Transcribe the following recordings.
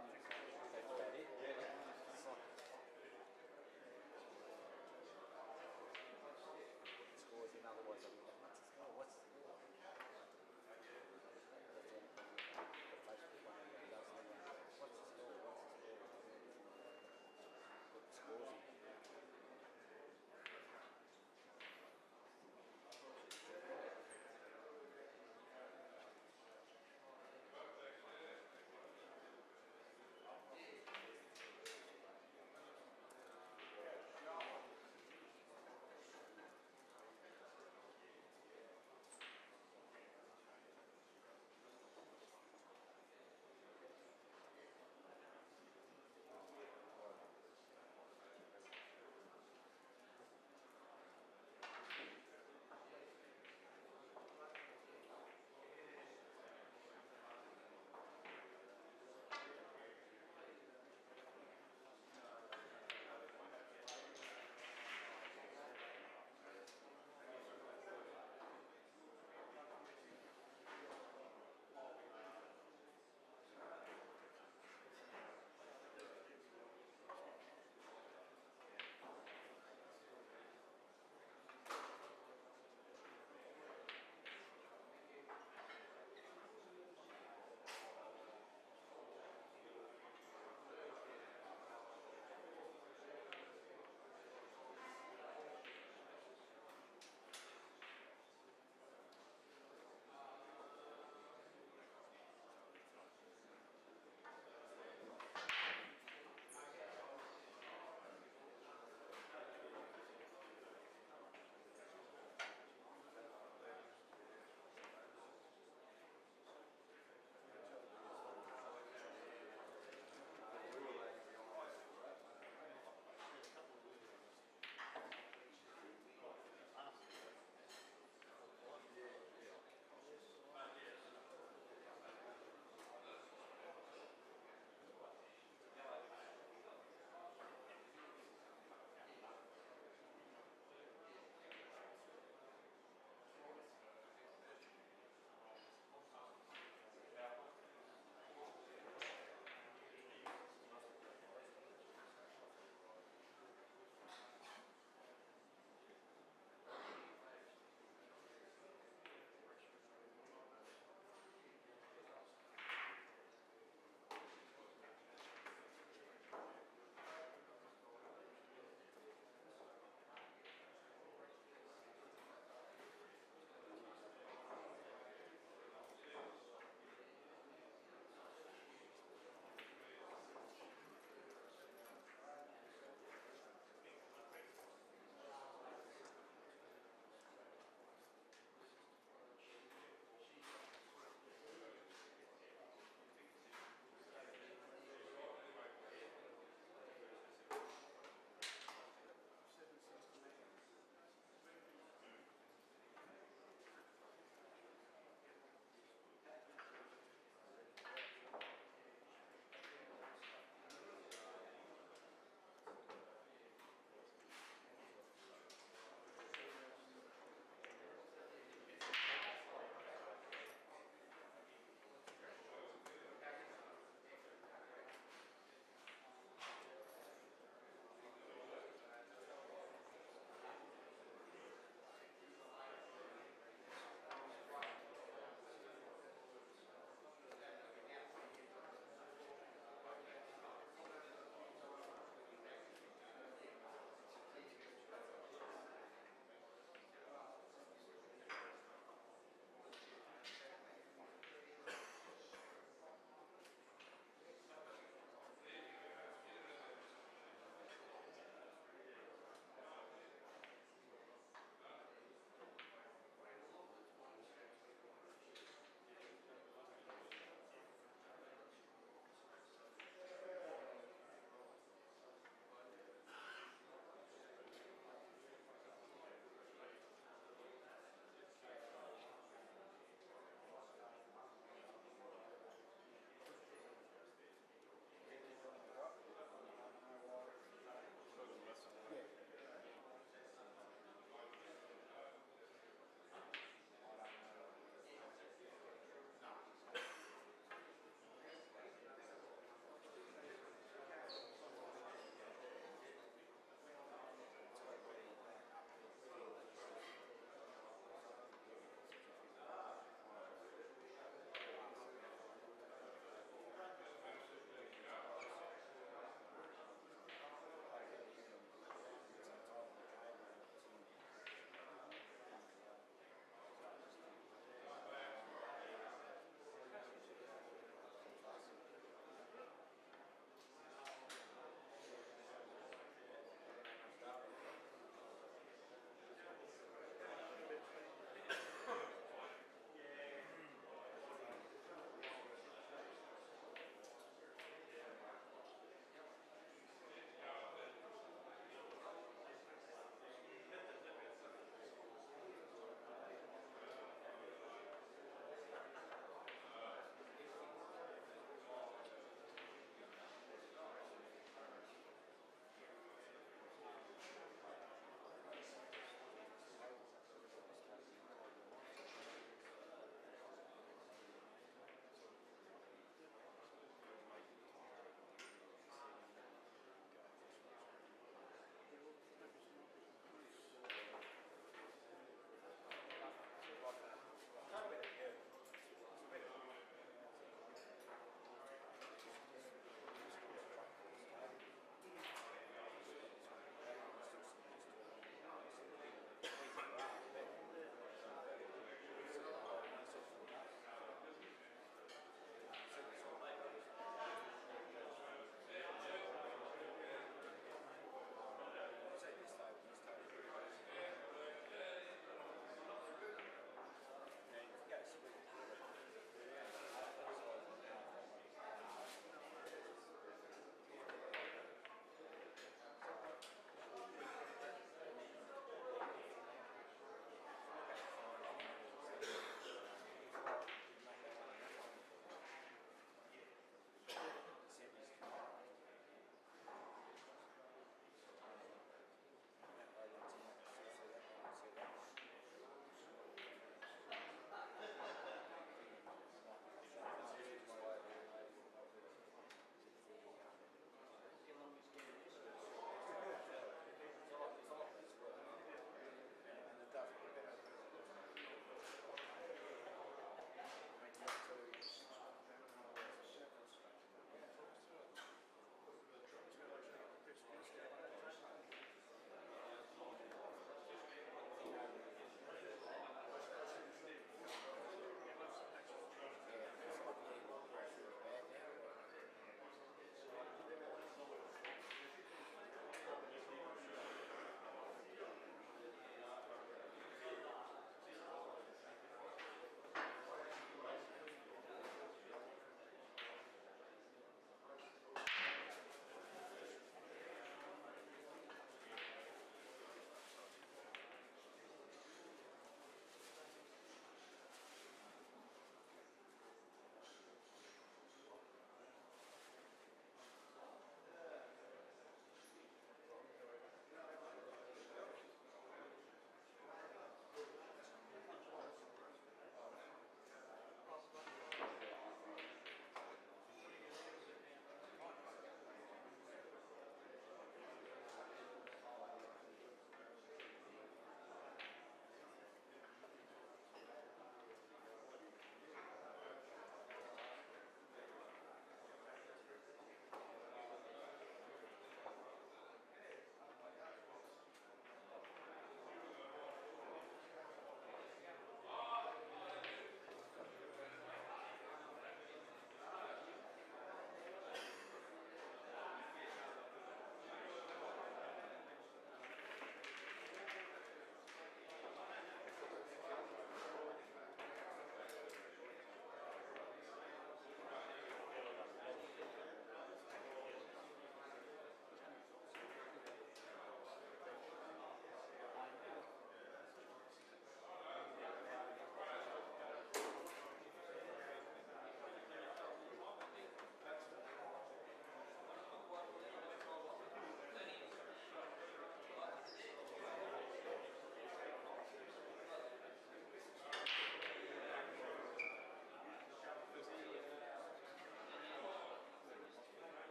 That's about it, really. It's like scores in, otherwise I would have what's the score? What's the score? That's the only problem with the Facebook one. Everyone does it. What's the score? What's the score? Put the scores in.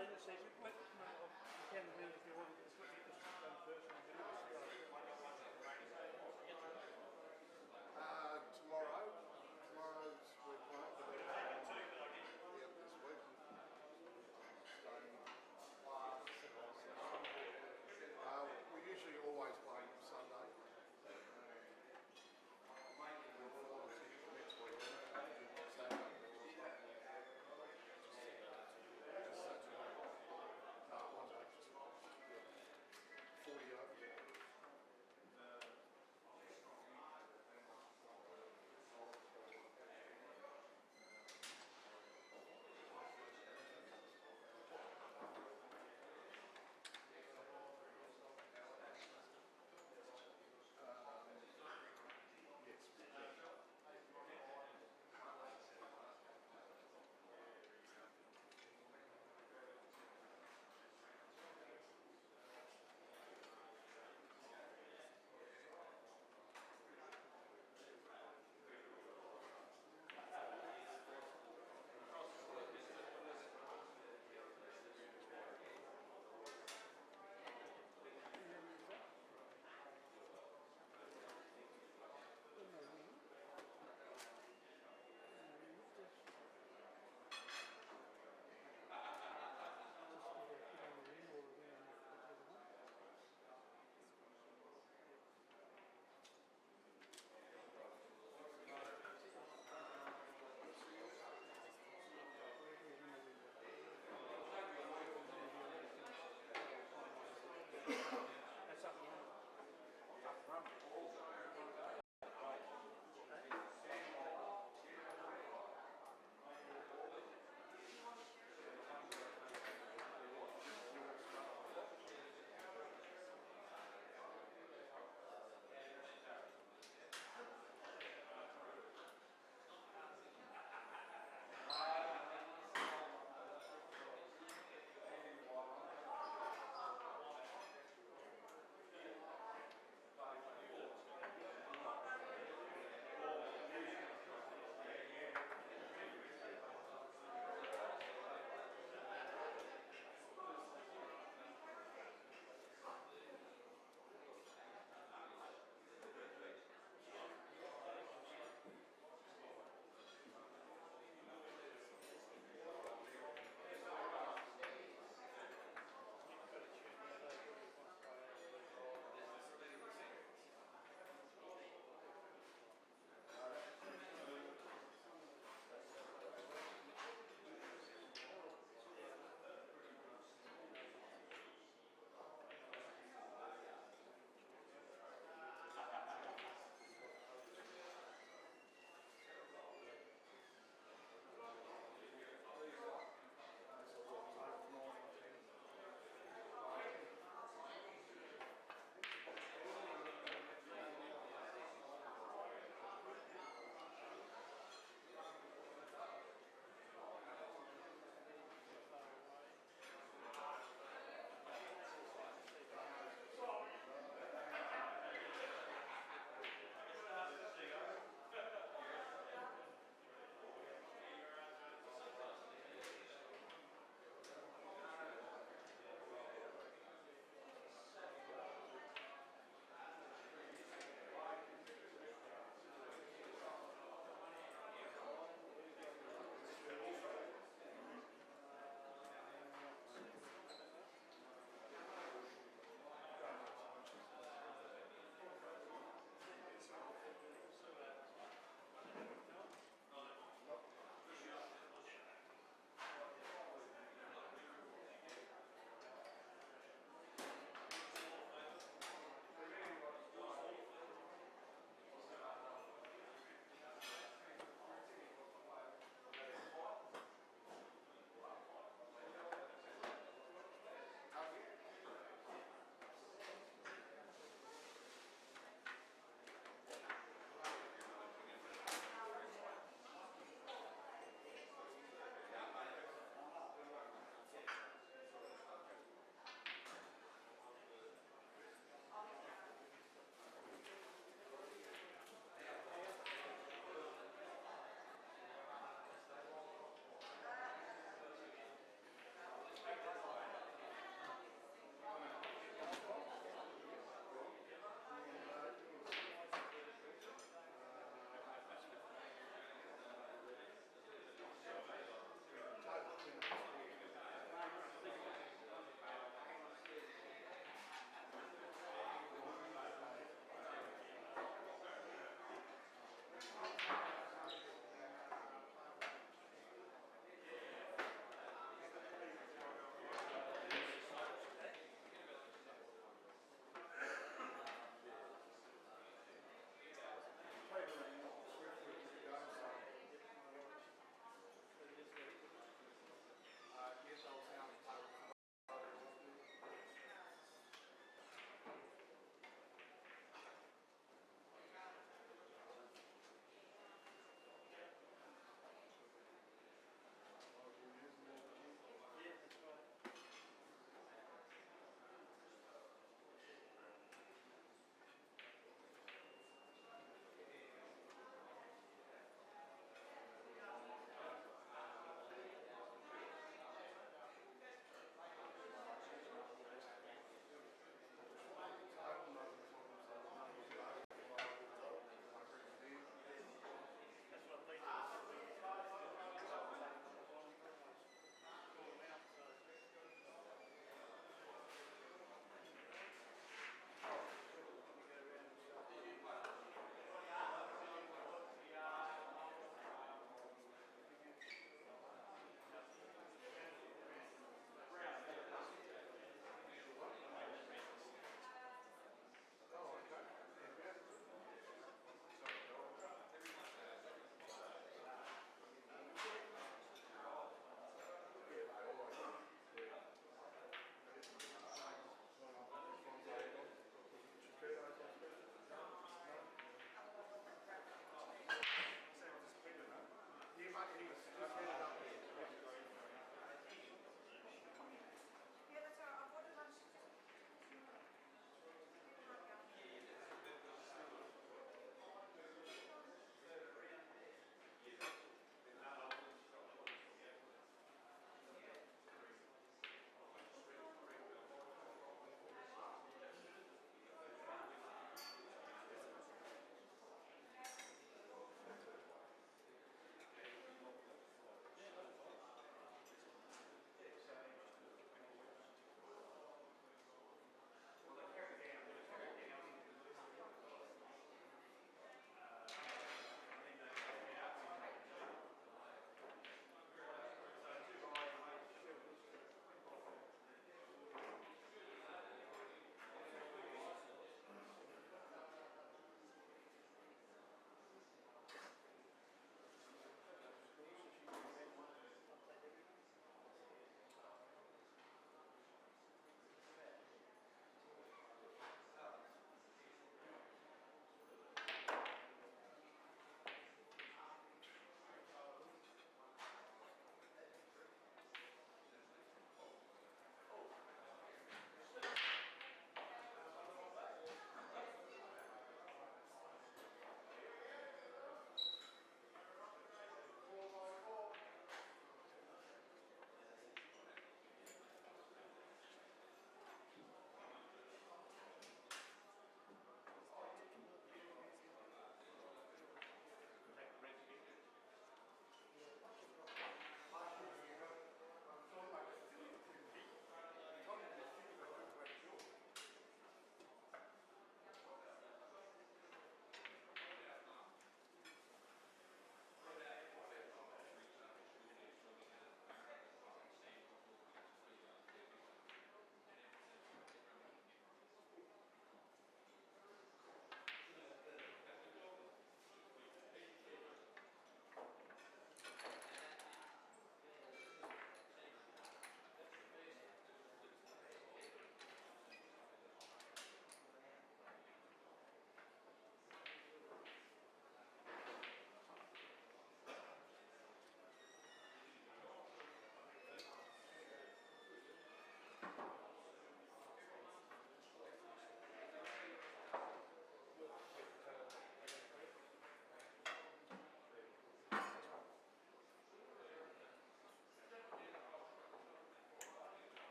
didn't say we can do if you want. It's what you just done first and do Tomorrow's we're playing for the this week. We usually always play Sunday. We'll follow next week. Saturday. Just Saturday. No, one day.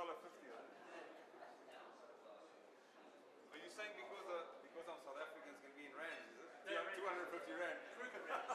$1.50. Are you saying because I'm South African it's gonna be in rands, is it? Yeah, rand. 250 rand. Kruger rand.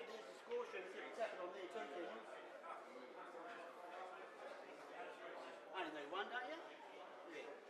there's the scorcher and tap it on there too, can you? Only need one, don't you? Yeah.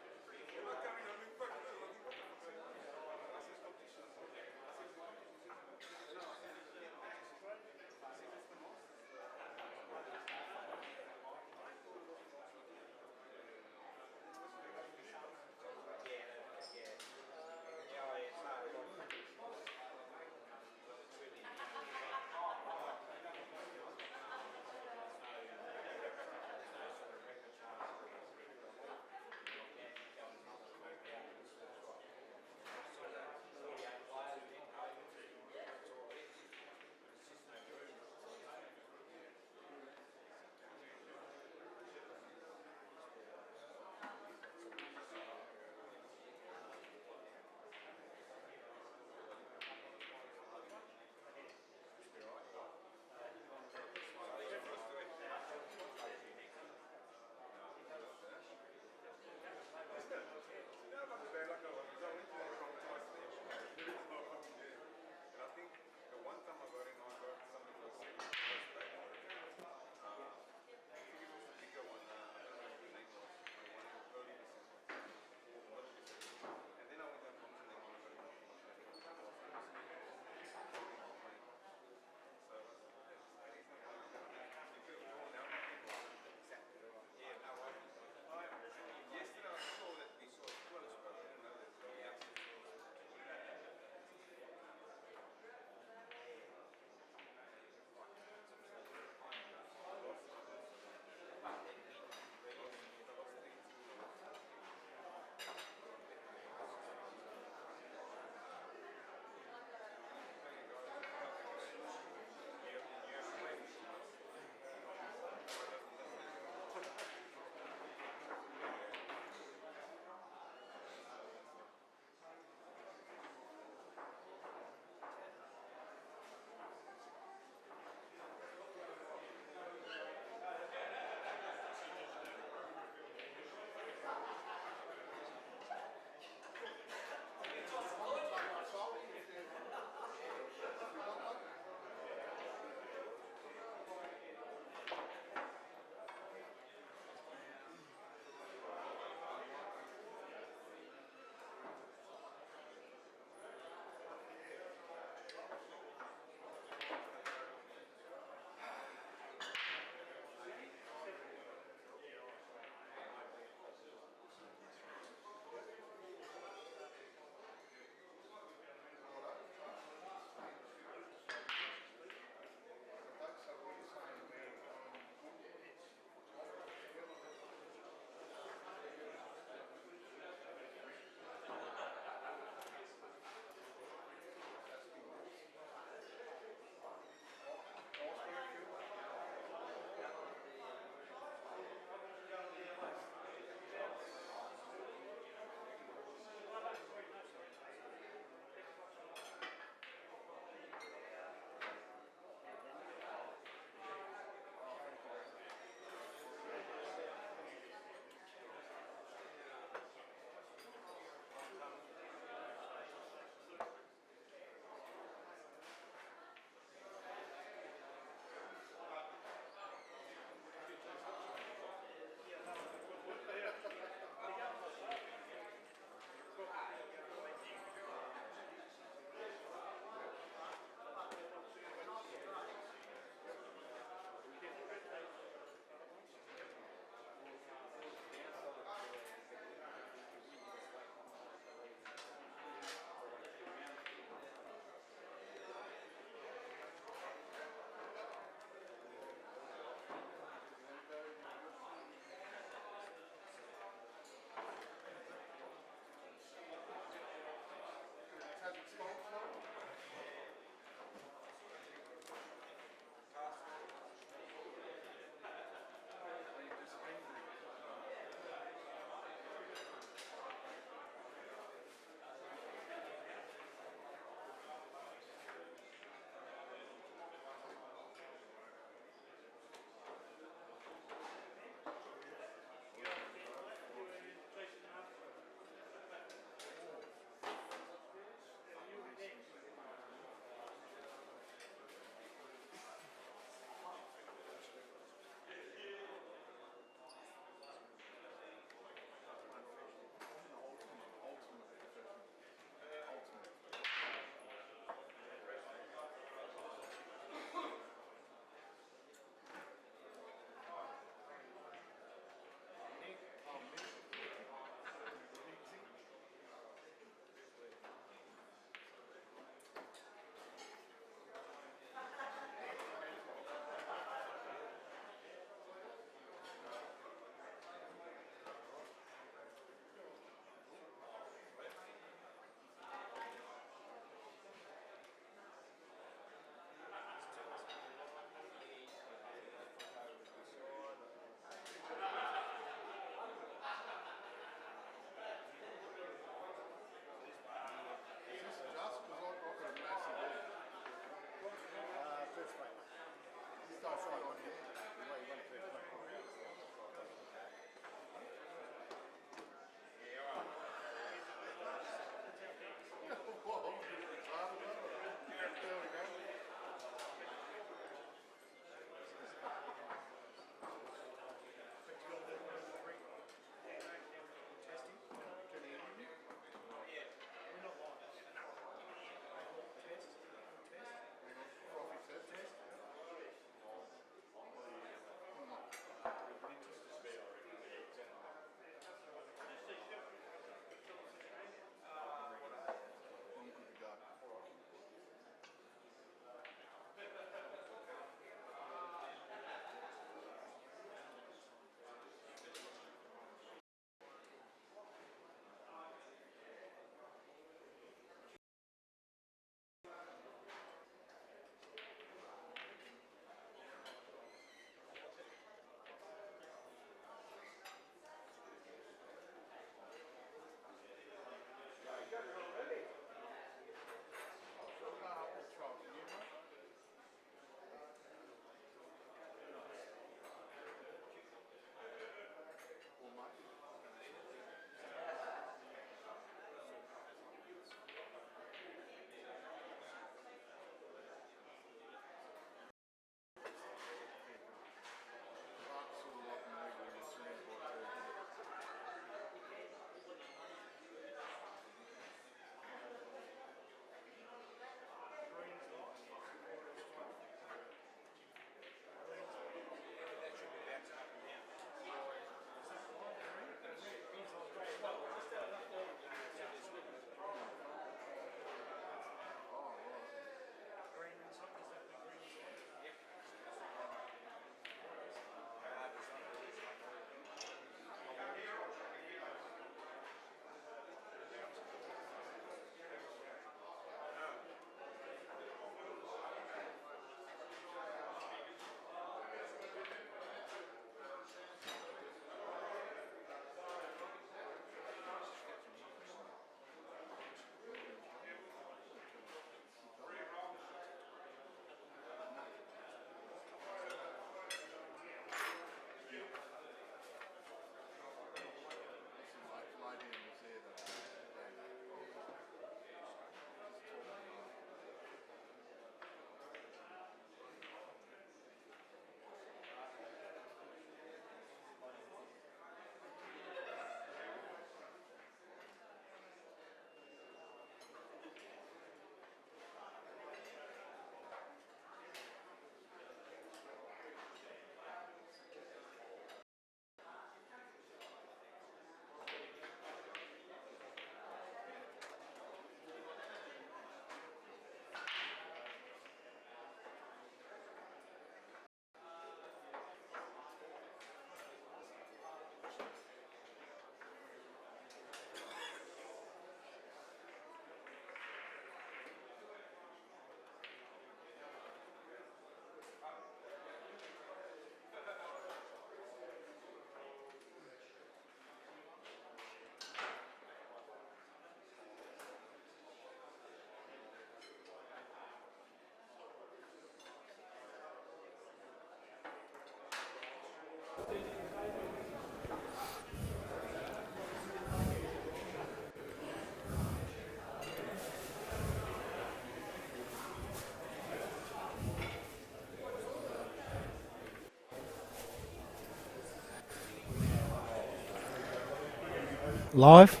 Live.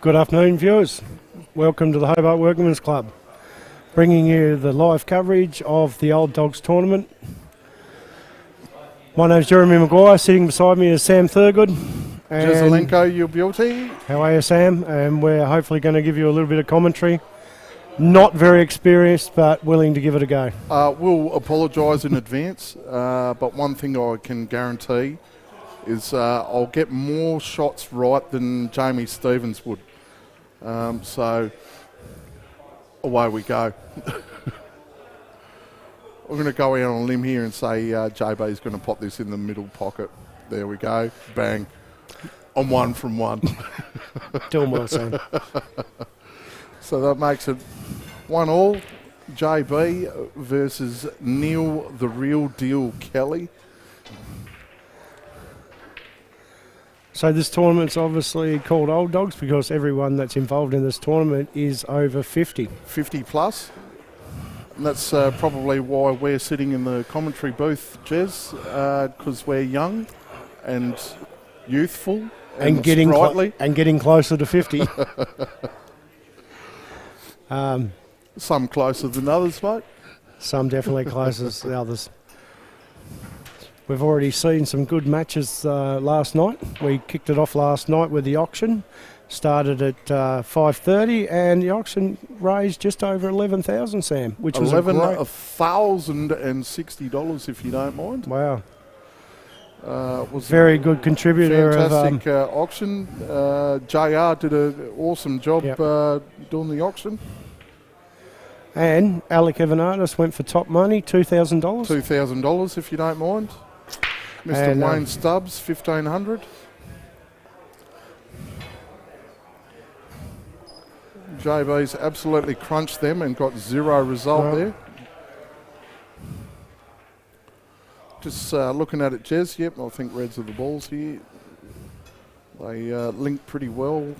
Good afternoon, viewers. Welcome to the Hobart Workmen's Club, bringing you the live coverage of the Old Dogs tournament. My name's Jeremy Maguire. Sitting beside me is Sam Thurgood. Jezelenko, your beauty. How are you, Sam? And we're hopefully going to give you a little bit of commentary. Not very experienced, but willing to give it a go. We'll apologise in advance, but one thing I can guarantee is I'll get more shots right than Jamie Stevens would. So away we go. I'm going to go out on a limb here and say JB is going to pop this in the middle pocket. There we go. Bang. I'm 1 from 1. Doing well, Sam. So that makes it 1-1. JB versus Neil the Real Deal Kelly. So this tournament's obviously called Old Dogs because everyone that's involved in this tournament is over 50. 50 plus. And that's probably why we're sitting in the commentary booth, Jez, because we're young and youthful and getting sprightly. and getting closer to 50. Some closer than others, mate. Some definitely closer than the others. We've already seen some good matches last night. We kicked it off last night with the auction. Started at 5:30, and the auction raised just over 11,000, Sam, which was $11,060, if you don't mind. Wow. Was very good contributor. Fantastic auction. JR did an awesome job doing the auction. And Alec Evanardis went for top money, $2,000. $2,000, if you don't mind. Mr. And, Wayne Stubbs, $1,500. JB's absolutely crunched them and got zero result there. Just looking at it, Jez, yep, I think Reds are the balls here. They link pretty well.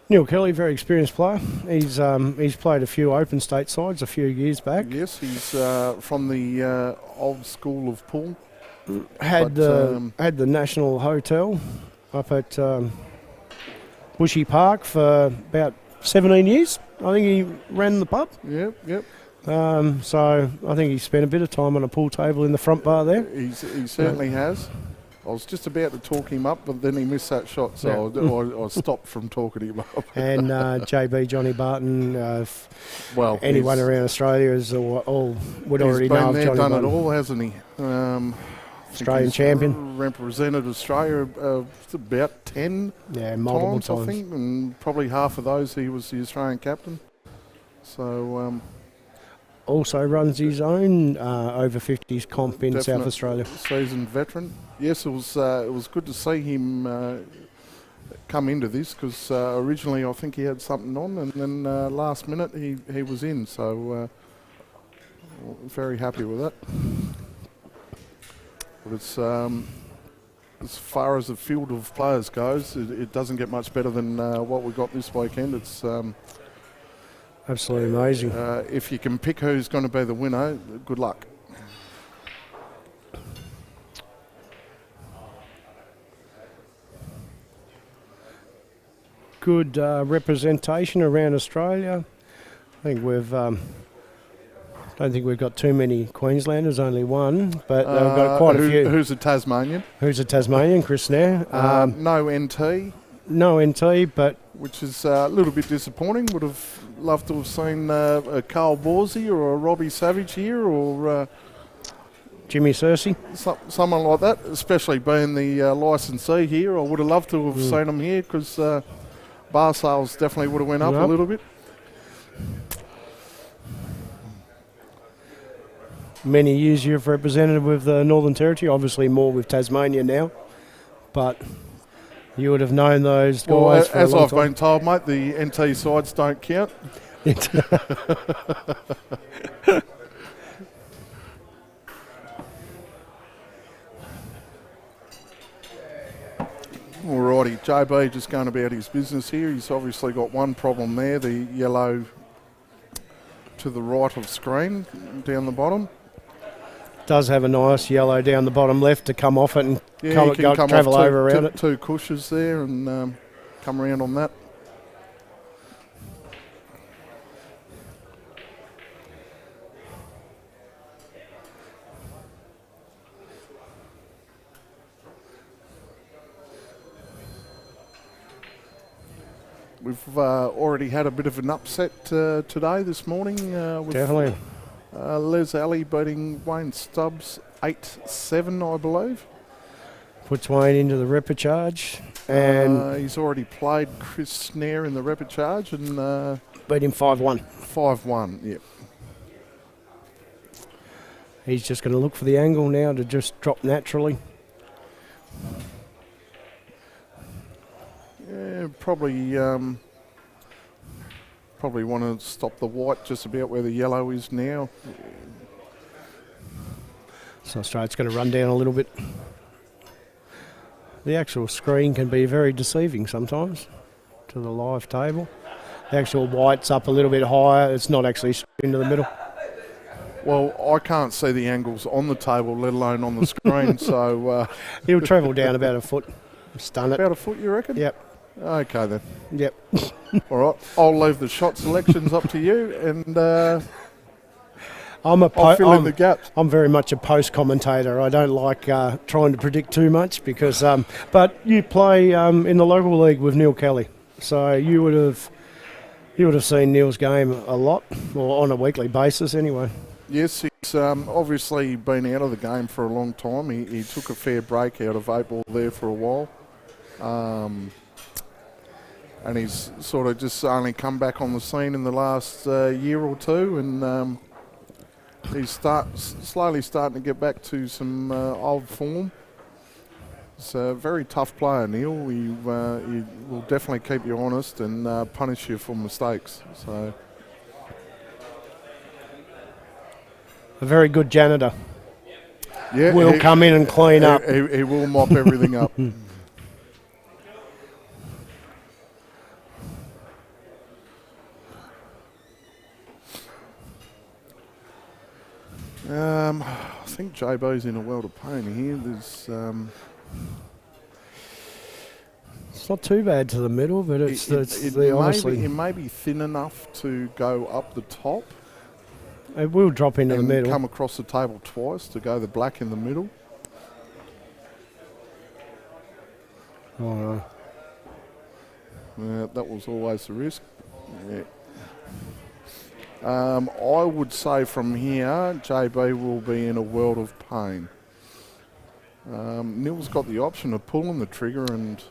Neil Kelly, very experienced player. He's played a few open state sides a few years back. Yes, he's from the old school of pool. Had the National Hotel up at Bushy Park for about 17 years. I think he ran the pub. Yep. So I think he spent a bit of time on a pool table in the front bar there. He certainly has. I was just about to talk him up, but then he missed that shot, so I stopped from talking him up. And JB, Johnny Barton, well, anyone around Australia is all would already know of Johnny Barton. He's been there, done Barton. it all, hasn't he? Australian champion. Represented Australia about 10 multiple times, I think, and probably half of those he was the Australian captain. So also runs his own over 50s comp in South Australia. Seasoned veteran. Yes, it was good to see him come into this because originally I think he had something on, and then last minute he was in. So very happy with that. But it's as far as the field of players goes, it doesn't get much better than what we got this weekend. It's absolutely amazing. If you can pick who's going to be the winner, good luck. Good representation around Australia. I think don't think we've got too many Queenslanders, only one, but we've got quite a few. Who's a Tasmanian? Who's a Tasmanian? Chris Nair. No NT. No NT, but which is a little bit disappointing. Would have loved to have seen a Carl Borsey or a Robbie Savage here, or Jimmy Cersei. Someone like that, especially being the licensee here. I would have loved to have seen them here because bar sales definitely would have went up a little bit. Many years you've represented with the Northern Territory, obviously more with Tasmania now, but you would have known those guys for a long time. As I've been told, mate, the NT sides don't count. Alrighty, JB just going about his business here. He's obviously got one problem there, the yellow to the right of screen, down the bottom. Does have a nice yellow down the bottom left to come off it and Yeah, you can come travel off over around it. two cushions there and come around on that. We've already had a bit of an upset today, this morning. With Definitely. Les Alley beating Wayne Stubbs 8-7, I believe. Puts Wayne into the repechage and He's already played Chris Snare in the repechage and beat him 5-1. 5-1, yeah. He's just going to look for the angle now to just drop naturally. Yeah, probably want to stop the white just about where the yellow is now. So Australia's going to run down a little bit. The actual screen can be very deceiving sometimes to the live table. The actual white's up a little bit higher. It's not actually into the middle. Well, I can't see the angles on the table, let alone on the screen, so... He'll travel down about a foot. Stun it. about a foot, you reckon? Yep. Okay, then. Yep. All right, I'll leave the shot selections up to you, and I'm I'll fill in the gaps. I'm very much a post commentator. I don't like trying to predict too much because. But you play in the local league with Neil Kelly, so you would have seen Neil's game a lot, or on a weekly basis anyway. Yes, he's obviously been out of the game for a long time. He took a fair break out of 8-ball there for a while. And he's sort of just only come back on the scene in the last year or two, and he's slowly starting to get back to some old form. He's a very tough player, Neil. He will definitely keep you honest and punish you for mistakes. So A very good janitor. yeah, Will come in and clean up. He will mop everything up. I think JB's in a world of pain here. There's It's not too bad to the middle, but it may be thin enough to go up the top it will drop into the and middle. come across the table twice to go the black in the middle. Oh, no. That was always the risk. Yeah. I would say from here, JB will be in a world of pain. Neil's got the option of pulling the trigger and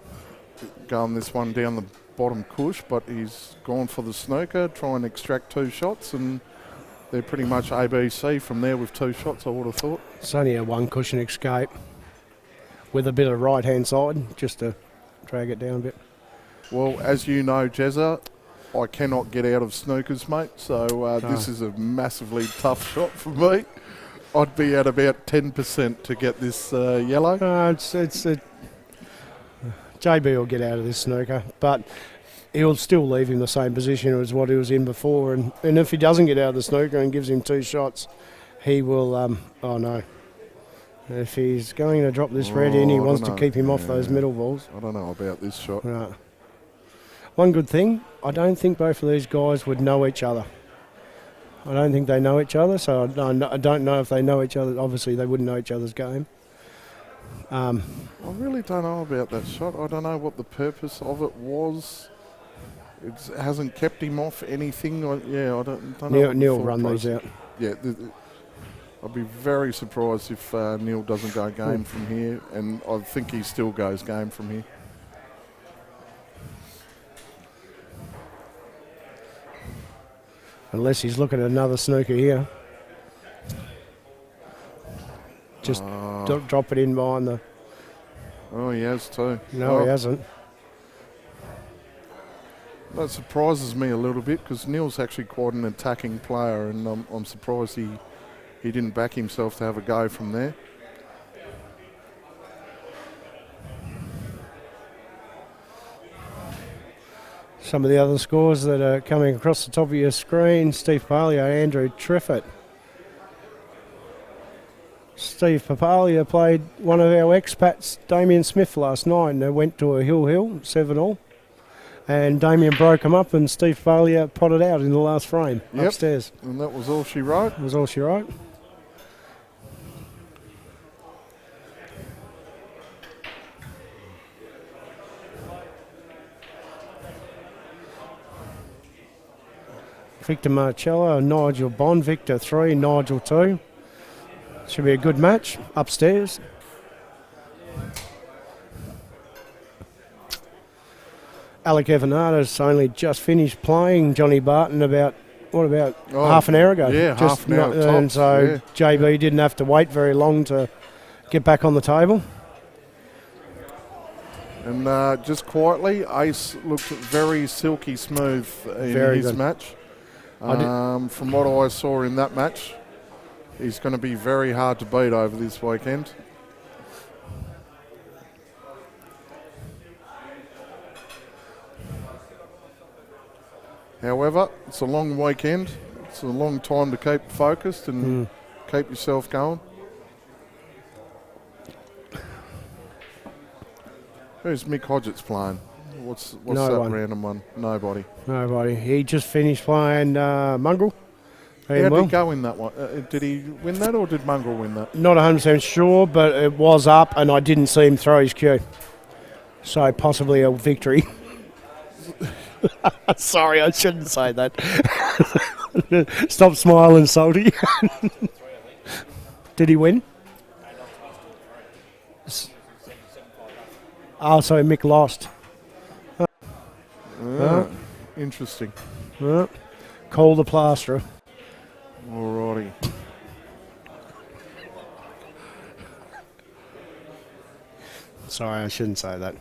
going this one down the bottom cush, but he's gone for the snooker, try and extract 2 shots, and they're pretty much ABC from there with 2 shots, I would have thought. It's only a 1 cushion escape with a bit of right hand side just to drag it down a bit. Well, as you know, Jezza, I cannot get out of snookers, mate, so this is a massively tough shot for me. I'd be at about 10% to get this yellow. JB will get out of this snooker, but he'll still leave him the same position as what he was in before. And if he doesn't get out of the snooker and gives him 2 shots, he will. Oh no! If he's going to drop this red in, he wants to keep him off those middle balls. I don't know about this shot. Right. One good thing, I don't think both of these guys would know each other. I don't think they know each other, so I don't know if they know each other. Obviously, they wouldn't know each other's game. I really don't know about that shot. I don't know what the purpose of it was. It hasn't kept him off anything. I don't know. Neil run these out. Yeah, I'd be very surprised if Neil doesn't go game from here, and I think he still goes game from here. Unless he's looking at another snooker here. Just drop it in behind the... Oh, he has too. No, he hasn't. That surprises me a little bit because Neil's actually quite an attacking player, and I'm surprised he didn't back himself to have a go from there. Some of the other scores that are coming across the top of your screen: Steve Palio, Andrew Treffett. Steve Papalia played one of our expats, Damien Smith, last night, and they went to a hill 7-all. And Damien broke him up, and Steve Papalia potted out in the last frame upstairs. And that was all she wrote. That was all she wrote. Victor Marcello, Nigel Bond, Victor 3, Nigel 2. Should be a good match upstairs. Alec Evanato's only just finished playing Johnny Barton about half an hour ago. Yeah, just half an hour and tops, so yeah. JB didn't have to wait very long to get back on the table. And just quietly, Ace looked very silky smooth in Very his good. match. From what I saw in that match, he's going to be very hard to beat over this weekend. However, it's a long weekend. It's a long time to keep focused and keep yourself going. Who's Mick Hodgetts playing? What's No that one. random one? Nobody. Nobody. He just finished playing Mongrel. How Playing did well. he go in that one? Did he win that or did Mongrel win that? Not 100% sure, but it was up and I didn't see him throw his cue. So possibly a victory. Sorry, I shouldn't say that. Stop smiling, Salty. Did he win? Oh, so Mick lost. Interesting. Call the plasterer. Alrighty. Sorry, I shouldn't say that.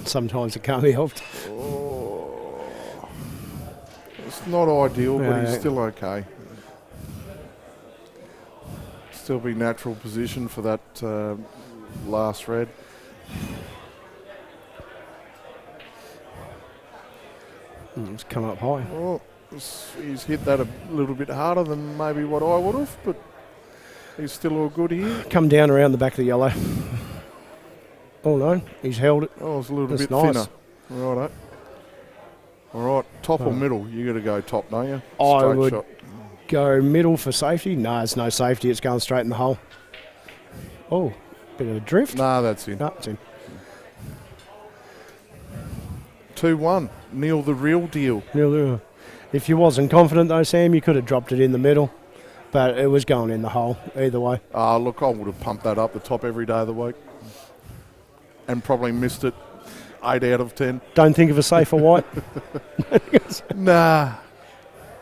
Sometimes it can't be helped. It's not ideal, but Yeah. he's still okay. Still be natural position for that last red. It's come up high. Well, he's hit that a little bit harder than maybe what I would have, but he's still all good here. Come down around the back of the yellow. Oh no, he's held it. Oh, it's a little That's bit nice. thinner. Righto. All right, top or middle? You got to go top, don't you? I Straight would shot. go middle for safety. No, it's no safety. It's going straight in the hole. Oh, bit of a drift. Nah, that's in. No, it's in. 2-1. Neil the real deal. Nil. If you wasn't confident though, Sam, you could have dropped it in the middle, but it was going in the hole either way. Look, I would have pumped that up the top every day of the week and probably missed it 8 out of 10. Don't think of a safer white. Nah.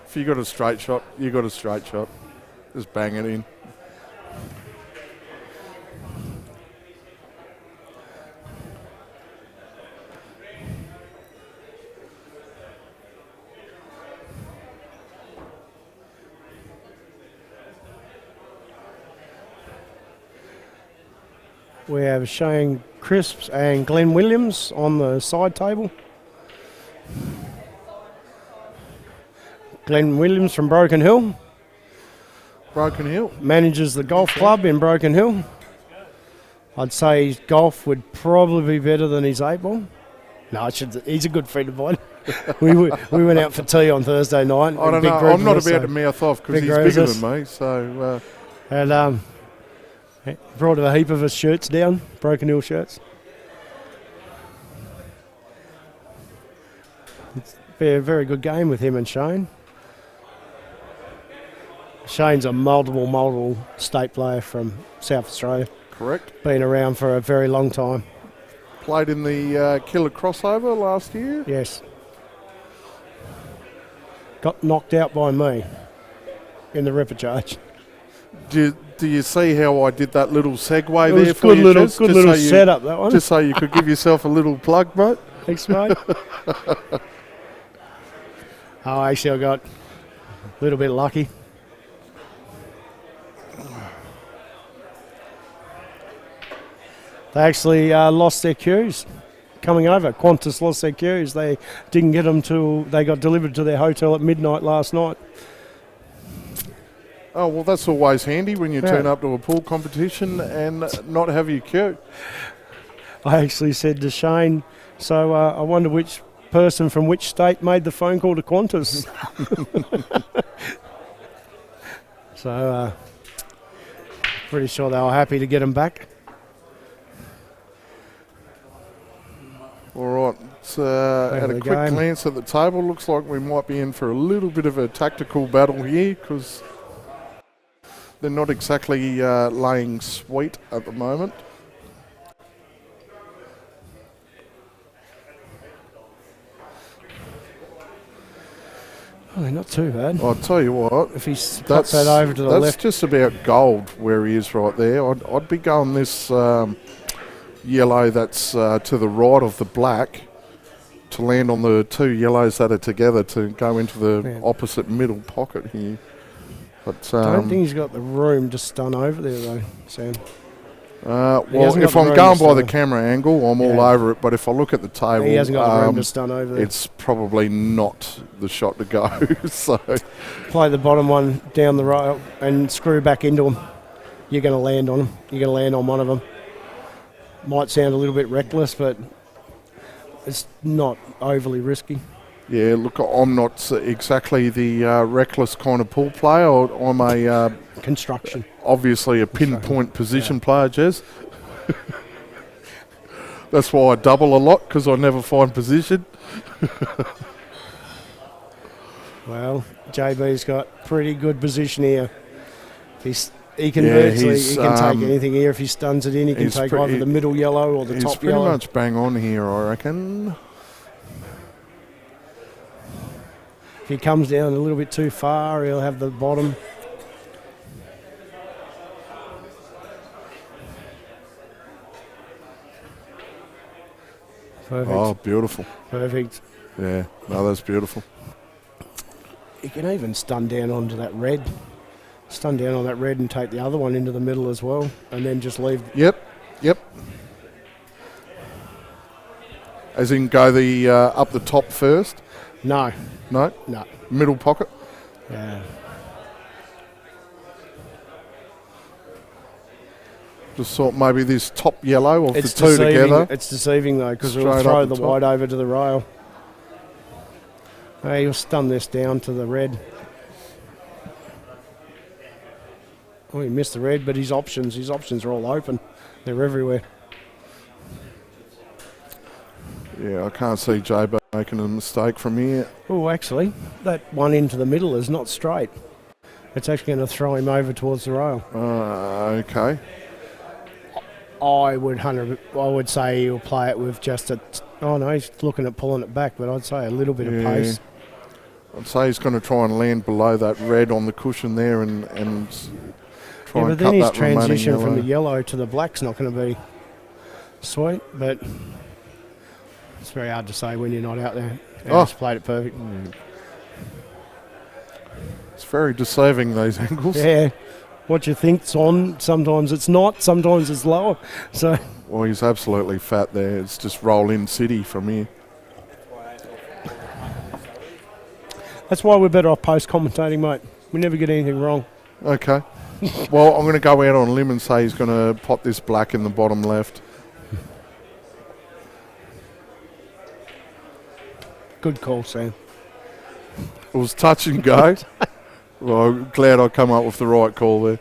If you got a straight shot, you got a straight shot. Just bang it in. We have Shane Crisps and Glenn Williams on the side table. Glenn Williams from Broken Hill Broken Hill. manages the golf club in Broken Hill. I'd say his golf would probably be better than his 8-ball. No, he's a good friend of mine. we went out for tea on Thursday night. I don't Big know. group I'm not of us, about so- to mouth off because big he's group of bigger us. than me. So And brought a heap of us shirts down, Broken Hill shirts. It's be a very good game with him and Shane. Shane's a multiple state player from South Australia. correct. Been around for a very long time. Played in the Killer Crossover last year. Yes. Got knocked out by me in the repechage. Do you see how I did that little segue It there was for good you, little, Jess? good Just little so you- setup, that one. Just so you could give yourself a little plug, mate. Thanks, mate. Oh, actually, I got a little bit lucky. They actually lost their cues coming over. Qantas lost their cues. They didn't get them till they got delivered to their hotel at midnight last night. Oh, well, that's always handy when you Yeah. turn up to a pool competition and not have your cue. I actually said to Shane, so I wonder which person from which state made the phone call to Qantas. So, pretty sure they were happy to get him back. All right, at a the quick game. glance at the table, looks like we might be in for a little bit of a tactical battle here because they're not exactly laying sweet at the moment. Oh, they're not too bad. I'll tell you what, If he pops that over to the that's left, just about gold where he is right there. I'd be going this yellow that's to the right of the black to land on the two yellows that are together to go into the Yeah. opposite middle pocket here. But I don't think he's got the room to stun over there though, Sam. well, hasn't got if the I'm room going to by the stun. camera angle, I'm all Yeah. over it. But if I look at the table, He hasn't got the room to stun over there. it's probably not the shot to go. So Play the bottom one down the rail and screw back into him. You're going to land on him. You're going to land on one of them. Might sound a little bit reckless, but it's not overly risky. yeah, look, I'm not exactly the reckless kind of pool player. I'm a Construction. obviously a pinpoint position player, Jez. That's why I double a lot because I never find position. Well, JB's got pretty good position here. He can Yeah, virtually, he's, he can take anything here. If he stuns it in, he can he's take pre- either the middle yellow or the He's top pretty yellow. much bang on here, I reckon. If he comes down a little bit too far, he'll have the bottom. Perfect. Oh, beautiful. Perfect. Yeah, no, that's beautiful. He can even stun down onto that red. Stun down on that red and take the other one into the middle as well, and then just leave. Yep. As in go the up the top first? No, No? no. Middle pocket? Yeah. Just thought maybe this top yellow of It's the two deceiving. together. It's deceiving though, because it'll Straight throw up the the top. white over to the rail. Hey, he'll stun this down to the red. Oh, he missed the red, but his options are all open. They're everywhere. Yeah, I can't see J-Bo making a mistake from here. Oh, actually, that one into the middle is not straight. It's actually going to throw him over towards the rail. Okay. I would say he'll play it with just a. Oh no, he's looking at pulling it back, but I'd say a little bit of Yeah. pace. I'd say he's going to try and land below that red on the cushion there and try Yeah, and but then cut his that remaining transition from yellow. the yellow to the black's not going to be sweet, but it's very hard to say when you're not out there. Yeah, Oh. he's played it perfect. It's very deceiving, these angles. Yeah, what you think's on, sometimes it's not, sometimes it's lower. So Well, he's absolutely fat there. It's just roll in city from here. that's why we're better off post commentating, mate. We never get anything wrong. Okay. Well, I'm going to go out on a limb and say he's going to pot this black in the bottom left. Good call, Sam. It was touch and go. Well, I'm glad I come up with the right call there.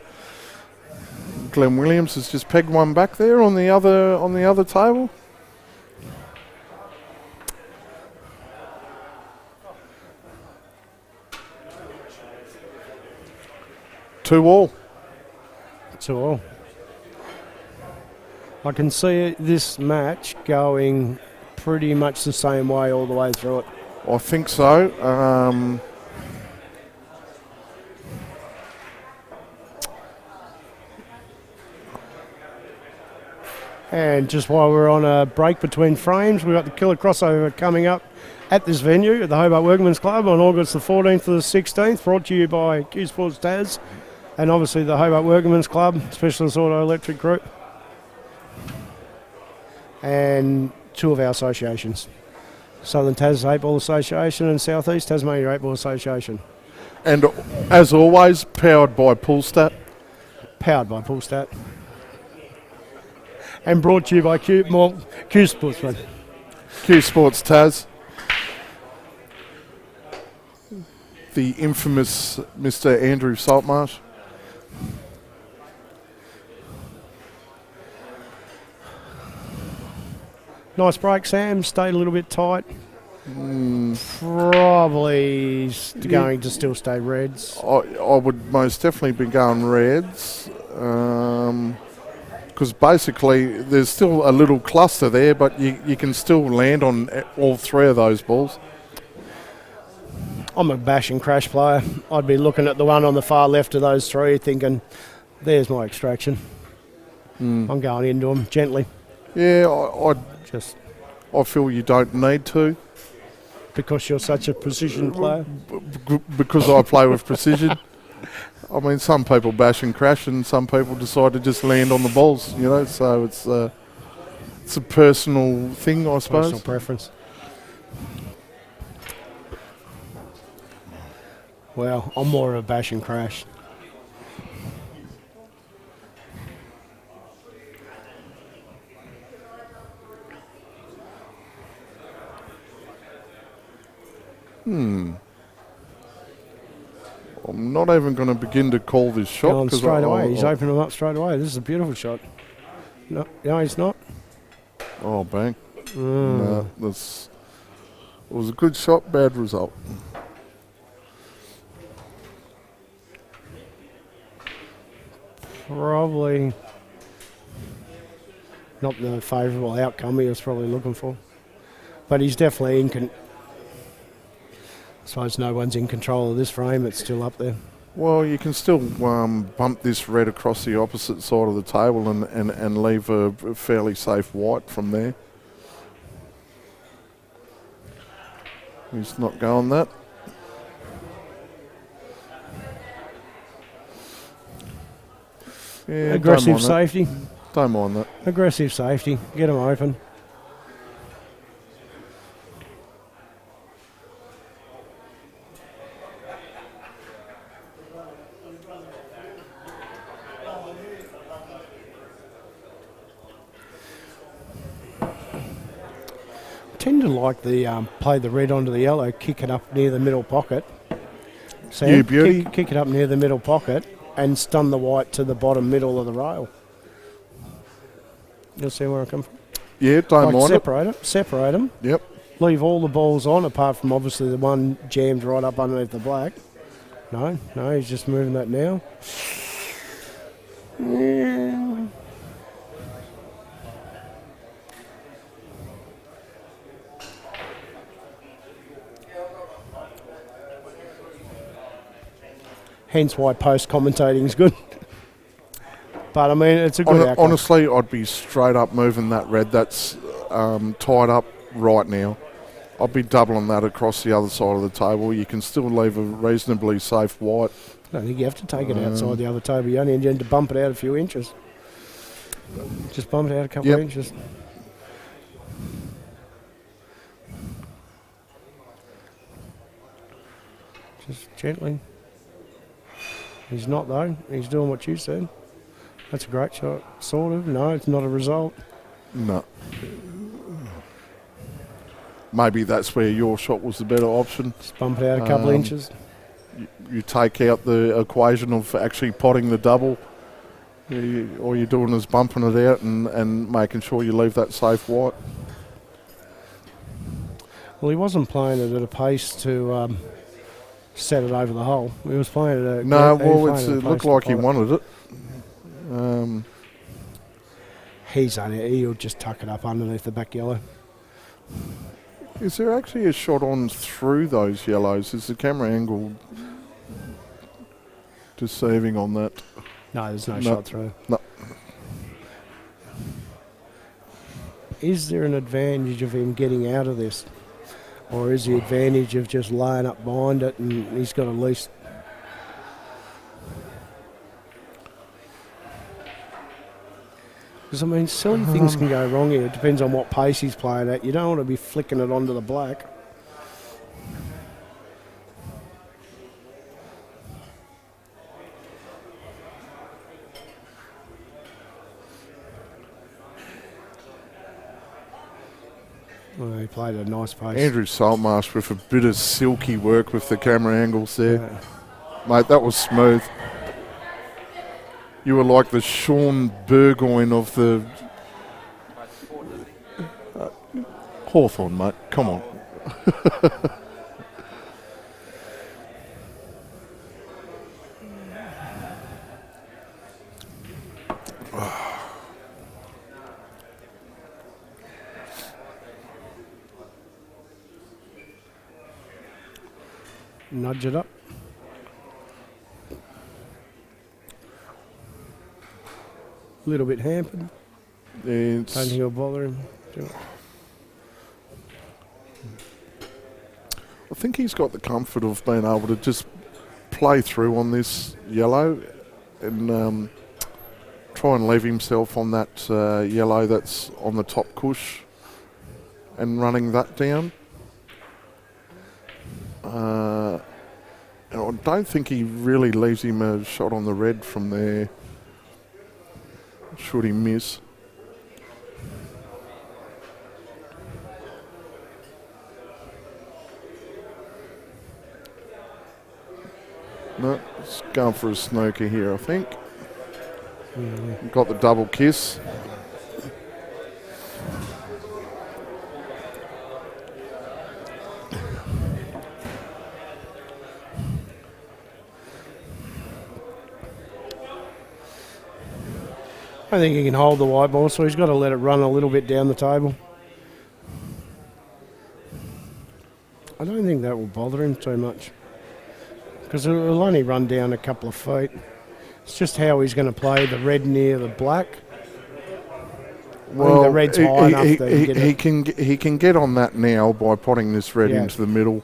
Glenn Williams has just pegged one back there on the other table. Two all. So all. I can see this match going pretty much the same way all the way through it. I think so. And just while we're on a break between frames, we've got the Killer Crossover coming up at this venue at the Hobart Workmen's Club on August the 14th to the 16th, brought to you by Q Sports Taz and obviously the Hobart Workmen's Club, Specialist Auto Electric Group, and two of our associations, Southern Tas 8 Ball Association and South East Tasmania 8 Ball Association. And as always, powered by Poolstat. Powered by Poolstat. And brought to you by Q Sportsman. Q Sports Taz. The infamous Mr. Andrew Saltmarsh. Nice break, Sam. Stayed a little bit tight. Probably going to still stay Reds. I would most definitely be going Reds. Because basically there's still a little cluster there, but you can still land on all three of those balls. I'm a bash and crash player. I'd be looking at the one on the far left of those three thinking, there's my extraction. I'm going into them gently. Yeah, I feel you don't need to. Because you're such a precision player. Because I play with precision. I mean, some people bash and crash, and some people decide to just land on the balls. You know, so it's a personal thing, I suppose. Personal preference. Well, I'm more of a bash and crash. I'm not even going to begin to call this shot. Going straight away. He's opening them up straight away. This is a beautiful shot. No, he's not. Oh, bang. No, it was a good shot, bad result. Probably not the favourable outcome he was probably looking for. But he's definitely I suppose no one's in control of this frame. It's still up there. Well, you can still bump this red across the opposite side of the table and leave a fairly safe white from there. He's not going that. Yeah, Aggressive safety. Don't mind that. Aggressive safety. Get him open. Tend to like the play the red onto the yellow, kick it up near the middle pocket. Sam, You beauty. kick it up near the middle pocket and stun the white to the bottom middle of the rail. You'll see where I come from. Yeah, don't mind Separate them. Yep. Leave all the balls on, apart from obviously the one jammed right up underneath the black. No, he's just moving that now. Yeah. Hence why post-commentating is good. But, I mean, it's a good outcome. Honestly, I'd be straight up moving that red. That's tied up right now. I'd be doubling that across the other side of the table. You can still leave a reasonably safe white. I don't think you have to take it outside the other table. You only need to bump it out a few inches. Just bump it out a couple of inches. Just gently. He's not, though. He's doing what you said. That's a great shot. Sort of. No, it's not a result. No. Maybe that's where your shot was the better option. Just bump it out a couple of inches. You take out the equation of actually potting the double. All you're doing is bumping it out and making sure you leave that safe white. Well, he wasn't playing it at a pace to set it over the hole. He was playing it at it looked like he wanted it. He'll just tuck it up underneath the back yellow. Is there actually a shot on through those yellows? Is the camera angle deceiving on that? No, there's no shot through. No. Is there an advantage of him getting out of this? Or is the advantage of just laying up behind it and he's got at least... Because, I mean, silly things can go wrong here. It depends on what pace he's playing at. You don't want to be flicking it onto the black. Well, he played a nice pace. Andrew Saltmarsh with a bit of silky work with the camera angles there. Yeah. Mate, that was smooth. You were like the Sean Burgoyne of the Hawthorn, mate. Come on. Nudge it up. A little bit hampered. Don't think it'll bother him. I think he's got the comfort of being able to just play through on this yellow and try and leave himself on that yellow that's on the top cush and running that down. And I don't think he really leaves him a shot on the red from there, should he miss. No, it's going for a snooker here, I think. Got the double kiss. I think he can hold the white ball, so he's got to let it run a little bit down the table. I don't think that will bother him too much, because it'll only run down a couple of feet. It's just how he's going to play the red near the black. Well, the red's high enough that he can get on that now by potting this red Yeah. into the middle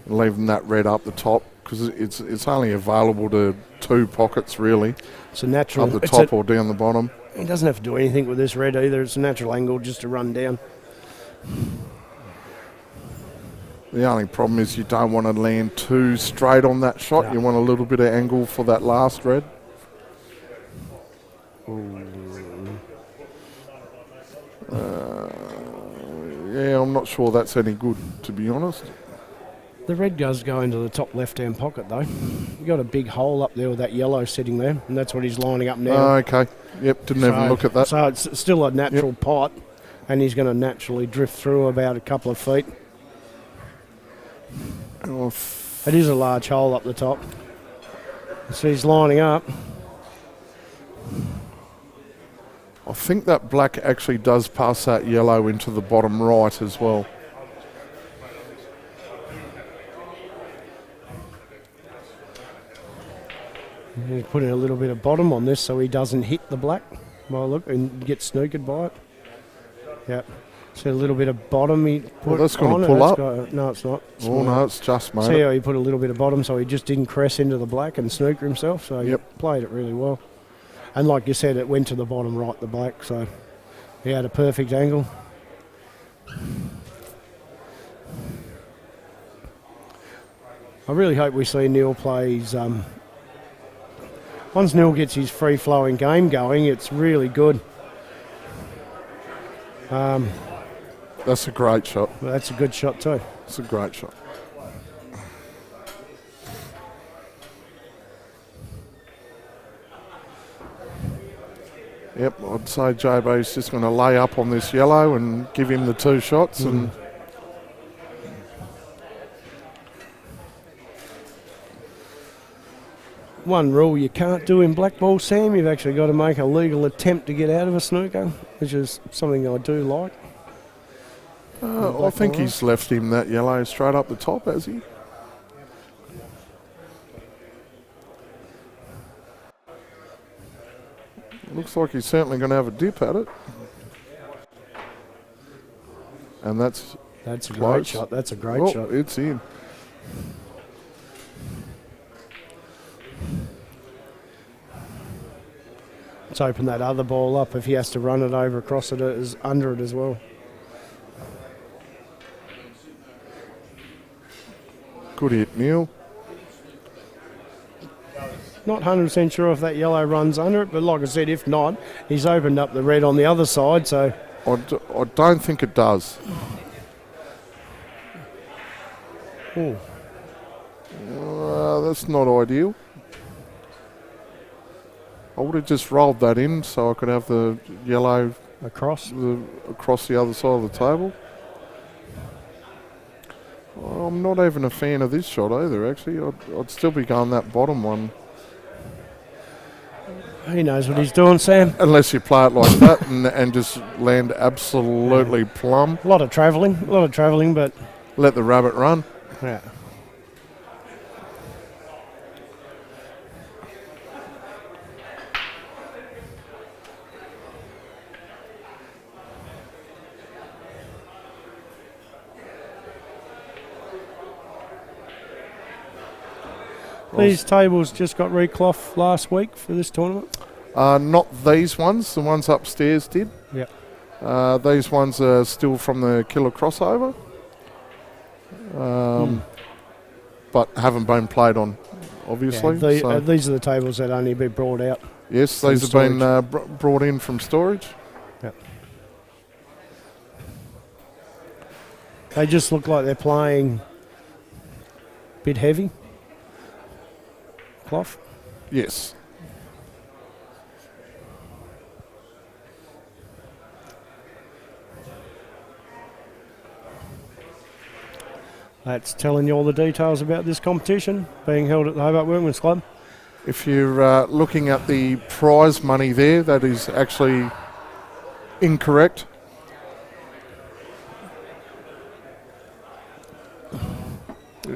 and leaving that red up the top, because it's only available to two pockets really, It's a natural. up the top or down the bottom. He doesn't have to do anything with this red either. It's a natural angle just to run down. The only problem is you don't want to land too straight on that shot. No. You want a little bit of angle for that last red. Yeah, I'm not sure that's any good, to be honest. The red does go into the top left-hand pocket, though. You got a big hole up there with that yellow sitting there, and that's what he's lining up now. Okay. Yep, didn't even look at that. So it's still a natural pot, and he's going to naturally drift through about a couple of feet. Oh, It is a large hole up the top. So he's lining up. I think that black actually does pass that yellow into the bottom right as well. He's putting a little bit of bottom on this so he doesn't hit the black. Well, look, and get snookered by it. Yep. So a little bit of bottom he put Well, that's gonna on it. pull That's up. no, it's not. Oh, no, it's just, mate. See how he put a little bit of bottom so he just didn't crest into the black and snooker himself. So he Yep. played it really well. And like you said, it went to the bottom right, the black. So he had a perfect angle. I really hope we see Neil play his... once Neil gets his free-flowing game going, it's really good. That's a great shot. Well, that's a good shot too. It's a great shot. Yep, I'd say JB's just going to lay up on this yellow and give him the two shots. And One rule you can't do in black ball, Sam, you've actually got to make a legal attempt to get out of a snooker, which is something I do like. I think he's left him that yellow straight up the top, has he? Looks like he's certainly going to have a dip at it. And that's That's a great close. shot. That's a great Oh, shot. it's in. Let's open that other ball up if he has to run it over across it as under it as well. Good hit, Neil. Not 100% sure if that yellow runs under it, but like I said, if not, he's opened up the red on the other side, so I don't think it does. Oh, That's not ideal. I would have just rolled that in so I could have the yellow across. across the other side of the table. I'm not even a fan of this shot either, actually. I'd still be going that bottom one. He knows what he's doing, Sam. Unless you play it like that and just land absolutely plumb. A lot of travelling, but Let the rabbit run. yeah. These tables just got recloth last week for this tournament. Not these ones. The ones upstairs did. Yeah. These ones are still from the Killer crossover. But haven't been played on, obviously. So These are the tables that only be brought out. yes, from these have been brought in from storage. Yeah. They just look like they're playing a bit heavy. Cloth. Yes. That's telling you all the details about this competition being held at the Hobart Workmen's Club. If you're looking at the prize money there, that is actually incorrect.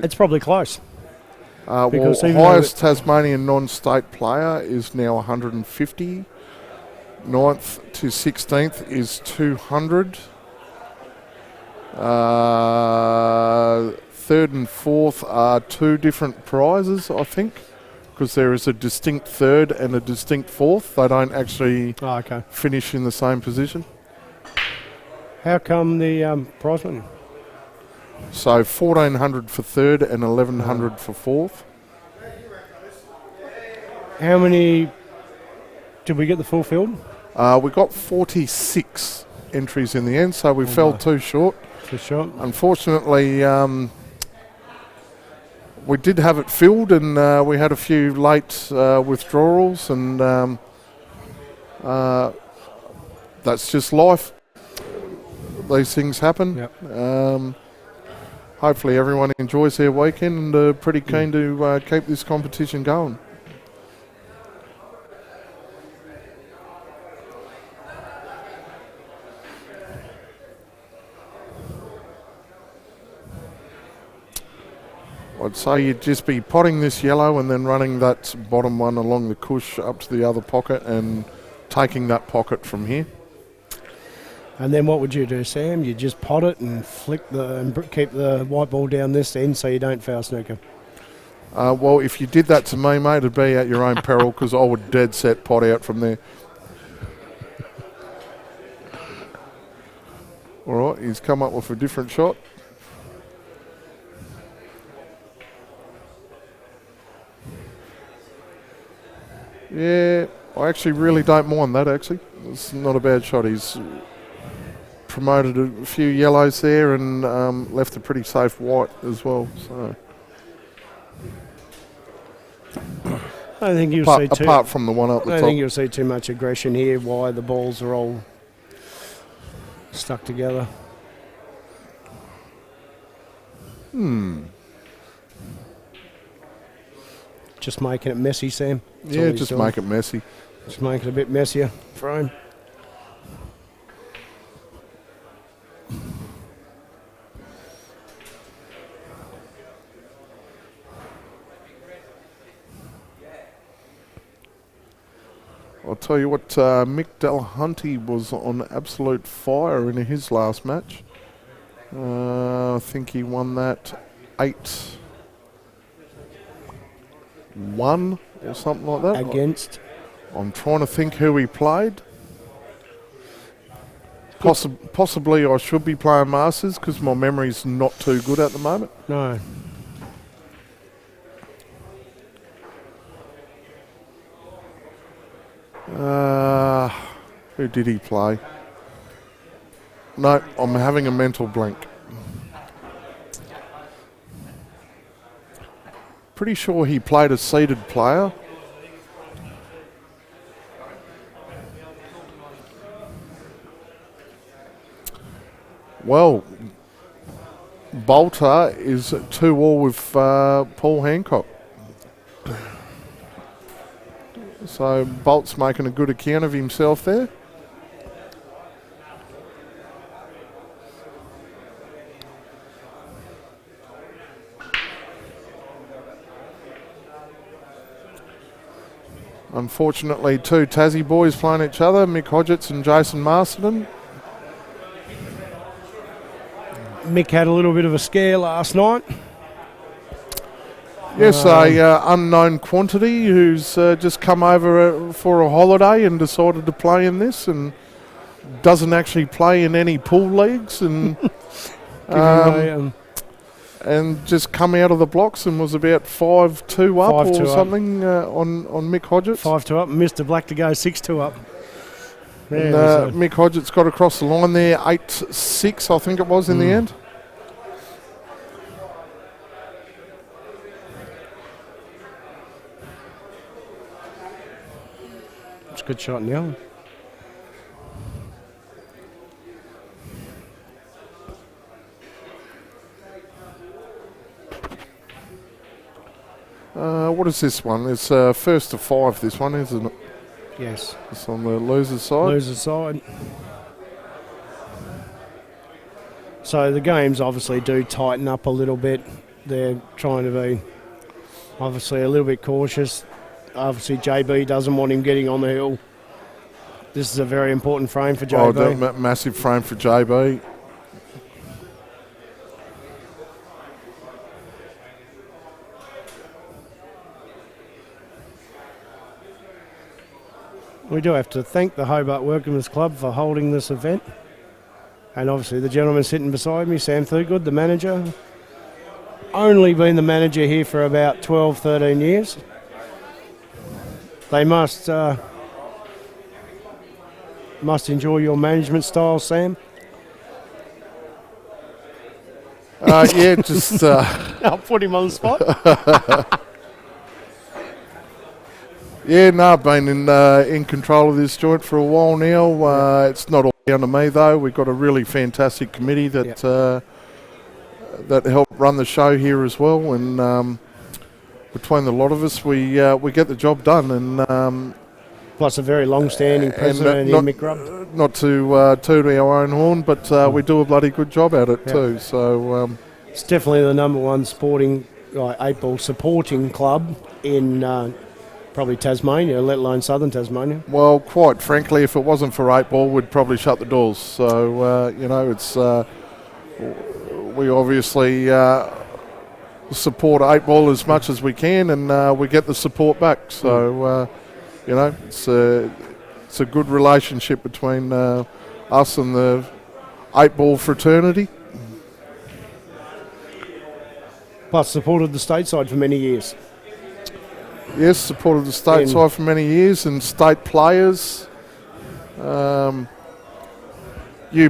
It's probably close. Well, Because even though highest Tasmanian non-state player is now 150. 9th to 16th is 200. Third and fourth are two different prizes, I think, because there is a distinct third and a distinct fourth. They don't actually Okay. finish in the same position. How come the prize money? So 1,400 for third and 1,100 for fourth. How many did we get the full field? We got 46 entries in the end, so we fell too short. For sure. Unfortunately, we did have it filled, and we had a few late withdrawals, and that's just life. These things happen. Yep. Hopefully everyone enjoys their weekend and are pretty keen to keep this competition going. I'd say you'd just be potting this yellow and then running that bottom one along the cush up to the other pocket and taking that pocket from here. And then what would you do, Sam? You just pot it and keep the white ball down this end so you don't foul snooker. Well, if you did that to me, mate, it'd be at your own peril because I would dead set pot out from there. All right, he's come up with a different shot. Yeah, I actually really don't mind that, actually. It's not a bad shot. He's promoted a few yellows there and left a pretty safe white as well. So I don't think you'll see too. Apart from the one up the I don't top. think you'll see too much aggression here. Why the balls are all stuck together. Just making it messy, Sam. That's all Yeah, he's just doing. make it messy. Just make it a bit messier for him. I'll tell you what, Mick Delahunty was on absolute fire in his last match. I think he won that 8-1 or something like that. Against. I'm trying to think who he played. Possibly I should be playing Masters because my memory's not too good at the moment. No. Who did he play? No, I'm having a mental blank. pretty sure he played a seeded player. Well, Bolter is 2-2 with Paul Hancock. So Bolt's making a good account of himself there. Unfortunately, two Tassie boys playing each other, Mick Hodgetts and Jason Masterton. Mick had a little bit of a scare last night. Yes, a unknown quantity who's just come over for a holiday and decided to play in this and doesn't actually play in any pool leagues and and just come out of the blocks and was about 5-2 up 5-2 or up. something on Mick Hodgetts. 5-2 up, Mr. Black to go 6-2 up. And Yeah, Mick Hodgetts got across the line there, 8-6 I think it was in the end. it's a good shot now. What is this one? It's first to 5 this one, isn't it? Yes. It's on the loser's side. Loser's side. So the games obviously do tighten up a little bit. They're trying to be obviously a little bit cautious. Obviously JB doesn't want him getting on the hill. This is a very important frame for Oh, JB. massive frame for JB. We do have to thank the Hobart Workmen's Club for holding this event. And obviously the gentleman sitting beside me, Sam Thurgood, the manager. Only been the manager here for about 12, 13 years. They must enjoy your management style, Sam. Yeah, just I'll put him on the spot. yeah, no, I've been in control of this joint for a while now. It's not all down to me though. We've got a really fantastic committee that that help run the show here as well, and between the lot of us, we get the job done. And Plus a very long-standing president in Mick Grubb. not to toot our own horn, but we do a bloody good job at it too. So It's definitely the number one sporting, 8-ball supporting club in probably Tasmania, let alone southern Tasmania. well, quite frankly, if it wasn't for 8-ball, we'd probably shut the doors. So it's we obviously support 8-ball as much as we can, and we get the support back. So it's a good relationship between us and the 8-ball fraternity. Plus supported the stateside for many years. Yes, supported the state side for many years and state players. You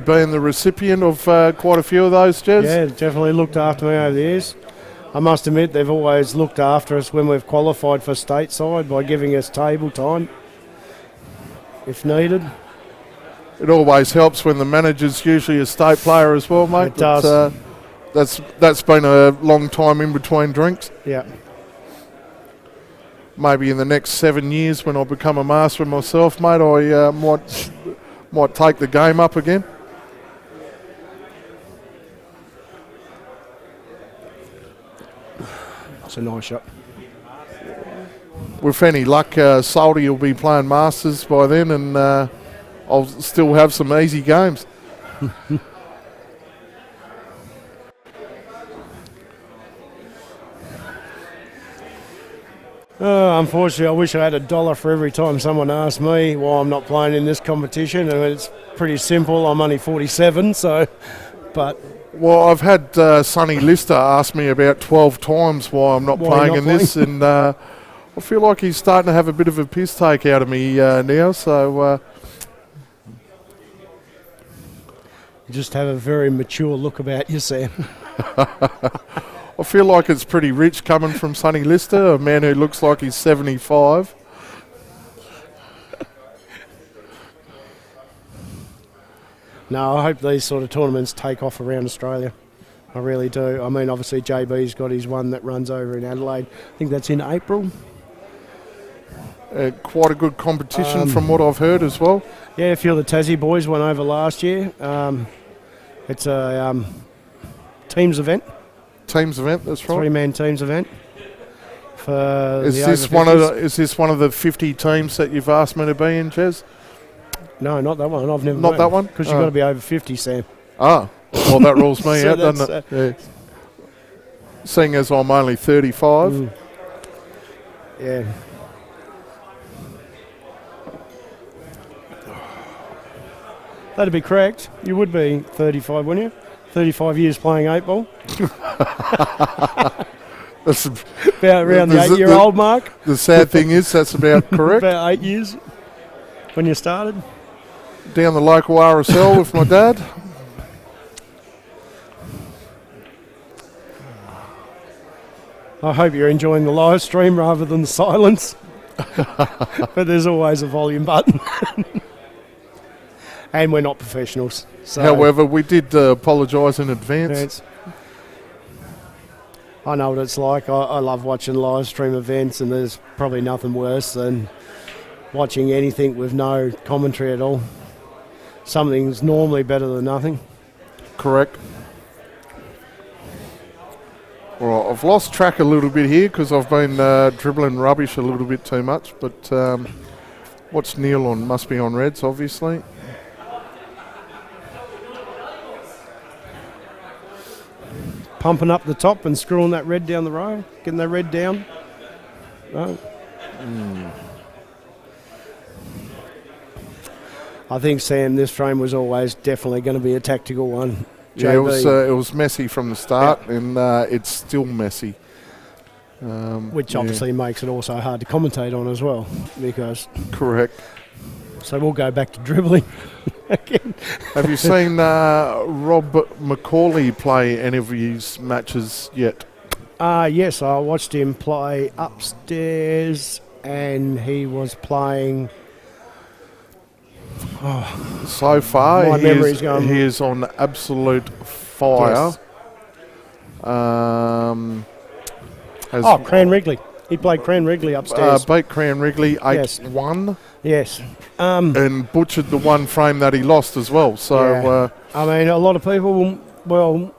being the recipient of quite a few of those, Jez? Yeah, definitely looked after me over the years. I must admit they've always looked after us when we've qualified for stateside by giving us table time if needed. It always helps when the manager's usually a state player as well, mate. It does. That's been a long time in between drinks. Yeah. Maybe in the next 7 years when I become a master myself, mate, I might take the game up again. It's a nice shot. With any luck, Salty will be playing Masters by then, and I'll still have some easy games. Unfortunately, I wish I had $1 for every time someone asked me why I'm not playing in this competition. I mean, it's pretty simple. I'm only 47, but Well, I've had Sonny Lister ask me about 12 times why I'm not Why playing you're in not this, and I feel like he's starting to have a bit of a piss take out of me now, so... you just have a very mature look about you, Sam. I feel like it's pretty rich coming from Sonny Lister, a man who looks like he's 75. No, I hope these sort of tournaments take off around Australia. I really do. I mean, obviously JB's got his one that runs over in Adelaide. I think that's in April. Quite a good competition from what I've heard as well. Yeah, a few of the Tassie boys went over last year. It's a teams event. Teams event, that's right. 3-man teams event. For Is the this over one of 50s. is this one of the 50 teams that you've asked me to be in, Jez? No, not that one. I've never Not been. that one? Because you've got to be over 50, Sam. Ah, well, that rules me So out, doesn't it? Yeah. Seeing as I'm only 35. Yeah. That'd be correct. You would be 35, wouldn't you? 35 years playing 8 ball. That's About around the There's a- 8-year-old mark. the sad thing is that's about correct. About 8 years when you started. Down the local RSL with my dad. I hope you're enjoying the live stream rather than the silence. But there's always a volume button. And we're not professionals. So However, we did apologise in advance. it's- I know what it's like. I love watching live stream events, and there's probably nothing worse than watching anything with no commentary at all. Something's normally better than nothing. Correct. Well, I've lost track a little bit here because I've been dribbling rubbish a little bit too much. But what's Neil on? Must be on Reds, obviously. Pumping up the top and screwing that red down the row. Getting that red down. No. I think, Sam, this frame was always definitely going to be a tactical one. Yeah, JB, it was messy from the start, and it's still messy. which yeah, obviously makes it also hard to commentate on as well. Because correct. so we'll go back to dribbling again. Have you seen Rob McCauley play any of his matches yet? Yes, I watched him play upstairs, and he was playing. So far, My memory's gone. he is on absolute fire. Yes. Has Cran Wrigley. He played Cran Wrigley upstairs. beat Cran Wrigley 8-1 Yes. and butchered the one frame that he lost as well. So Yeah. I mean, a lot of people, well,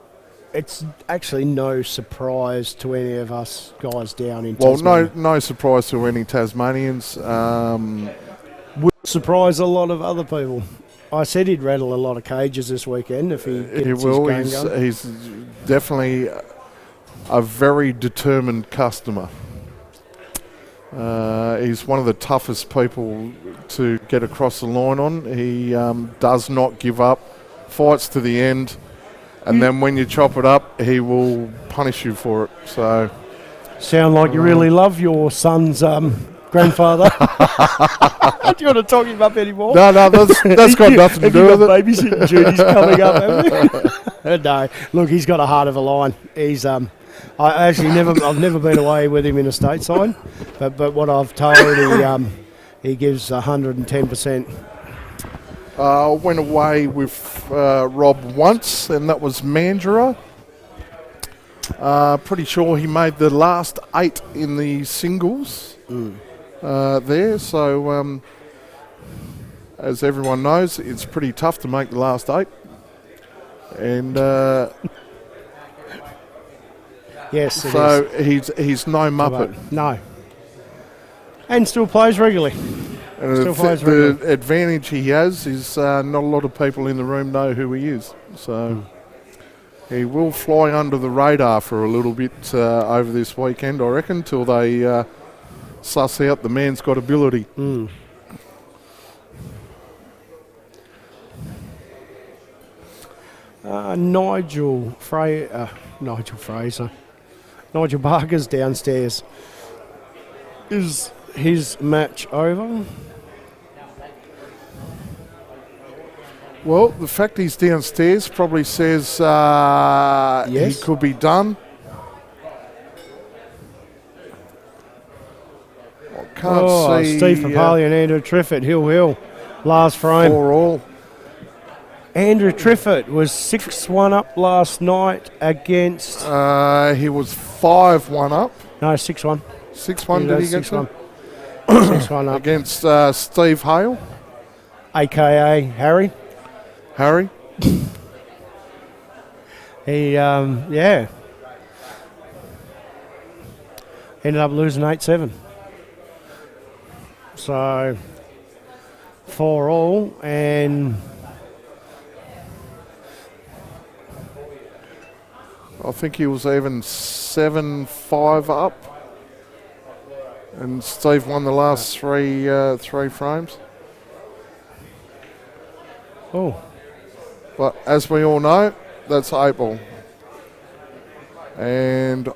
it's actually no surprise to any of us guys down in Tasmania. no surprise to any Tasmanians. Would surprise a lot of other people. I said he'd rattle a lot of cages this weekend if he gets He his will. game going. He's definitely a very determined customer. He's one of the toughest people to get across the line on. He does not give up, fights to the end, and then when you chop it up, he will punish you for it. So Sound like you really love your son's grandfather. Do you want to talk him up anymore? no, that's got nothing to Have do you with got it. babysitting duties coming up, haven't you? No, look, he's got a heart of a lion. He's I've never been away with him in a stateside, but what I've told, he gives 110%. I went away with Rob once, and that was Mandurah. Pretty sure he made the last 8 in the singles there. So, as everyone knows, it's pretty tough to make the last 8. And Yes, it so is. he's no muppet. No. And still plays regularly. And Still plays the advantage he has is not a lot of people in the room know who he is. So he will fly under the radar for a little bit over this weekend, I reckon, till they suss out the man's got ability. Nigel Fraser. Nigel Barker's downstairs. Is his match over? Well, the fact he's downstairs probably says Yes. he could be done. can't see. Steve Papali and Andrew Triffett, Hill. Last frame. 4 all. Andrew Triffett was 6-1 up last night against... He was 5-1 up. no, 6-1. 6-1 did he get to? 6-1 up. Against Steve Hale. A.K.A. Harry. Harry. He, ended up losing 8-7. So, 4 all, and I think he was even 7-5 up. And Steve won the last three frames. oh, But as we all know, that's 8 ball. And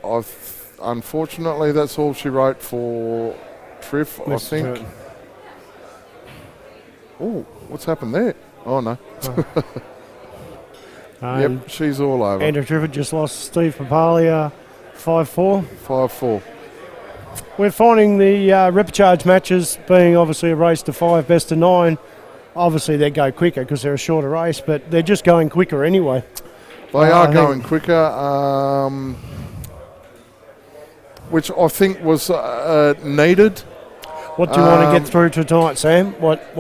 unfortunately, that's all she wrote for Triff, I Mr. think. Turton. Oh, what's happened there? Oh, no. Um, Yep, she's all over. Andrew Triffett just lost Steve Papalia 5-4. 5-4. We're finding the repcharge matches being obviously a race to 5, best of 9. Obviously, they go quicker because they're a shorter race, but they're just going quicker anyway. They I are think- going quicker, which I think was needed. What do you want to get through to tonight, Sam? What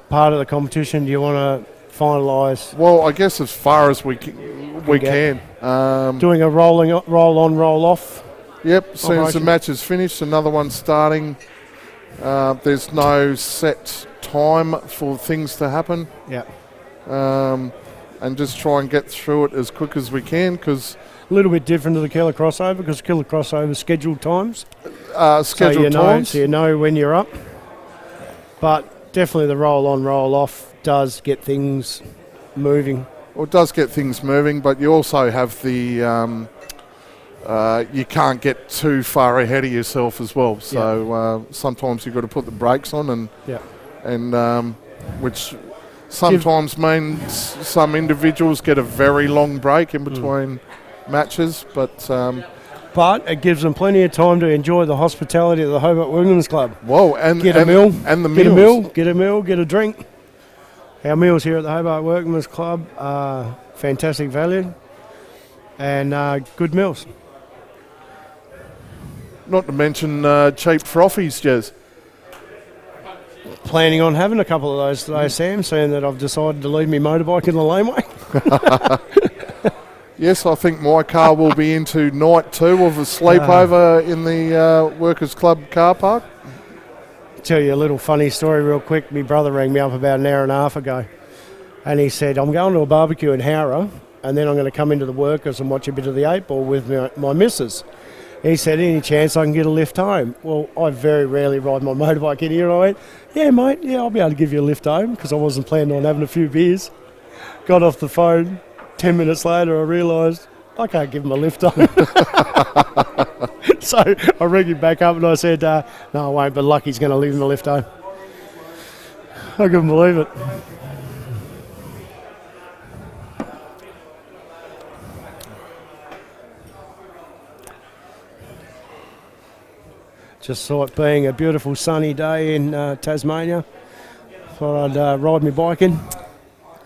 part of the competition do you want to finalise? Well, I guess as far as we can. Doing a roll on, roll off. Yep, as soon as the Operation. match is finished, another one starting. There's no set time for things to happen. Yeah. And just try and get through it as quick as we can because A little bit different to the Killer Crossover because Killer Crossover is scheduled times. scheduled so times. So you know when you're up. But definitely the roll on, roll off does get things moving. Well, it does get things moving, but you also have the you can't get too far ahead of yourself as well. So sometimes you've got to put the brakes on, and which sometimes means some individuals get a very long break in between matches, but it gives them plenty of time to enjoy the hospitality of the Hobart Women's Club. whoa, and Get a meal, and the get meals. a meal, get a drink. Our meals here at the Hobart Workmen's Club are fantastic value and good meals. Not to mention cheap frothies, Jez. Planning on having a couple of those today, Sam, seeing that I've decided to leave my motorbike in the laneway. Yes, I think my car will be into night 2 of a sleepover in the Workers' Club car park. Tell you a little funny story real quick. My brother rang me up about an hour and a half ago and he said, I'm going to a barbecue in Howrah and then I'm going to come into the Workers and watch a bit of the 8-ball with my missus. He said, any chance I can get a lift home? Well, I very rarely ride my motorbike in here. I went, yeah, mate, I'll be able to give you a lift home because I wasn't planning on having a few beers. Got off the phone. 10 minutes later, I realised I can't give him a lift home. So I rang him back up and I said, no, I won't, but Lucky's going to leave him a lift home. I couldn't believe it. Just saw it being a beautiful sunny day in Tasmania. Thought I'd ride my bike in.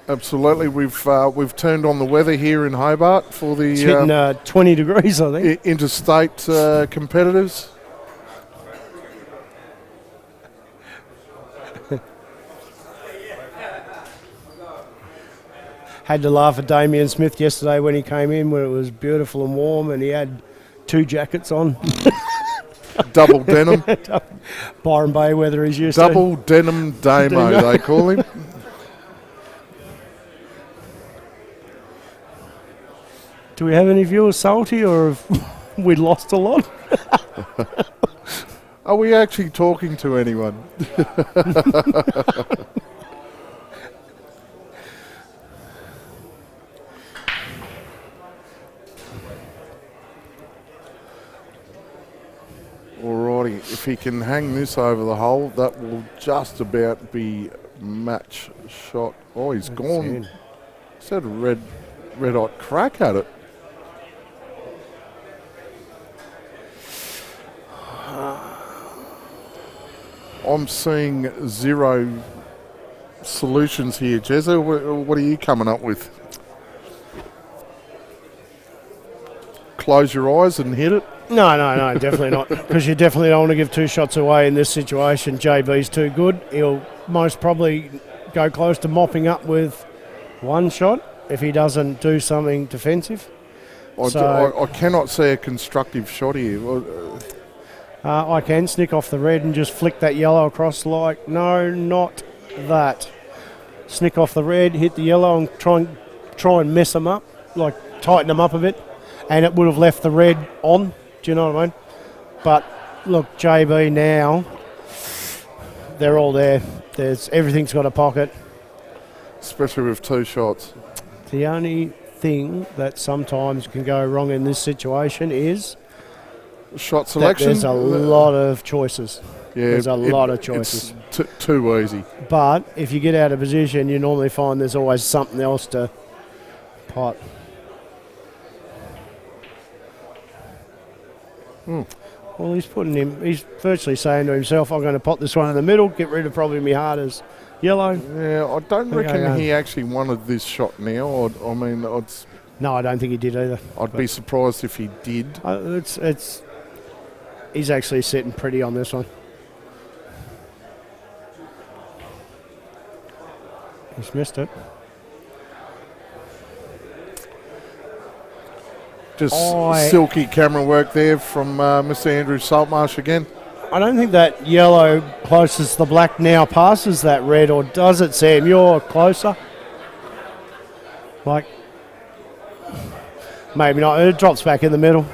Absolutely, we've turned on the weather here in Hobart for the It's hitting 20 degrees, I think. interstate competitors. Had to laugh at Damien Smith yesterday when he came in when it was beautiful and warm and he had 2 jackets on. Double denim, Byron Bay weather he's used double denim damo, they call him. Do we have any viewers salty or have we lost a lot? Are we actually talking to anyone? Alrighty, if he can hang this over the hole, that will just about be match shot. Oh, he's gone. He's had a red hot crack at it. I'm seeing zero solutions here. Jezza, what are you coming up with? Close your eyes and hit it? No, definitely not. Because you definitely don't want to give 2 shots away in this situation. JB's too good. He'll most probably go close to mopping up with 1 shot if he doesn't do something defensive. I cannot see a constructive shot here. I can snick off the red and just flick that yellow across like, no, not that. Snick off the red, hit the yellow and try and mess them up, like tighten them up a bit. And it would have left the red on, do you know what I mean? But look, JB now, they're all there. Everything's got a pocket. Especially with 2 shots. The only thing that sometimes can go wrong in this situation is shot that selection. there's a lot of choices. Yeah, there's a lot of choices. It's too easy. But if you get out of position, you normally find there's always something else to pot. Well, he's virtually saying to himself, I'm going to pot this one in the middle, get rid of probably my heart as yellow. Yeah, I don't reckon he actually wanted this shot now. No, I don't think he did either. I'd be surprised if he did. He's actually sitting pretty on this one. He's missed it. Just silky camera work there from Mr. Andrew Saltmarsh again. I don't think that yellow closest to the black now passes that red, or does it, Sam? You're closer. Like, maybe not. It drops back in the middle.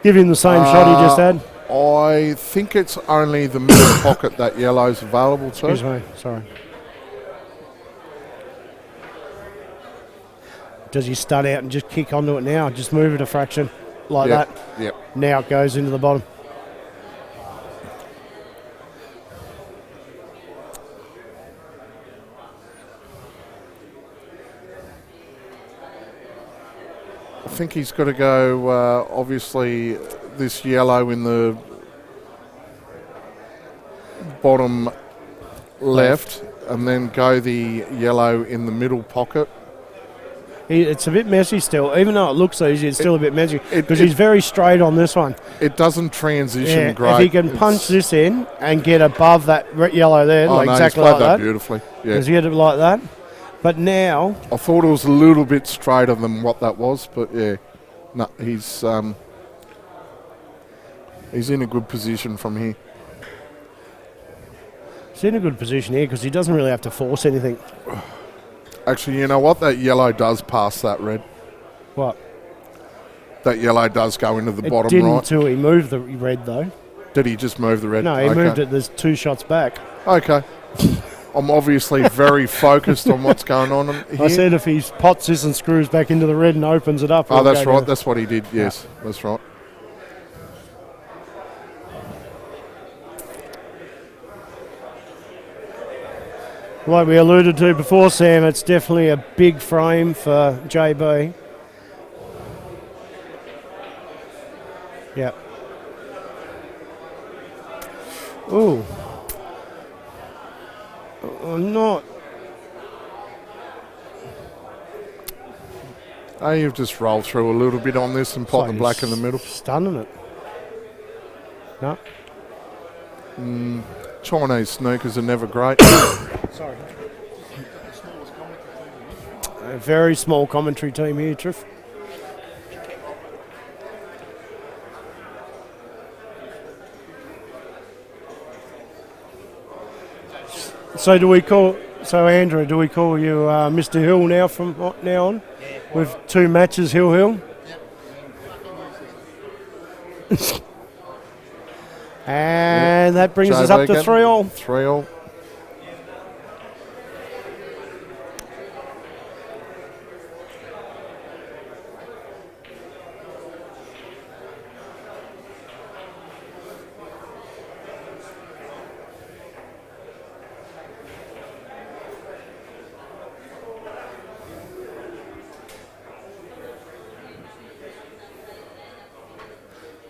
Give him the same shot he just had. I think it's only the middle pocket that yellow's available to. Excuse me, sorry. Does he stud out and just kick onto it now? Just move it a fraction like that. Yep. Now it goes into the bottom. I think he's got to go, obviously, this yellow in the bottom left, and then go the yellow in the middle pocket. It's a bit messy still. Even though it looks easy, it's still a bit messy because he's very straight on this one. It doesn't transition great. If he can punch this in and get above that yellow there, exactly he's like played that beautifully. Yeah. Does he get it like that? But now... I thought it was a little bit straighter than what that was, but yeah. No, he's in a good position from here. He's in a good position here because he doesn't really have to force anything. Actually, you know what? That yellow does pass that red. What? That yellow does go into the bottom right. It didn't until he moved the red, though. Did he just move the red? No, he moved it. There's 2 shots back. Okay. I'm obviously very focused on what's going on here. I said if he pots this and screws back into the red and opens it up. Oh, that's right. That's what he did. Yes, that's right. Like we alluded to before, Sam, it's definitely a big frame for JB. Yeah. Ooh. Not. Oh, you've just rolled through a little bit on this and pot the black in the middle. Stunning it. No. Chinese snookers are never great. Sorry. A very small commentary team here, Triff. So Andrew, do we call you Mr. Hill now from now on? Yeah. With 2 matches, Hill? Yep. And that brings us up to 3-all. 3-all.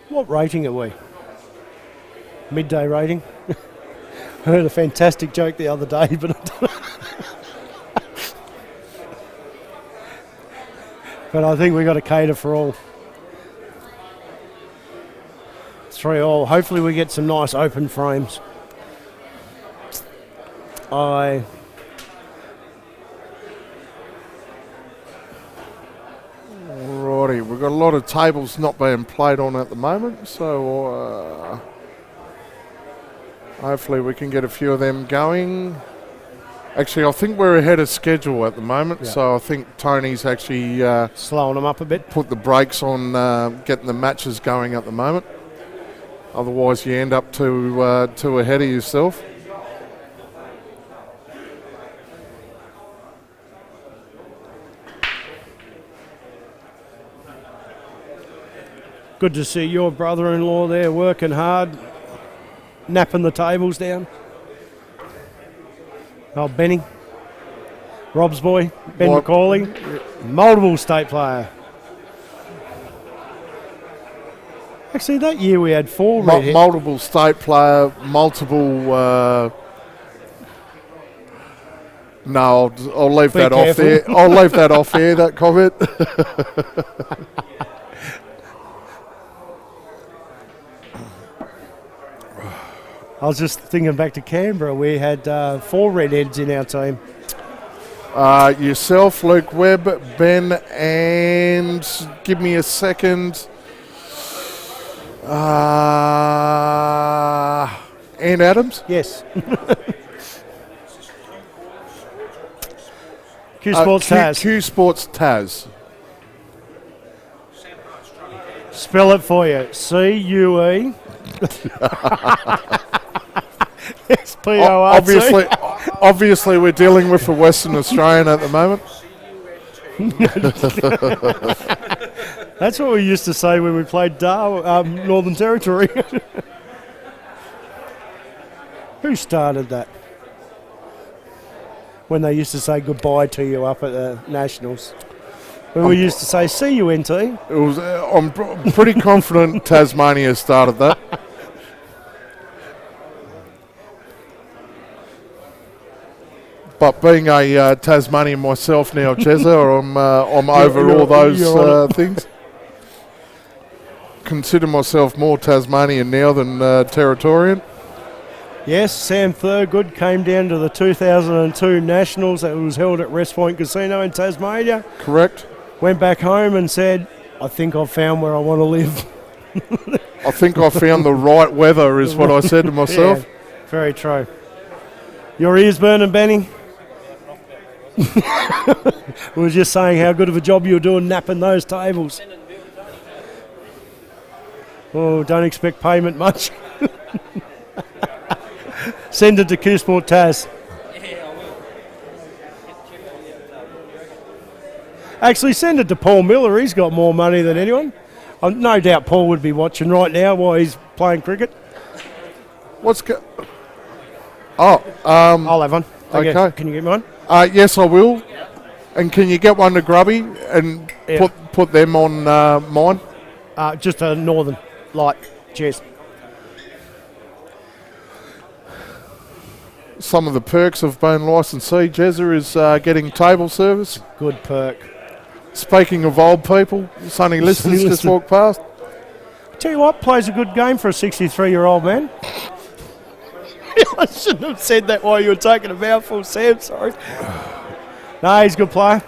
What rating are we? Midday rating? I heard a fantastic joke the other day, but but I think we've got to cater for all. 3-3. Hopefully we get some nice open frames. Righty, we've got a lot of tables not being played on at the moment, so hopefully we can get a few of them going. Actually, I think we're ahead of schedule at the moment, Yeah. so I think Tony's actually Slowing them up a bit. put the brakes on getting the matches going at the moment. Otherwise, you end up too ahead of yourself. Good to see your brother-in-law there working hard, napping the tables down. Oh, Benny, Rob's boy, Ben What? McCauley, multiple state player. Actually, that year we had 4 red Multiple state player, multiple. No, I'll leave Be that off careful. there. I'll leave that off there. That comment. I was just thinking back to Canberra. We had 4 redheads in our team. Yourself, Luke Webb, Ben, and give me a second. Ann Adams. Yes. Q Sports Taz. Q Sports Taz. Spell it for you. C-U-E. S-P-O-R-T. Obviously, we're dealing with a Western Australian at the moment. That's what we used to say when we played Northern Territory. Who started that? When they used to say goodbye to you up at the Nationals. When we used to say, see you, NT. It was. I'm pretty confident Tasmania started that. But being a Tasmanian myself now, Chezza, I'm over all those things. Consider myself more Tasmanian now than Territorian. Yes, Sam Thurgood came down to the 2002 Nationals that was held at Rest Point Casino in Tasmania. Correct. Went back home and said, I think I've found where I want to live. I think I found the right weather is what I said to myself. Yeah, very true. Your ears burning, Benny? We were just saying how good of a job you were doing napping those tables. Oh, don't expect payment much. Send it to Q Sport Taz. Actually, send it to Paul Miller. He's got more money than anyone. No doubt Paul would be watching right now while he's playing cricket. I'll have one. Okay. Can you get mine? Yes, I will. And can you get one to Grubby and put them on mine? Just a Northern Light. Cheers. Some of the perks of being licensee, Jezza, is getting table service. Good perk. Speaking of old people, Sonny Lister's just walked past. Tell you what, plays a good game for a 63-year-old man. I shouldn't have said that while you were taking a mouthful, Sam, sorry. No, he's a good player.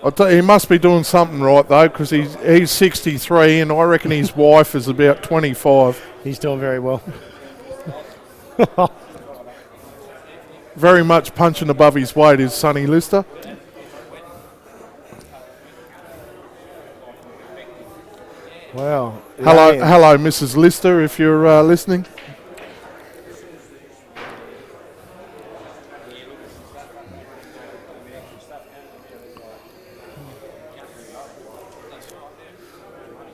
I'll tell you, he must be doing something right, though, because he's 63 and I reckon his wife is about 25. He's doing very well. Very much punching above his weight is Sonny Lister. Wow. Hello, Mrs. Lister, if you're listening.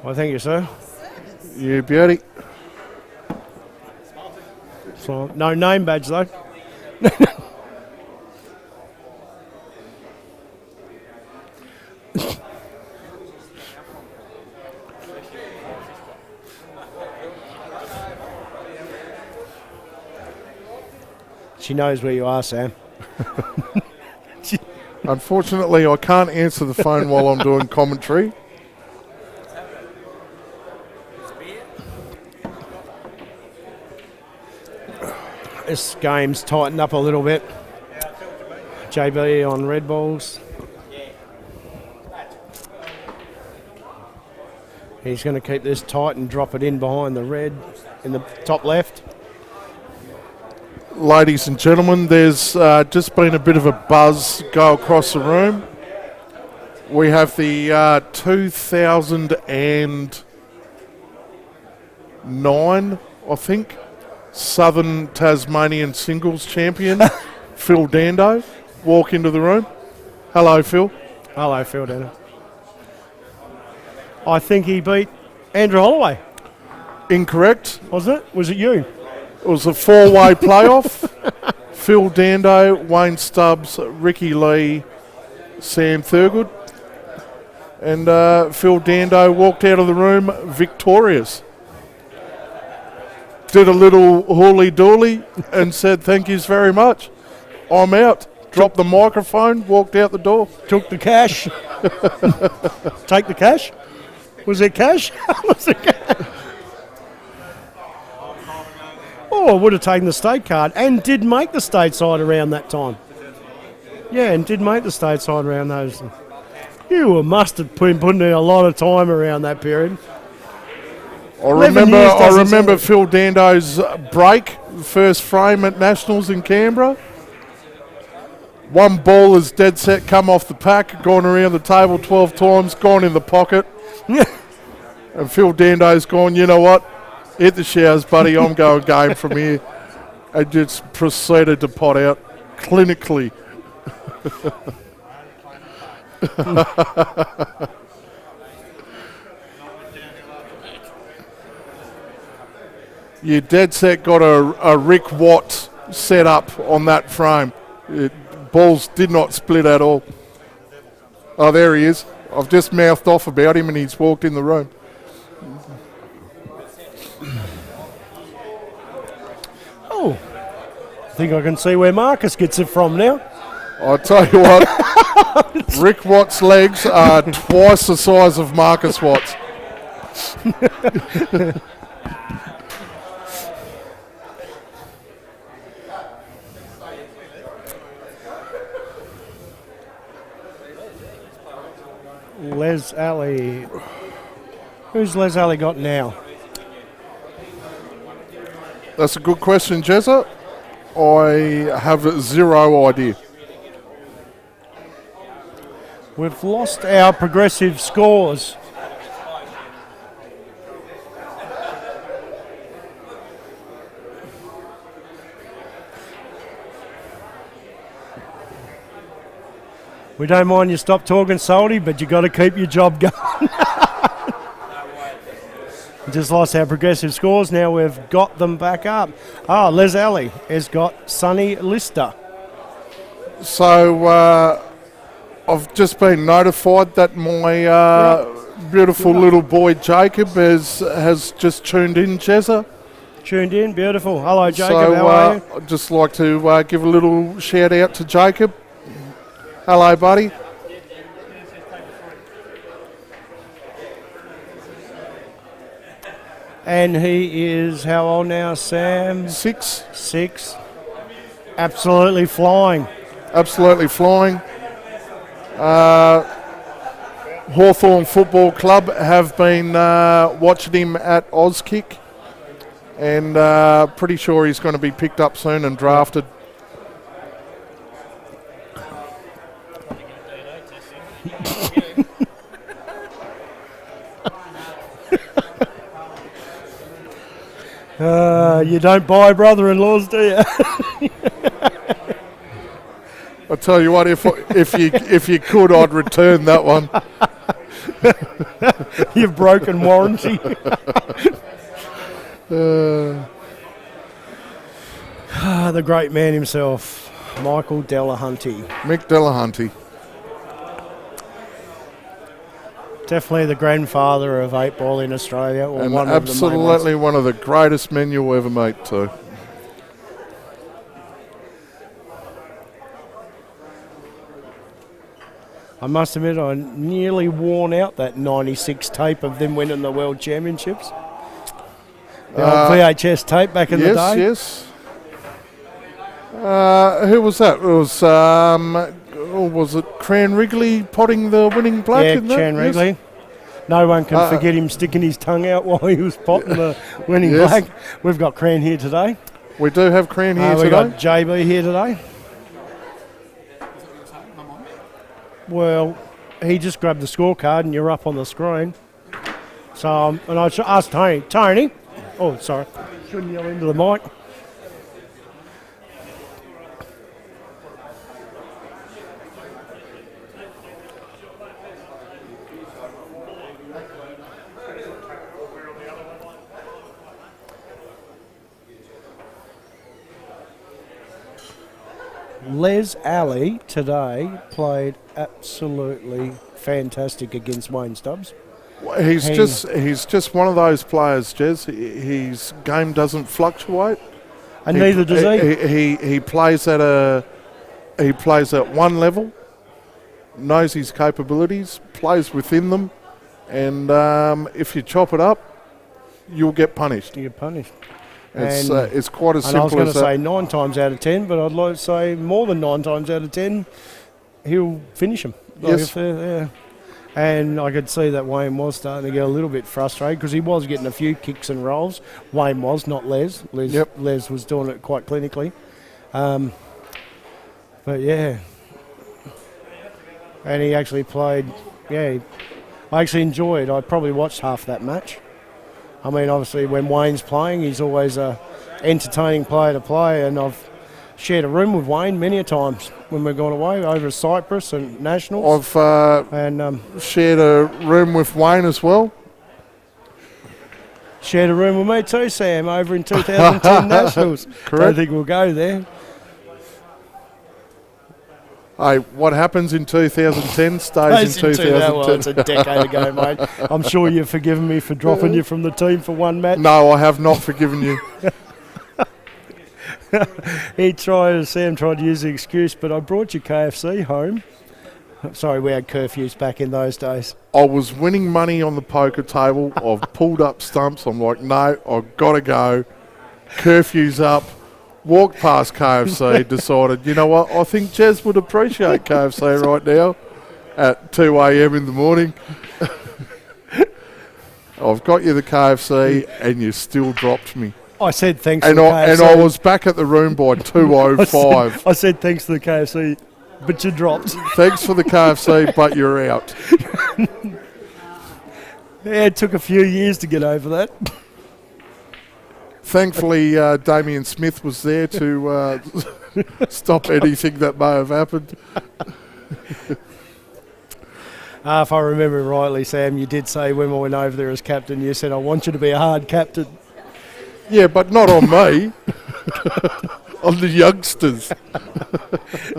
Well, thank you, sir. You beauty. So, no name badge, though. She knows where you are, Sam. Unfortunately, I can't answer the phone while I'm doing commentary. This game's tightened up a little bit. JB on red balls. He's going to keep this tight and drop it in behind the red in the top left. Ladies and gentlemen, there's just been a bit of a buzz go across the room. We have the 2009, I think, Southern Tasmanian singles champion, Phil Dando, walk into the room. Hello, Phil. Hello, Phil Dando. I think he beat Andrew Holloway, Incorrect. wasn't it? Was it you? It was a four-way playoff. Phil Dando, Wayne Stubbs, Ricky Lee, Sam Thurgood. And Phil Dando walked out of the room victorious. Did a little hooly-dooly and said, "Thank yous very much. I'm out." Dropped the microphone, walked out the door. Took the cash. Take the cash? Was it cash? Was it cash? Oh, I would have taken the state card and did make the stateside around that time. Yeah, and did make the stateside around those. You must have been putting in a lot of time around that period. I 11 years doesn't remember sound- Phil Dando's break, first frame at Nationals in Canberra. One ball is dead set, come off the pack, gone around the table 12 times, gone in the pocket. And Phil Dando's gone, "You know what? Hit the showers, buddy. I'm going game from here." And just proceeded to pot out clinically. You dead set got a Rick Watt set up on that frame. Balls did not split at all. Oh, there he is. I've just mouthed off about him and he's walked in the room. Oh, I think I can see where Marcus gets it from now. I'll tell you what, Rick Watt's legs are twice the size of Marcus Watt's. Les Alley. Who's Les Alley got now? That's a good question, Jezza. I have zero idea. We've lost our progressive scores. We don't mind you stop talking, Salty, but you got to keep your job going. Just lost our progressive scores. Now we've got them back up. Les Alley has got Sonny Lister. So I've just been notified that my beautiful little boy Jacob has just tuned in, Jezza. Tuned in, beautiful. Hello, Jacob. So how are you? I'd just like to give a little shout out to Jacob. Hello, buddy. And he is how old now, Sam? 6. 6. Absolutely flying. Absolutely flying. Hawthorn Football Club have been watching him at Auskick, and pretty sure he's going to be picked up soon and drafted. You don't buy brother-in-laws, do you? I tell you what, if you could, I'd return that one. You've broken warranty. The great man himself, Michael Delahunty. Mick Delahunty. Definitely the grandfather of 8 ball in Australia, or And one of the main ones. absolutely one of the greatest men you'll ever meet too. I must admit, I nearly worn out that 96 tape of them winning the World Championships. The old VHS tape back in the day. Yes. Who was that? It was it Cran Wrigley potting the winning black? Yeah, in that? Chan Yes. Wrigley. No one can forget him sticking his tongue out while he was potting the winning Yes. black. We've got Cran here today. We do have Cran here We've today. got JB here today. Well, he just grabbed the scorecard and you're up on the screen. So, and I asked Tony, oh, sorry, shouldn't yell into the mic. Les Alley today played absolutely fantastic against Wayne Stubbs. He's Hey. just one of those players, Jez. His game doesn't fluctuate. And neither does he. He plays at one level, knows his capabilities, plays within them, and if you chop it up, you'll get punished. You get punished. It's quite as And I was simple going as to that. say 9 times out of 10, but I'd like to say more than 9 times out of 10, he'll finish him. Yes. Yeah. And I could see that Wayne was starting to get a little bit frustrated because he was getting a few kicks and rolls. Wayne was, not Les. Les was doing it quite clinically. But yeah. And he actually played, I actually enjoyed. I probably watched half that match. I mean, obviously, when Wayne's playing, he's always a entertaining player to play, and I've shared a room with Wayne many a times when we've gone away over Cyprus and Nationals. I've and shared a room with Wayne as well. shared a room with me too, Sam, over in 2010 Nationals. Correct. Don't think we'll go there. Hey, what happens in 2010 stays in 2010. Well, it's a decade ago, mate. I'm sure you've forgiven me for dropping you from the team for one match. No, I have not forgiven you. Sam tried to use the excuse, but I brought you KFC home. Sorry, we had curfews back in those days. I was winning money on the poker table. I've pulled up stumps. I'm like, no, I've got to go. Curfew's up. Walked past KFC, decided, you know what, I think Jez would appreciate KFC right now at 2 a.m. in the morning. I've got you the KFC and you still dropped me. I said thanks And to the I, KFC. and I was back at the room by 2:05. I said thanks to the KFC, but you dropped. Thanks for the KFC, but you're out. Yeah, it took a few years to get over that. Thankfully, Damien Smith was there to stop anything that may have happened. If I remember rightly, Sam, you did say when we went over there as captain, you said, I want you to be a hard captain. Yeah, but not on me. On the youngsters.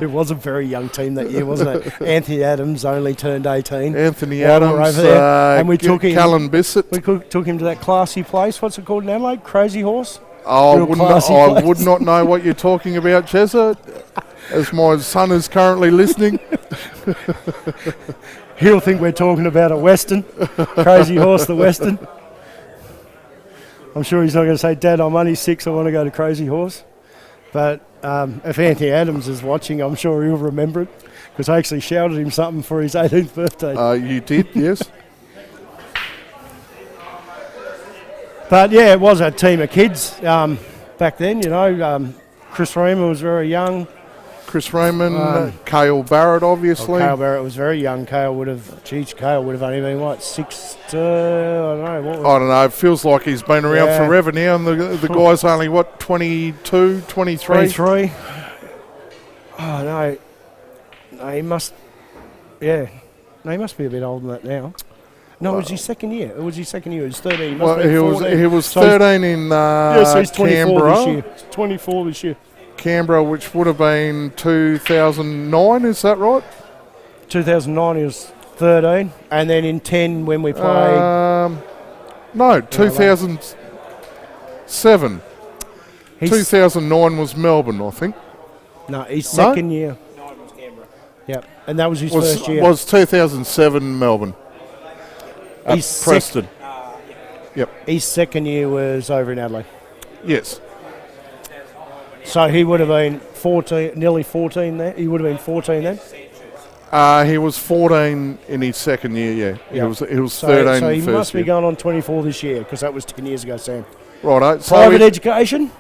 It was a very young team that year, wasn't it? Anthony Adams only turned 18. Anthony While we were Adams, over there, and we took him. Callan Bissett. We took him to that classy place. What's it called in Adelaide? Crazy Horse? I Real classy I place. would not know what you're talking about, Chesa, as my son is currently listening. He'll think we're talking about a Western. Crazy Horse, the Western. I'm sure he's not going to say, Dad, I'm only 6, I want to go to Crazy Horse. But if Anthony Adams is watching, I'm sure he'll remember it, because I actually shouted him something for his 18th birthday. You did, yes. But yeah, it was a team of kids back then, you know. Chris Reamer was very young. Chris Raymond, Cale Barrett, obviously. Cale Barrett was very young. Cale would have only been, what, 6 to, I don't know. What was I don't know, it feels like he's been around Yeah. forever now, and the guy's only, what, 22, 23? 23. Oh, no. No, he must, yeah. No, he must be a bit older than that now. No, it was his second year. It was 13. He must Well, have been 14. he was So he's- 13 in Yeah, so he's 24 Canberra. this year. He's 24 this year. Canberra, which would have been 2009, is that right? 2009 he was 13, and then in 10 when we played. No, 2007. His, 2009 was Melbourne, I think. no, his second year. Nine was Canberra. Yep, and that was his Was, first year. was 2007 Melbourne. At His Preston. His second year was over in Adelaide. Yes. So he would have been 14, nearly 14 then. He would have been 14 then. He was 14 in his second year, yeah. Yeah. He was So, 13 so he in first must be year. going on 24 this year because that was 10 years ago, Sam. Righto. So Private education,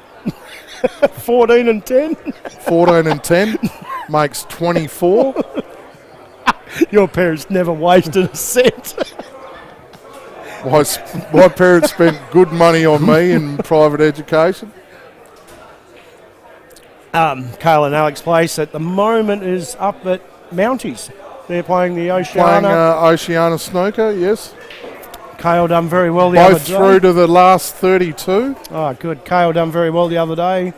14 and 10. 14 and 10 makes 24. Your parents never wasted a cent. My parents spent good money on me in private education. Kale and Alex Place at the moment is up at Mounties. They're playing the Playing Oceana. Oceana snooker, yes. Kale done very well the Both other day. through to the last 32. Oh, good. Kale done very well the other day.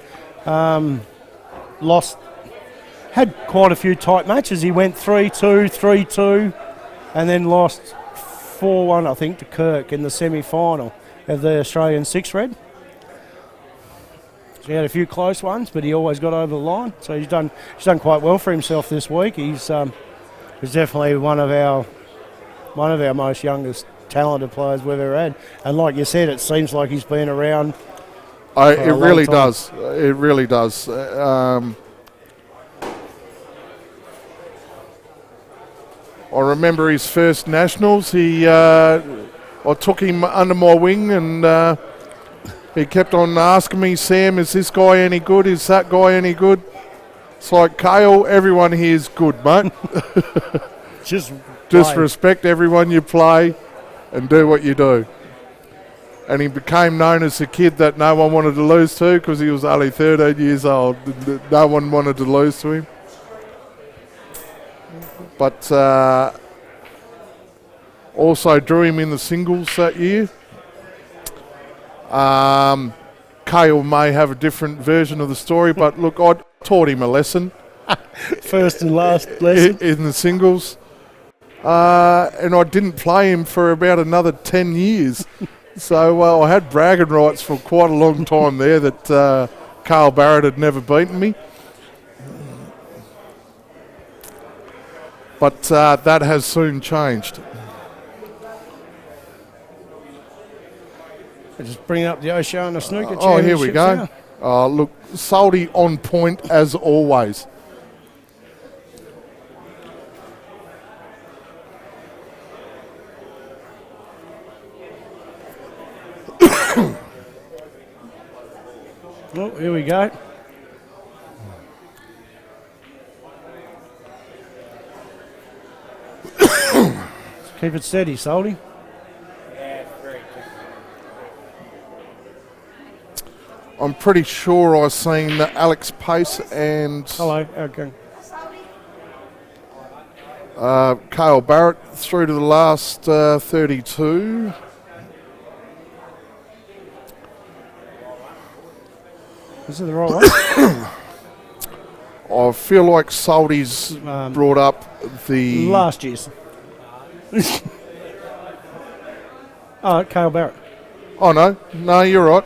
Had quite a few tight matches. He went 3-2, 3-2, and then lost 4-1, I think, to Kirk in the semi-final of the Australian Six Red. So he had a few close ones, but he always got over the line. So he's done quite well for himself this week. He's definitely one of our most youngest talented players we've ever had. And like you said, it seems like he's been around. It really does. It really does. I remember his first nationals. I took him under my wing, and he kept on asking me, "Sam, is this guy any good? Is that guy any good?" It's like, Kale, everyone here is good, mate. Just Just play. respect everyone you play, and do what you do. And he became known as the kid that no one wanted to lose to because he was only 13 years old. No one wanted to lose to him. But also drew him in the singles that year. Kale may have a different version of the story, but look, I taught him a lesson First and last lesson. in the singles. And I didn't play him for about another 10 years. So I had bragging rights for quite a long time there that Carl Barrett had never beaten me. But that has soon changed. Just bring up the Oceana Snooker Oh, here we Championships go. now. Look, Salty on point as always. Oh, here we go. Keep it steady, Salty. Yeah, very good. I'm pretty sure I've seen that Alex Pace and Hello, okay. Cale Barrett through to the last 32. Is it the right one? I feel like Salty's brought up the... Last year's. Oh, Cale Barrett. Oh, no, you're right.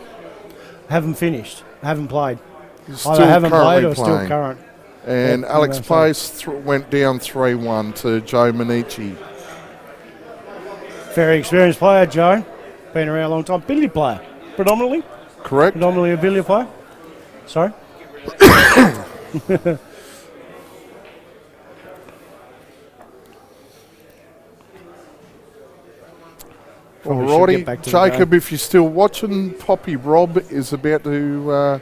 Haven't finished. Haven't played. He's Either still haven't played currently or still playing. current. And Yeah, Alex yeah, sorry. Pace went down 3-1 to Joe Manici. Very experienced player, Joe. Been around a long time. Billiard player, predominantly. Correct? Predominantly a billiard player. Sorry? Probably should Alrighty, get back to the Jacob, if you're still watching, Poppy Rob is about to...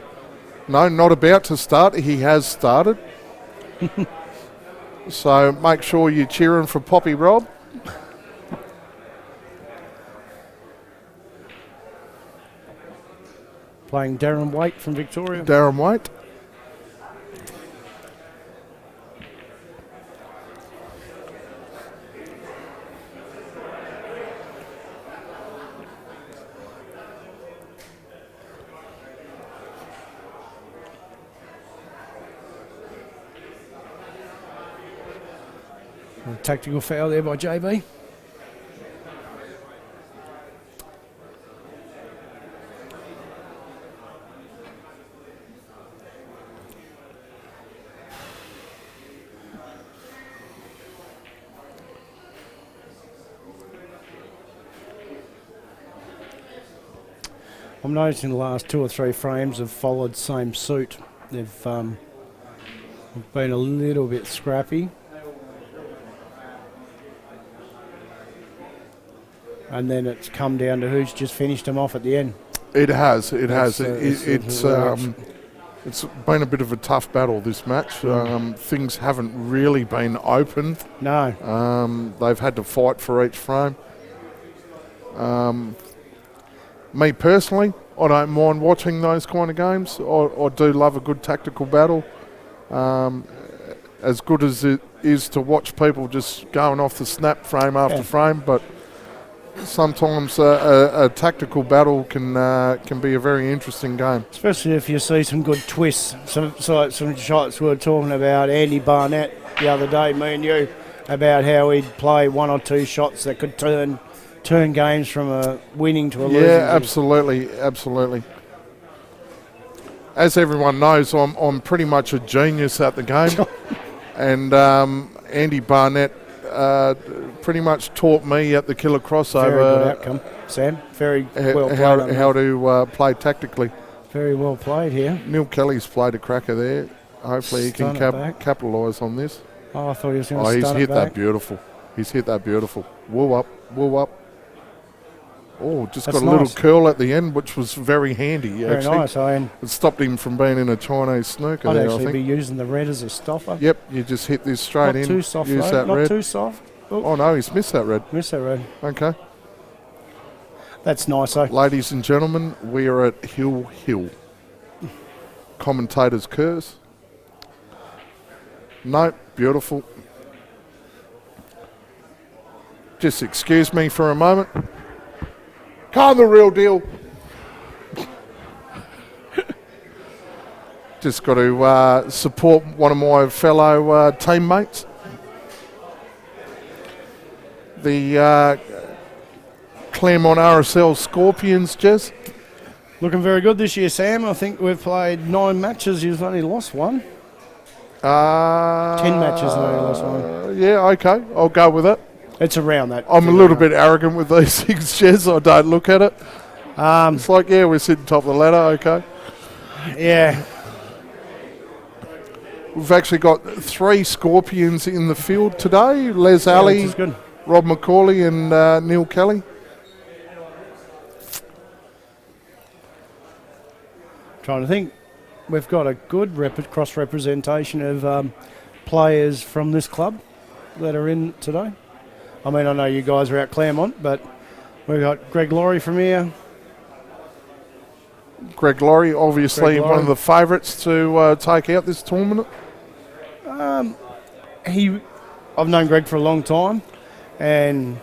no, not about to start. He has started. So make sure you're cheering for Poppy Rob. Playing Darren Waite from Victoria. Darren White. A tactical foul there by JB. I'm noticing the last 2 or 3 frames have followed same suit. They've been a little bit scrappy. And then it's come down to who's just finished them off at the end. It has. It has. It's It's been a bit of a tough battle, this match. Things haven't really been open. No. They've had to fight for each frame. Me personally, I don't mind watching those kind of games. I do love a good tactical battle. As good as it is to watch people just going off the snap frame after frame, but sometimes a tactical battle can be a very interesting game. Especially if you see some good twists. Some shots we were talking about Andy Barnett the other day, me and you, about how he'd play 1 or 2 shots that could turn games from a winning to a losing. Yeah, absolutely. As everyone knows, I'm pretty much a genius at the game, and Andy Barnett pretty much taught me at the Killer Crossover. Very good outcome, Sam. Very well played. How to play tactically. Very well played here. Neil Kelly's played a cracker there. Hopefully he can capitalise on this. Oh, I thought he was going to stun it back. He's hit that beautiful. He's hit that beautiful. Woo up. Oh, just That's got a little nice. curl at the end, which was very handy. Very actually. nice. It stopped him from being in a Chinese snooker I'd there, I actually think. be using the red as a stopper. Yep, you just hit this straight Not in. too soft, use though. that Not red. too soft. Oh no, he's missed that red. Missed that red. Okay. That's nice, though. Ladies and gentlemen, we are at Hill. Commentator's curse. No, beautiful. Just excuse me for a moment. Come the real deal. Just got to support one of my fellow teammates. The Claremont RSL Scorpions, Jez. Looking very good this year, Sam. I think we've played 9 matches. You've only lost 1. 10 matches and only lost 1. Yeah, okay. I'll go with it. It's around that. I'm a little bit arrogant with these things, Jez. I don't look at it. It's like, yeah, we're sitting top of the ladder, okay. Yeah. We've actually got 3 Scorpions in the field today. Les Which Alley, is good. Rob McCauley and Neil Kelly. Trying to think. We've got a good cross-representation of players from this club that are in today. I mean, I know you guys are out Claremont, but we've got Greg Laurie from here. Greg Laurie, obviously Greg Laurie. one of the favourites to take out this tournament. I've known Greg for a long time, and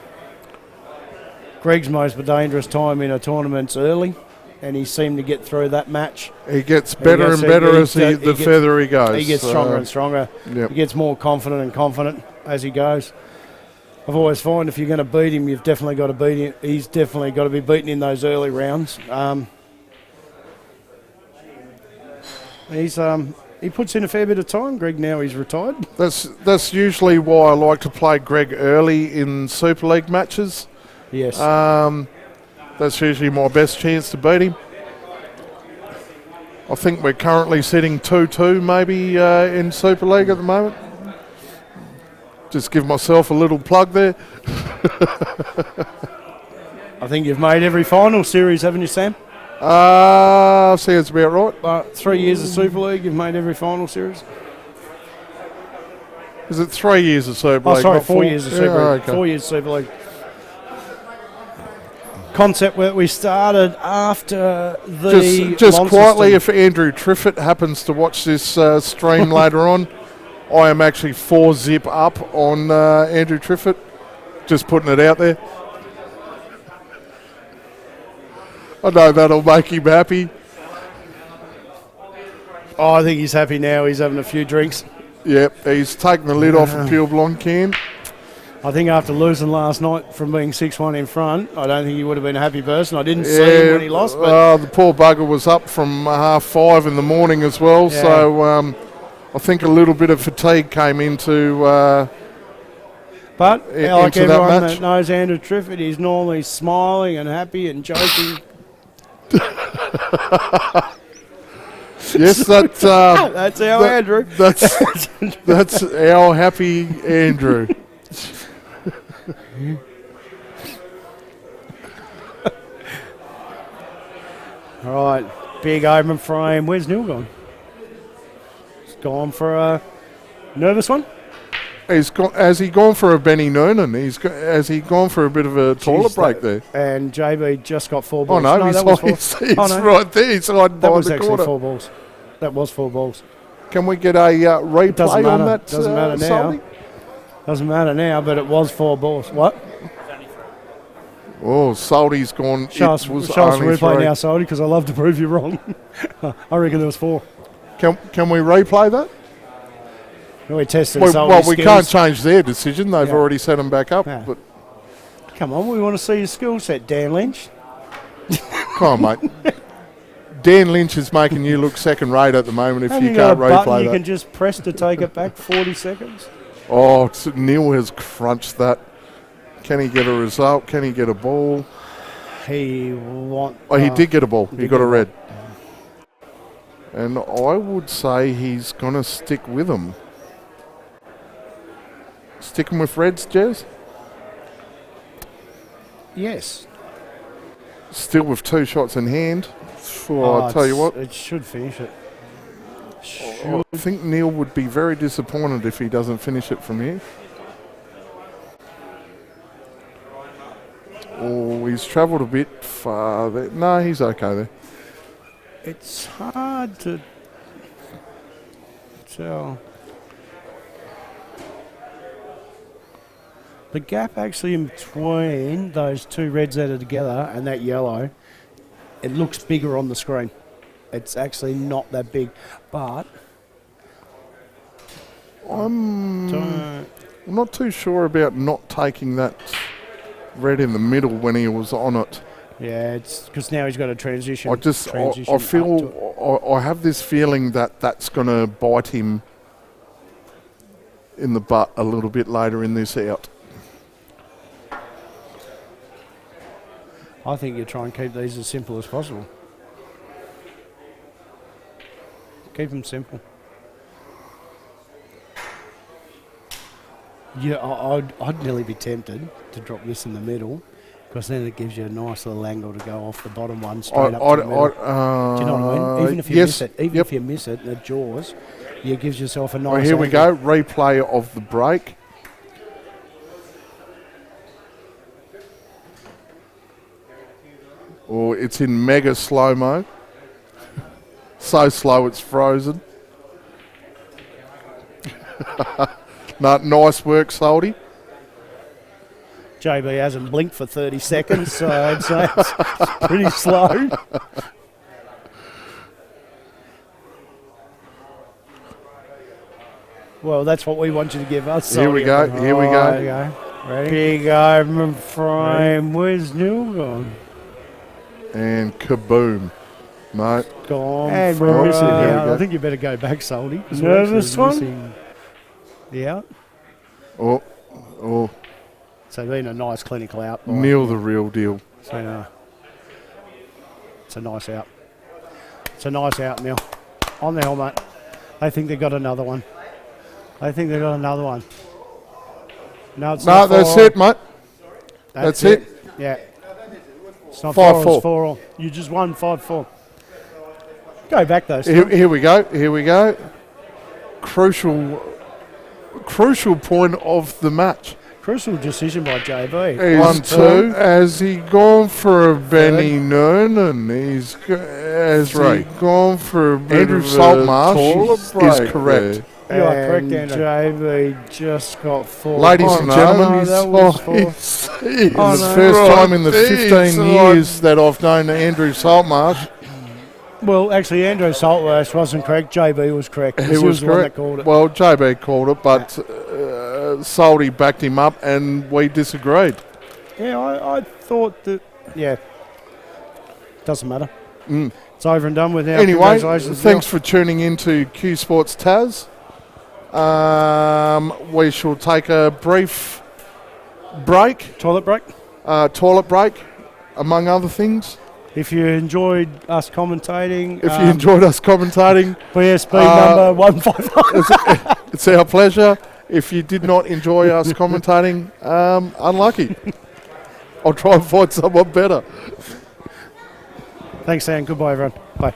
Greg's most dangerous time in a tournament's early, and he seemed to get through that match. He gets better and better as the further he goes. He gets stronger and stronger. Yep. He gets more confident and confident as he goes. I've always found if you're going to beat him, you've definitely got to beat him. He's definitely got to be beaten in those early rounds. He puts in a fair bit of time. Greg, now he's retired. That's usually why I like to play Greg early in Super League matches. Yes. That's usually my best chance to beat him. I think we're currently sitting 2-2 maybe in Super League at the moment. Just give myself a little plug there. I think you've made every final series, haven't you, Sam? Sounds about right. 3 years of Super League, you've made every final series. Is it 3 years of Super League? Oh, sorry, not 4 years of Super League. Okay. 4 years of Super League. Concept where we started after the Just Launceston. quietly, if Andrew Triffett happens to watch this stream later on, I am actually 4-zip up on Andrew Triffett. Just putting it out there. I know that'll make him happy. Oh, I think he's happy now. He's having a few drinks. Yep, he's taken the lid off a Pure Blonde can. I think after losing last night from being 6-1 in front, I don't think he would have been a happy person. I didn't see him when he lost, but the poor bugger was up from 5:30 in the morning as well, Yeah. so I think a little bit of fatigue came into. like into that everyone match. that knows Andrew Triffett, he's normally smiling and happy and joking. Yes, That's our Andrew. That's our happy Andrew. All right, big open frame. Where's Neil gone? He's gone for a nervous one. Has he gone for a Benny Noonan? Has he gone for a bit of a toilet break there? And JB just got 4 Oh balls. no, that was four. he's Oh, no. right there. He's hiding That behind was the actually corner. 4 balls. That was 4 balls. Can we get a replay Doesn't on matter. that? Doesn't matter now. Sully? Doesn't matter now, but it was 4 balls. What? Oh, Salty's gone. Show us It was the only replay 3. now, Soldy, because I love to prove you wrong. I reckon there was 4. Can we replay that? We tested Well, Soldy's we skills. can't change their decision. They've Yeah. already set them back up. Yeah. But Come on, we want to see your skill set, Dan Lynch. come on, mate. Dan Lynch is making you look second rate at the moment if Have you got can't a button replay you that. can just press to take it back 40 seconds? Oh, Neil has crunched that. Can he get a result? Can he get a ball? He want. Oh, he did get a ball. He did got get a a red. And I would say he's going to stick with them. Sticking with reds, Jez? Yes. Still with 2 shots in hand. Oh, I'll tell you what, It should finish it. I think Neil would be very disappointed if he doesn't finish it from here. Oh, he's travelled a bit far there. No, he's okay there. It's hard to tell. The gap actually in between those 2 reds that are together and that yellow, it looks bigger on the screen. It's actually not that big, but I'm not too sure about not taking that red in the middle when he was on it. yeah, it's because now he's got a transition. I transition I up to it. feel, I have this feeling that that's going to bite him in the butt a little bit later in this out. I think you try and keep these as simple as possible. Keep them simple. Yeah, I'd nearly be tempted to drop this in the middle, because then it gives you a nice little angle to go off the bottom one straight up to the middle. Do you know what I mean? Even if you miss it, if you miss it, and it jaws, it gives yourself a nice. Well, here we angle. go. Replay of the break. Oh, it's in mega slow-mo. So slow it's frozen. No, nice work, Salty. JB hasn't blinked for 30 seconds, so I'd say it's pretty slow. Well, that's what we want you to give us. Here we go, here we go. There you go. Ready? Big open frame. Where's Neil gone? And kaboom. Mate. Gone. And for we're a- missing here we yeah, go. I think you better go back, Salty. 'cause we're Nervous actually one? missing the out. Oh, So been a nice clinical out. by- Neil the real deal. So, it's a nice out. It's a nice out, Neil. On the helmet. They think they got another one. They think they got another one. No, it's No, not that's 4-all. it, mate. That's it. Yeah. It's not 5-4. 4-all, it's 4-all. You just won 5-4. Go back though. Here we go. Here we go. Crucial point of the match. Crucial decision by JB. He's 1-2. Has he gone for a Benny Noonan? Has he gone for a bit Andrew of a Saltmarsh toilet is break correct. there? You are correct, And Andrew. JB just got 4. Ladies Oh, and no, gentlemen, that was oh, 4. it's Oh, the no. first Right, time in the geez, 15 right. years that I've known Andrew Saltmarsh Well, actually, Andrew Saltworth wasn't correct. JB was correct. 'cause He was the one that correct. called it. Well, JB called it, but Salty backed him up, and we disagreed. Yeah, I thought that. Yeah, doesn't matter. It's over and done with now. Anyway, Congratulations, thanks for tuning in to Q Sports Taz. We shall take a brief break, Toilet break. toilet break, among other things. If you enjoyed us commentating, If you enjoyed us commentating, BSB number 155. it's our pleasure. If you did not enjoy us commentating, unlucky. I'll try and find someone better. Thanks, Sam. Goodbye, everyone. Bye.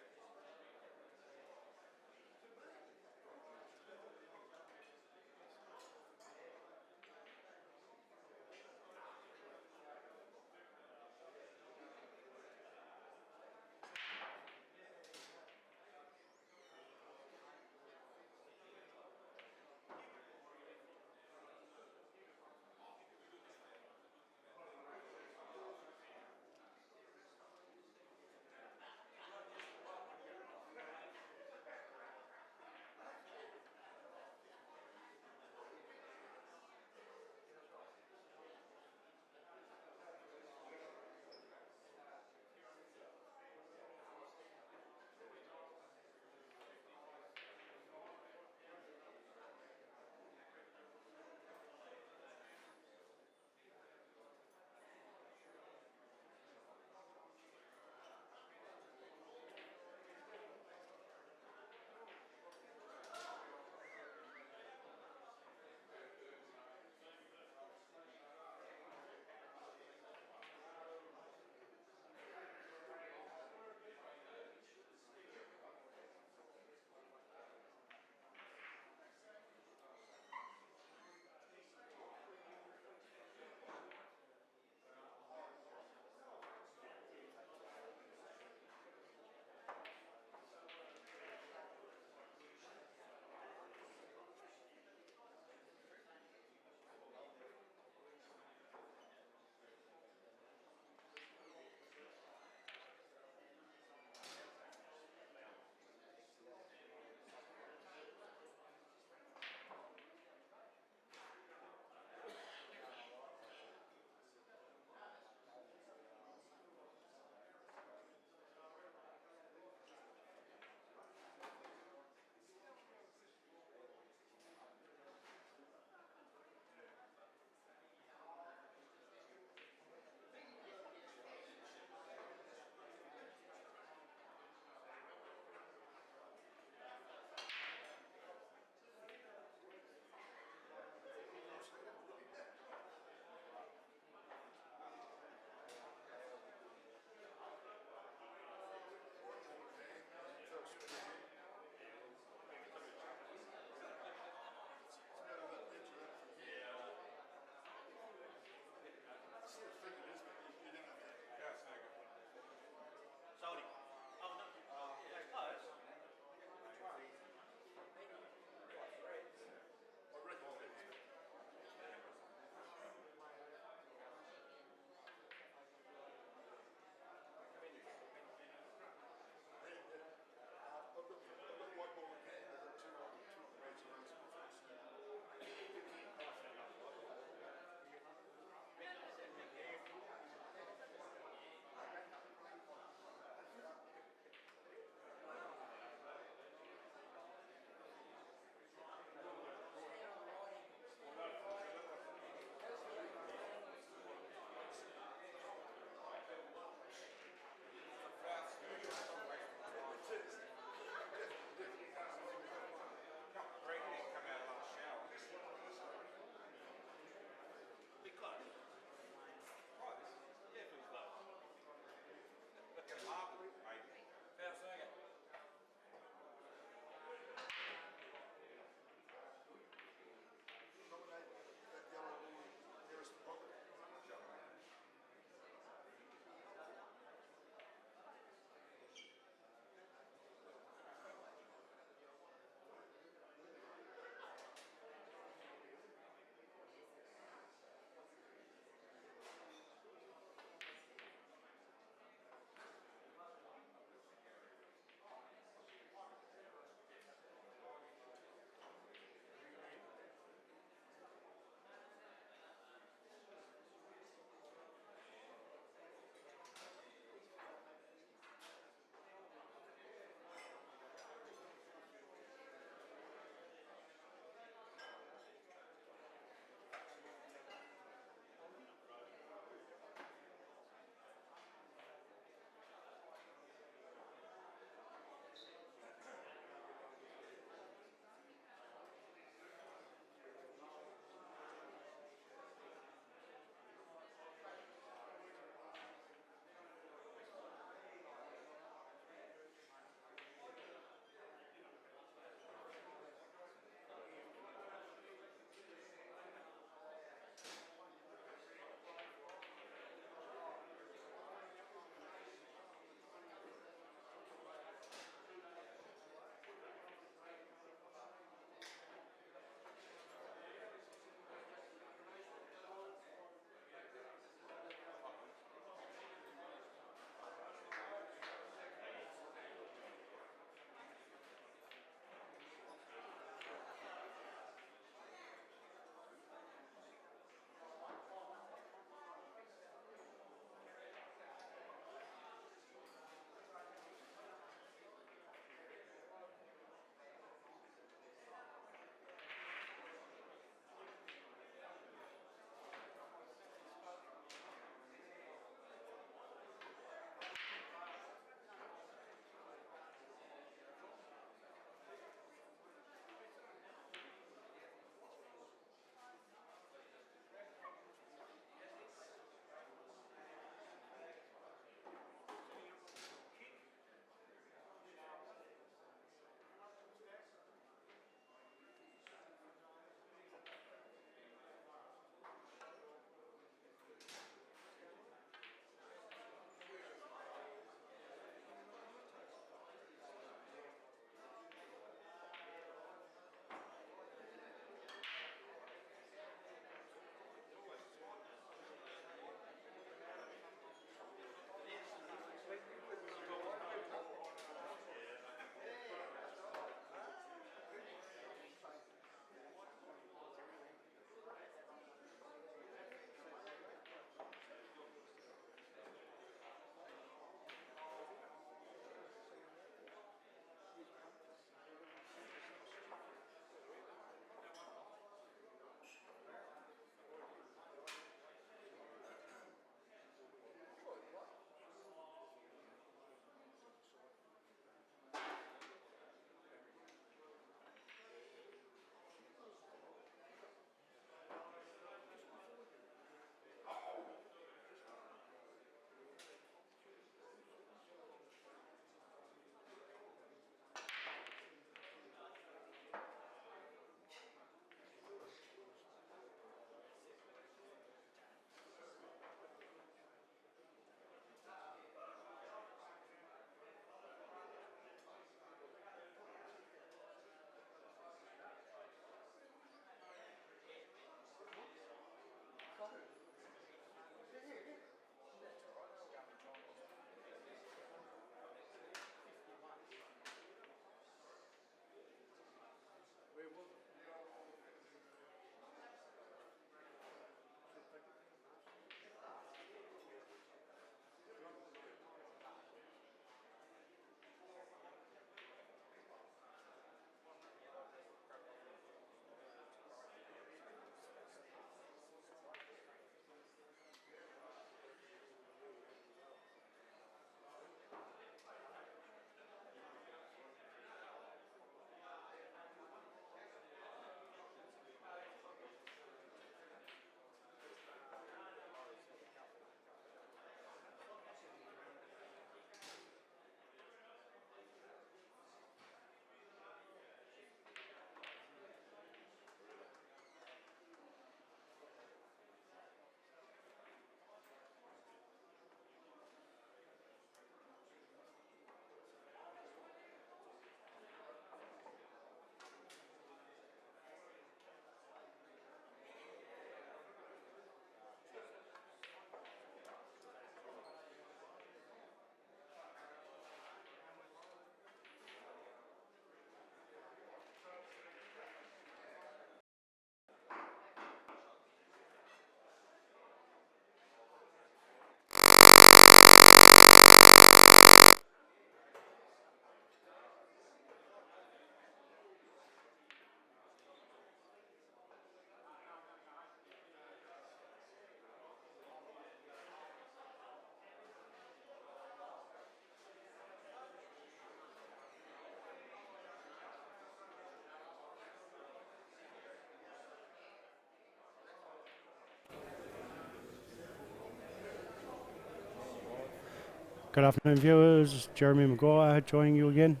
Good afternoon, viewers. Jeremy Maguire joining you again.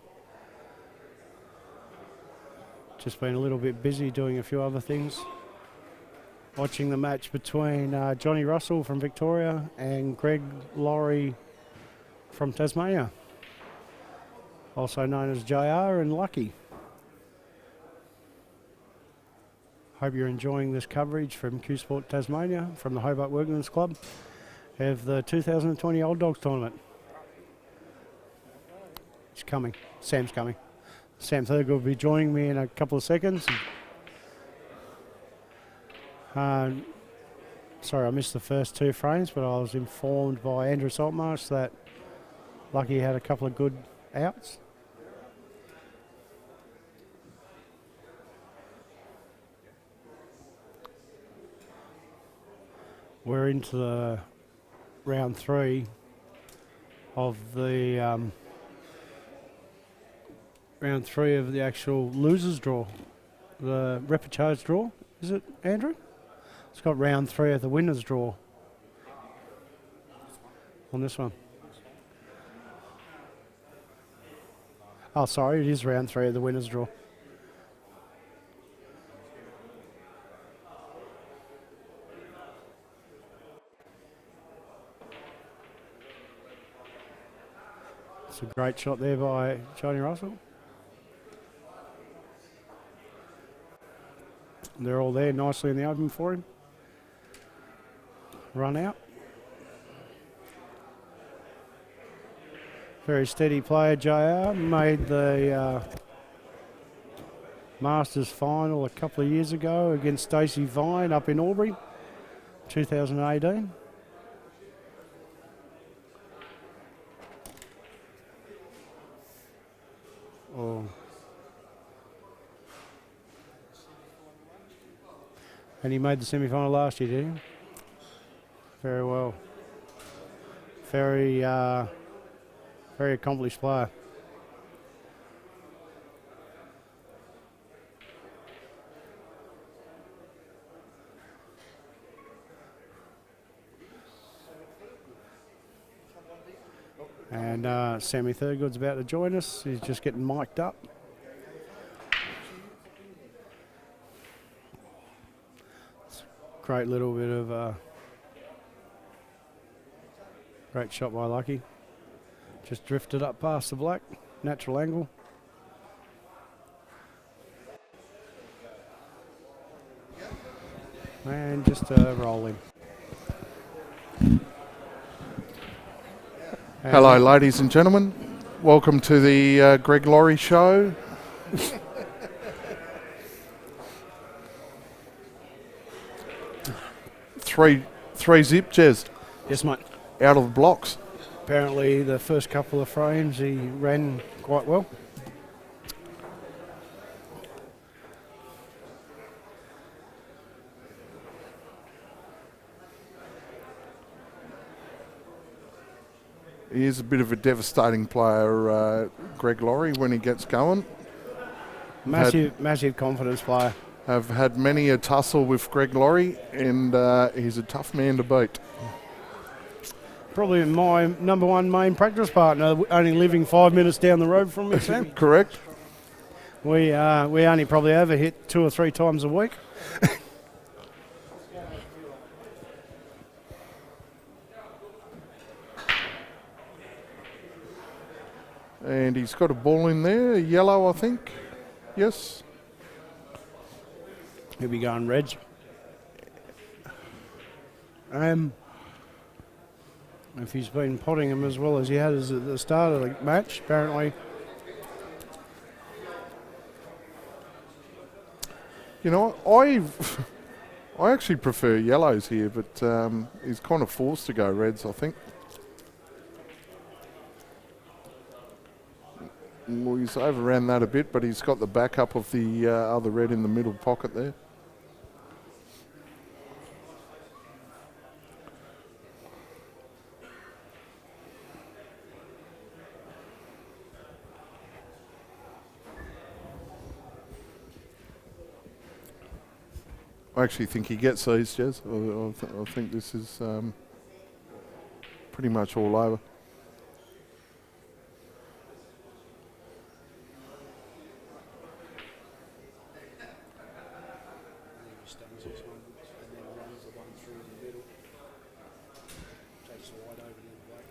Just been a little bit busy doing a few other things. Watching the match between Johnny Russell from Victoria and Greg Laurie from Tasmania, also known as JR and Lucky. Hope you're enjoying this coverage from Q Sport Tasmania from the Hobart Workmen's Club of the 2020 Old Dogs Tournament. He's coming. Sam's coming. Sam Thurgood will be joining me in a couple of seconds. Sorry, I missed the first 2 frames, but I was informed by Andrew Saltmarsh that Lucky had a couple of good outs. We're into the round 3 of the round 3 of the actual losers draw, the repechage draw. Is it, Andrew? It's got round 3 of the winners draw on this one. Oh, sorry, it is round 3 of the winners draw. It's a great shot there by Johnny Russell. They're all there nicely in the open for him. Run out. Very steady player, JR. Made the Masters final a couple of years ago against Stacey Vine up in Albury, 2018. Oh. And he made the semi-final last year, did he? Very well. Very accomplished player. And Sammy Thurgood's about to join us. He's just getting mic'd up. Great little bit of great shot by Lucky. Just drifted up past the black, natural angle. And just roll in. Hello, ladies and gentlemen. Welcome to the Greg Laurie Show. Three zip, Jez. Yes, mate. Out of the blocks. Apparently the first couple of frames he ran quite well. He is a bit of a devastating player, Greg Laurie, when he gets going. Massive confidence player. Have had many a tussle with Greg Laurie, and he's a tough man to beat. Probably my number one main practice partner, only living 5 minutes down the road from me, Sam. Correct. We only probably ever hit 2 or 3 times a week. And he's got a ball in there, yellow, I think. Yes. He'll be going reds. If he's been potting him as well as he has at the start of the match, apparently. You know, I actually prefer yellows here, but he's kind of forced to go reds, I think. Well, he's overran that a bit, but he's got the backup of the other red in the middle pocket there. I actually think he gets these, Jez. I think this is pretty much all over. Just wide over to the black.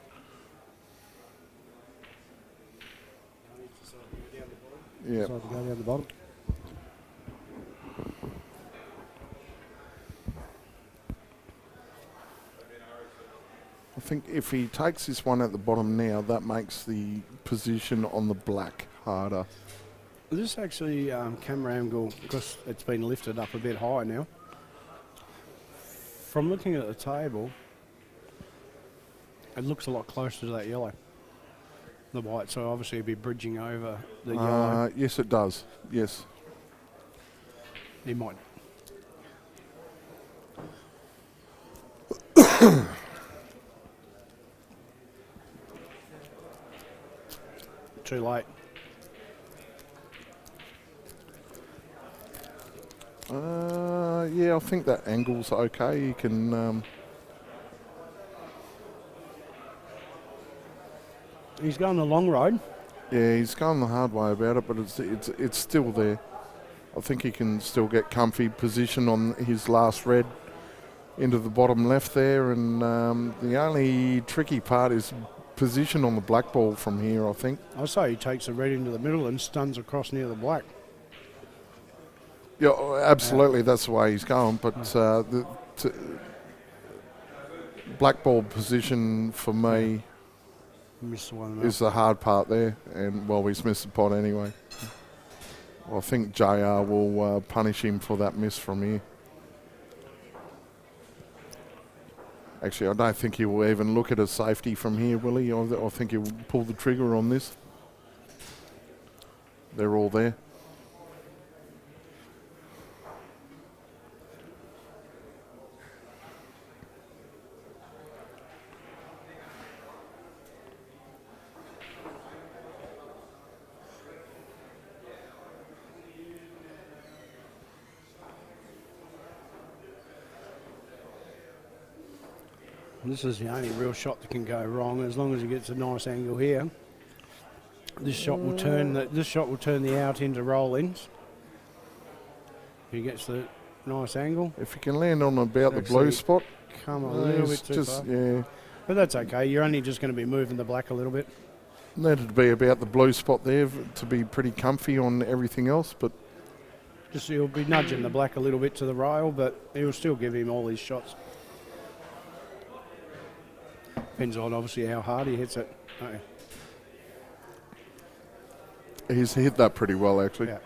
Yeah. Decide to go down the bottom. I think if he takes this one at the bottom now, that makes the position on the black harder. This actually camera angle, because it's been lifted up a bit high now. From looking at the table, it looks a lot closer to that yellow, the white. So obviously it'd be bridging over the yellow. Yes, it does. Yes. He might. Too late. Yeah, I think that angle's okay. You can. He's going the long road. Yeah, he's going the hard way about it, but it's still there. I think he can still get comfy position on his last red into the bottom left there, and the only tricky part is position on the black ball from here, I think. I say he takes the red into the middle and stuns across near the black. Yeah, absolutely, that's the way he's going, but the black ball position for me Missed one. is the hard part there, and well, he's missed the pot anyway. I think JR will punish him for that miss from here. Actually, I don't think he will even look at a safety from here, will he? I think he'll pull the trigger on this. They're all there. This is the only real shot that can go wrong. As long as he gets a nice angle here, this shot will turn the out into roll-ins. If he gets the nice angle, If you can land on about the blue Actually, spot, come a little bit it's too just far. yeah. But that's okay. You're only just going to be moving the black a little bit. Needed to be about the blue spot there to be pretty comfy on everything else, but Just he'll be nudging the black a little bit to the rail, but he'll still give him all his shots. Depends on obviously how hard he hits it. Okay. he's hit that pretty well actually. Yeah.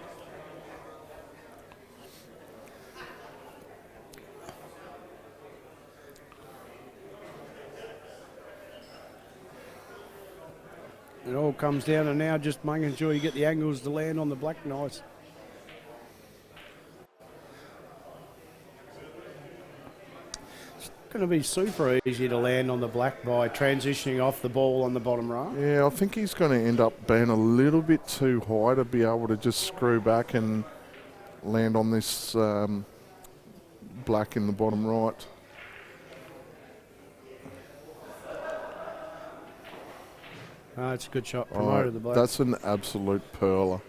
It all comes down to now just making sure you get the angles to land on the black nice. It's going to be super easy to land on the black by transitioning off the ball on the bottom rail. Yeah, I think he's going to end up being a little bit too high to be able to just screw back and land on this black in the bottom right. It's a good shot. Promoted the black. That's an absolute pearler.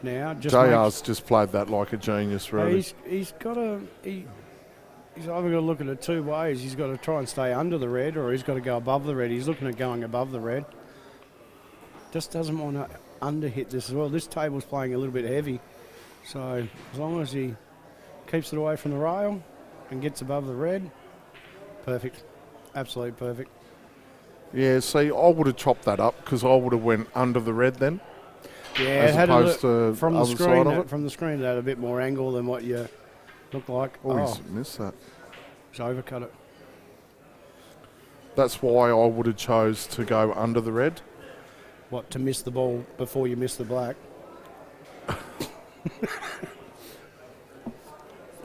Now, just JR's just played that like a genius, really. he's got to. He's either got to look at it two ways. He's got to try and stay under the red, or he's got to go above the red. He's looking at going above the red. Just doesn't want to underhit this as well. This table's playing a little bit heavy, so as long as he keeps it away from the rail and gets above the red, perfect, absolutely perfect. Yeah, see, I would have chopped that up because I would have went under the red then. Yeah, As it had opposed to from the other screen. side of it. From the screen, it had a bit more angle than what you look like. Oh, he's missed that. He's overcut it. That's why I would have chose to go under the red. What, to miss the ball before you miss the black?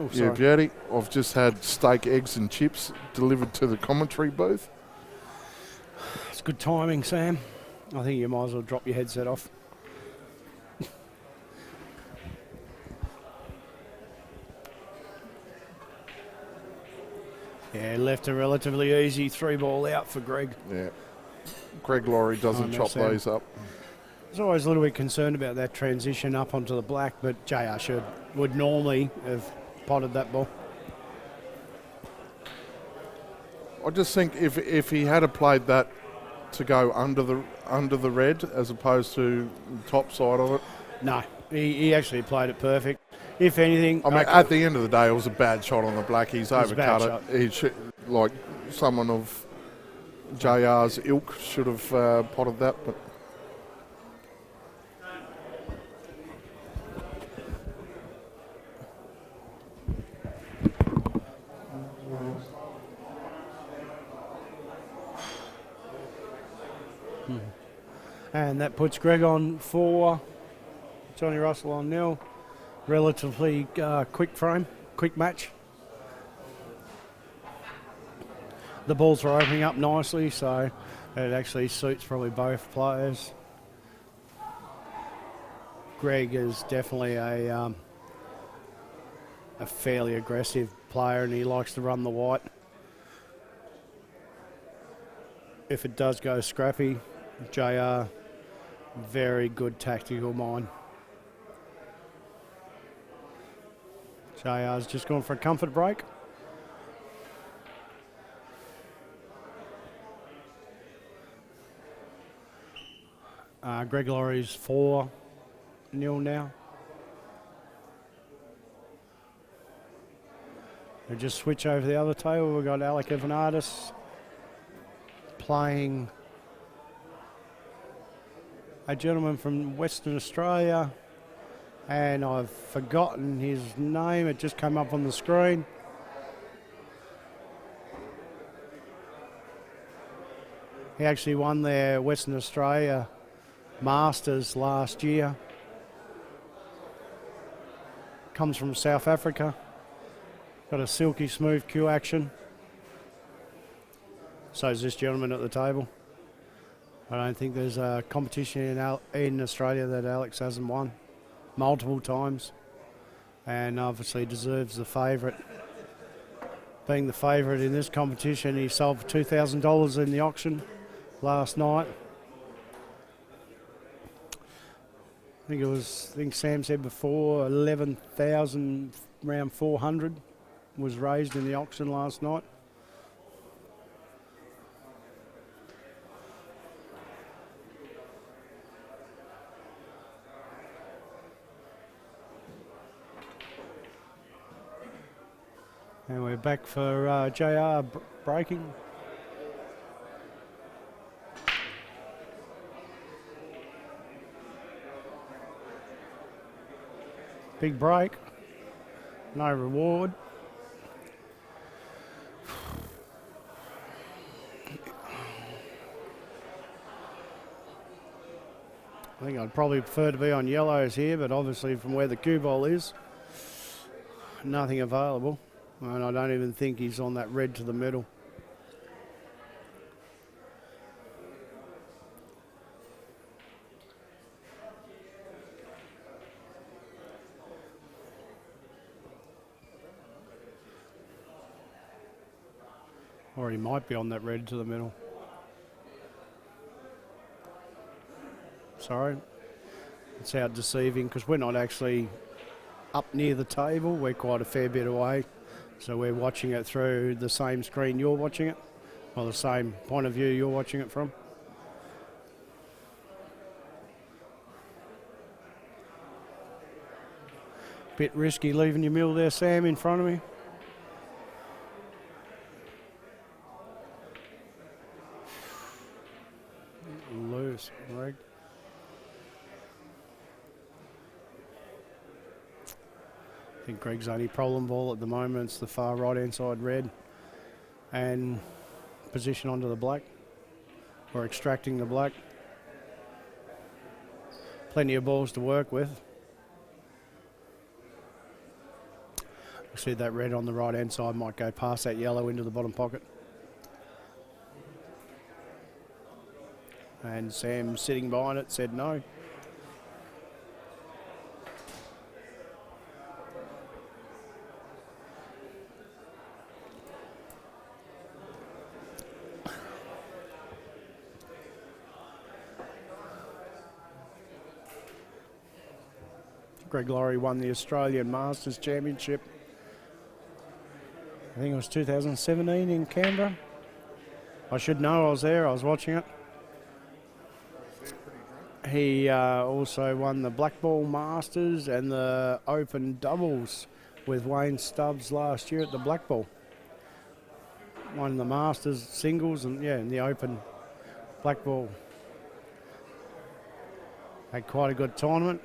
Oh, Yeah, sorry. beauty. I've just had steak, eggs and chips delivered to the commentary booth. It's good timing, Sam. I think you might as well drop your headset off. Yeah, left a relatively easy 3-ball out for Greg. Yeah. Greg Laurie doesn't Oh, no, chop Sam. these up. was always a little bit concerned about that transition up onto the black, but JR would normally have potted that ball. I just think if he had played that to go under the red as opposed to the top side of it. No, he actually played it perfect. If anything, I mean, at the end of the day, it was a bad shot on the black. He's was a bad overcut it. He should, like someone of JR's ilk should have potted that, but. And that puts Greg on 4, Johnny Russell on 0. Relatively quick match. The balls are opening up nicely, so it actually suits probably both players. Greg is definitely a fairly aggressive player, and he likes to run the white. If it does go scrappy, JR, very good tactical mind. JR's just gone for a comfort break. Greg Laurie's 4-0 now. We just switch over the other table. We've got Alec Evanardis playing a gentleman from Western Australia, and I've forgotten his name. It just came up on the screen. He actually won their Western Australia Masters last year. Comes from South Africa. Got a silky smooth cue action. So is this gentleman at the table. I don't think there's a competition in Australia that Alex hasn't won multiple times, and obviously deserves the favourite. Being the favourite in this competition, he sold for $2,000 in the auction last night. I think Sam said before 11,000, around 400 was raised in the auction last night. And we're back for JR breaking. Big break. No reward. I think I'd probably prefer to be on yellows here, but obviously from where the cue ball is, nothing available. And I don't even think he's on that red to the middle. Or he might be on that red to the middle. Sorry. It's out deceiving because we're not actually up near the table. We're quite a fair bit away. So we're watching it through the same screen you're watching it, or the same point of view you're watching it from. Bit risky leaving your mill there, Sam, in front of me. Loose, Greg. I think Greg's only problem ball at the moment is the far right hand side red and position onto the black, or extracting the black. Plenty of balls to work with. I see that red on the right hand side might go past that yellow into the bottom pocket. And Sam sitting behind it said no. Greg Laurie won the Australian Masters Championship. I think it was 2017 in Canberra. I should know, I was there, I was watching it. He also won the Black Ball Masters and the Open Doubles with Wayne Stubbs last year at the Black Ball. Won the Masters singles and in the Open Black Ball. Had quite a good tournament.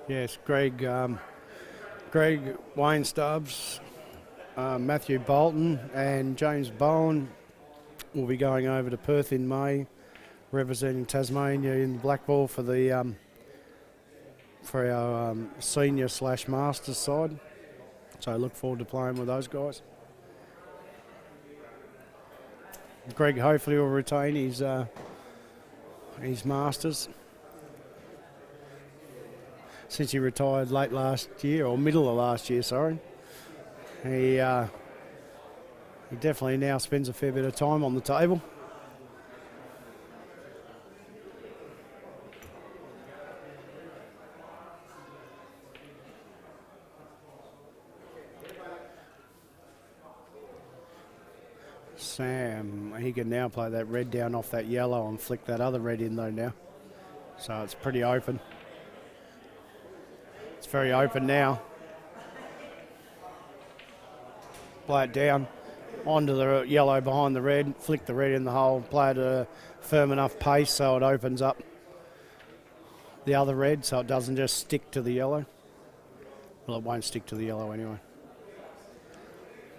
Yes, Greg, Wayne Stubbs, Matthew Bolton and James Bowen will be going over to Perth in May, representing Tasmania in the Black Ball for the for our senior / masters side. So I look forward to playing with those guys. Greg hopefully will retain his masters. Since he retired late last year, or middle of last year, sorry. He definitely now spends a fair bit of time on the table. Sam, he can now play that red down off that yellow and flick that other red in though now. So it's pretty open. It's very open now. Play it down onto the yellow behind the red, flick the red in the hole, play it at a firm enough pace so it opens up the other red so it doesn't just stick to the yellow. Well, it won't stick to the yellow anyway.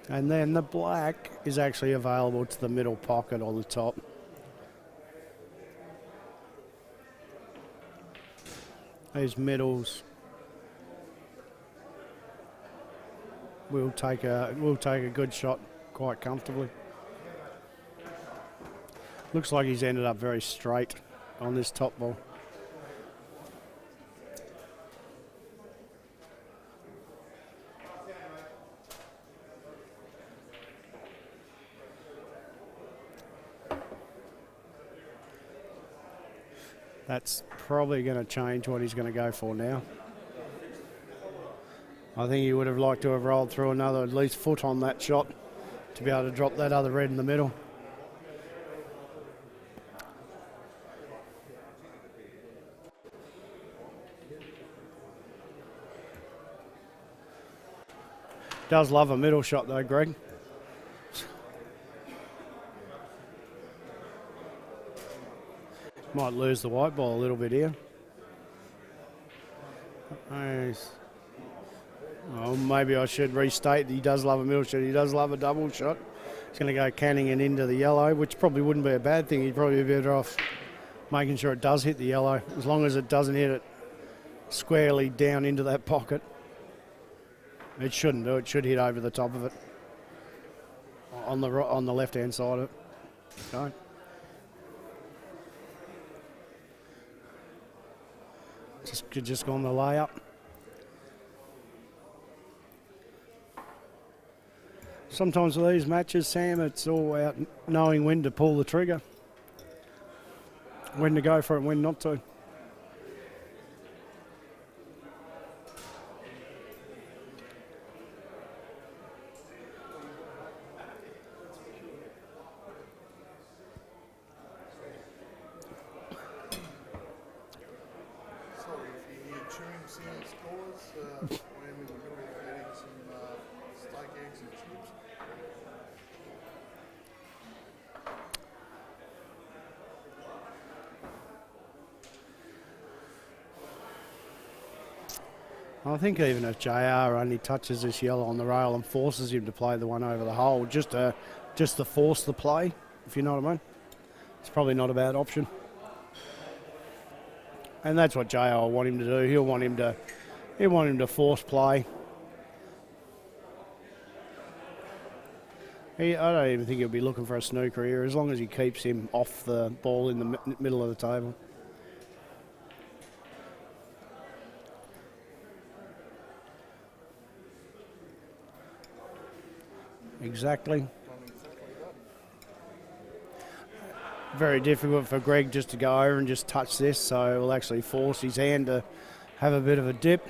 And then the black is actually available to the middle pocket on the top. These middles will take a good shot quite comfortably. Looks like he's ended up very straight on this top ball. That's probably going to change what he's going to go for now. I think he would have liked to have rolled through another at least foot on that shot to be able to drop that other red in the middle. Does love a middle shot though, Greg. Might lose the white ball a little bit here. Oh, maybe I should restate that he does love a middle shot. He does love a double shot. He's going to go canning it into the yellow, which probably wouldn't be a bad thing. He'd probably be better off making sure it does hit the yellow, as long as it doesn't hit it squarely down into that pocket. It shouldn't do. It should hit over the top of it on the left-hand side of it. Okay. Just gone the layup. Sometimes with these matches, Sam, it's all about knowing when to pull the trigger, when to go for it, when not to. I think even if JR only touches this yellow on the rail and forces him to play the one over the hole, just to force the play, if you know what I mean, it's probably not a bad option. And that's what JR will want him to do. He'll want him to force play. I don't even think he'll be looking for a snooker here as long as he keeps him off the ball in the middle of the table. Exactly. Very difficult for Greg just to go over and just touch this, so it'll actually force his hand to have a bit of a dip.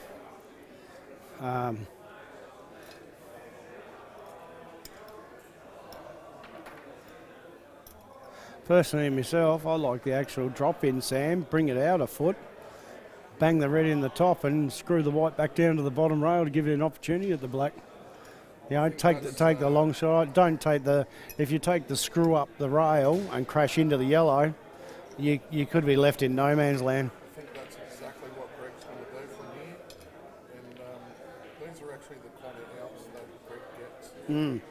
Personally, myself, I like the actual drop in, Sam. Bring it out a foot, bang the red in the top, and screw the white back down to the bottom rail to give you an opportunity at the black. You know, take the long shot. Don't take the. If you take the screw up the rail and crash into the yellow, you could be left in no man's land. I think that's exactly what Greg's going to do from here. And these are actually the kind of outs that Greg gets.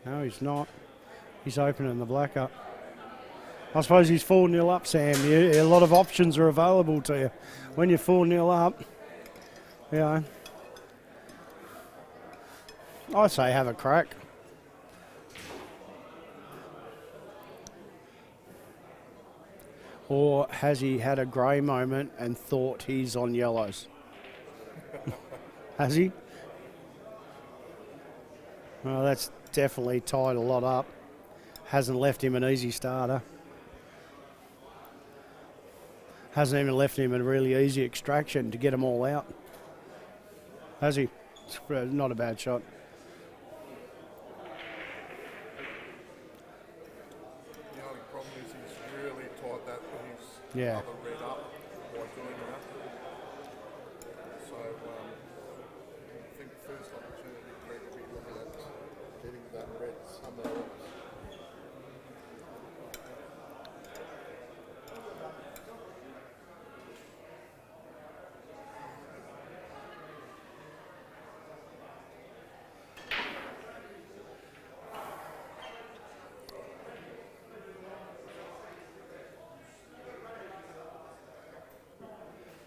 No, he's not. He's opening the black up. I suppose he's 4-0 up, Sam. A lot of options are available to you. When you're 4-0 up, you know, I'd say have a crack. Or has he had a grey moment and thought he's on yellows? Has he? Well, that's definitely tied a lot up. Hasn't left him an easy starter. Hasn't even left him a really easy extraction to get them all out. Has he? It's not a bad shot. The only problem is he's really tied that with his Yeah. other red up by doing that. So I think first opportunity Greg will be looking at getting that red somewhere else.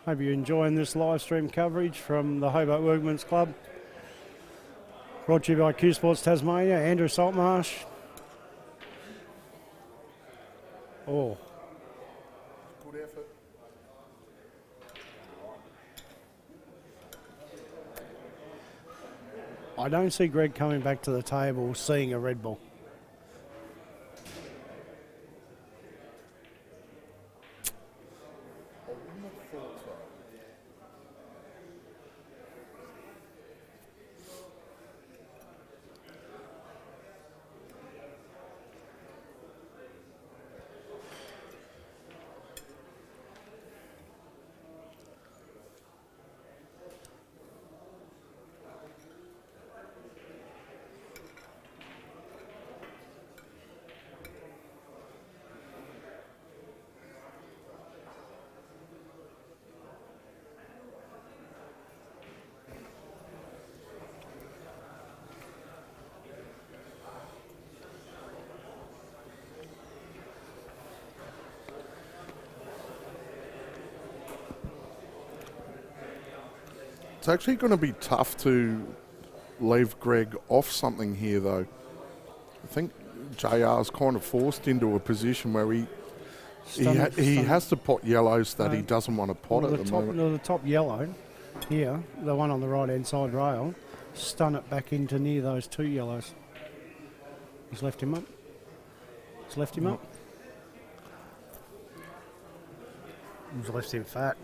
Hope you're enjoying this live stream coverage from the Hobart Workmen's Club. Brought to you by Q Sports Tasmania, Andrew Saltmarsh. Oh, Good effort. I don't see Greg coming back to the table seeing a red ball. I wouldn't have thought so. It's actually going to be tough to leave Greg off something here, though. I think JR's kind of forced into a position where he has to pot yellows that he doesn't want to pot at the moment. The top yellow here, the one on the right hand side rail, stun it back into near those two yellows. He's left him up. He's left him up. He's left him fat.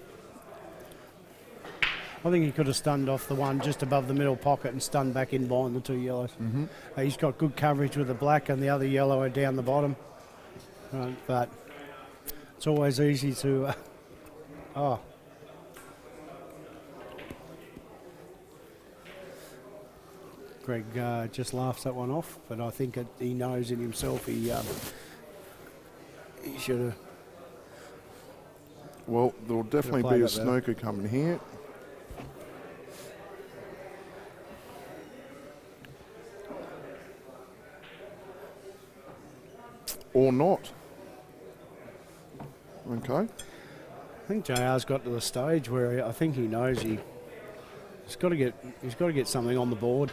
I think he could have stunned off the one just above the middle pocket and stunned back in behind the two yellows. Mm-hmm. He's got good coverage with the black and the other yellow are down the bottom. But it's always easy to... Greg just laughs that one off, but I think he knows in himself he should have... Well, there'll definitely played be a it there. snooker coming here. Or not. Okay. I think JR's got to the stage where I think he knows he's got to get something on the board.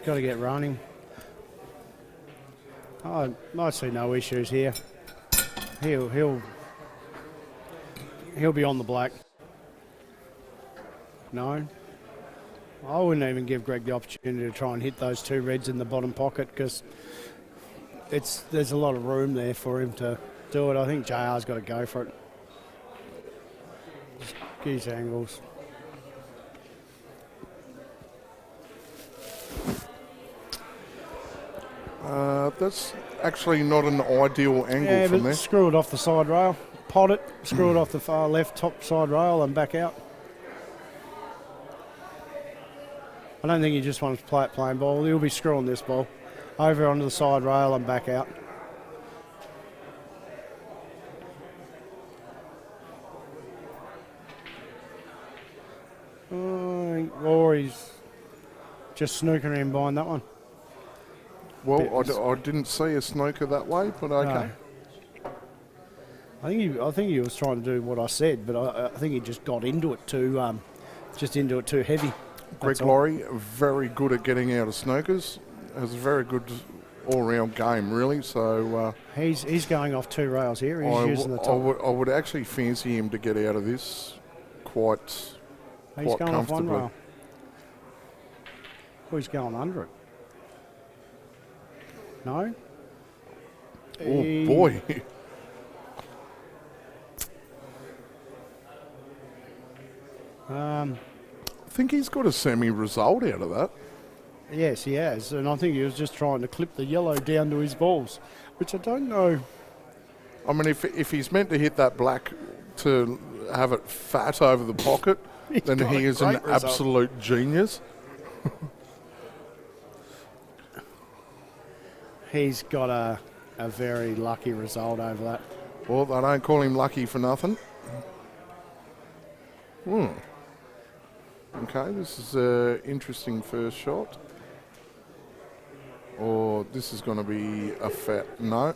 got to get running. I see no issues here. He'll be on the black. No. I wouldn't even give Greg the opportunity to try and hit those two reds in the bottom pocket because there's a lot of room there for him to do it. I think JR's got to go for it. Just get his angles. That's actually not an ideal angle Yeah, from but there. screw it off the side rail. Pot it, screw it off the far left top side rail and back out. I don't think he just wants to play it plain ball. He'll be screwing this ball over onto the side rail and back out. Or he's just snookering in behind that one. Well, I didn't see a snooker that way, but okay. No. I think he was trying to do what I said, but I think he just got into it too heavy. Greg Laurie, very good at getting out of snookers. Has a very good all-round game, really. So He's going off two rails here. He's using the top. I would actually fancy him to get out of this quite He's going off one comfortably. rail. Oh, he's going under it. No? Oh boy! I think he's got a semi-result out of that. Yes, he has. And I think he was just trying to clip the yellow down to his balls, which I don't know. I mean, if he's meant to hit that black to have it fat over the pocket, then got he a is an great result. absolute genius. He's got a very lucky result over that. Well, they don't call him lucky for nothing. Okay, this is an interesting first shot. Or this is going to be a fat... No.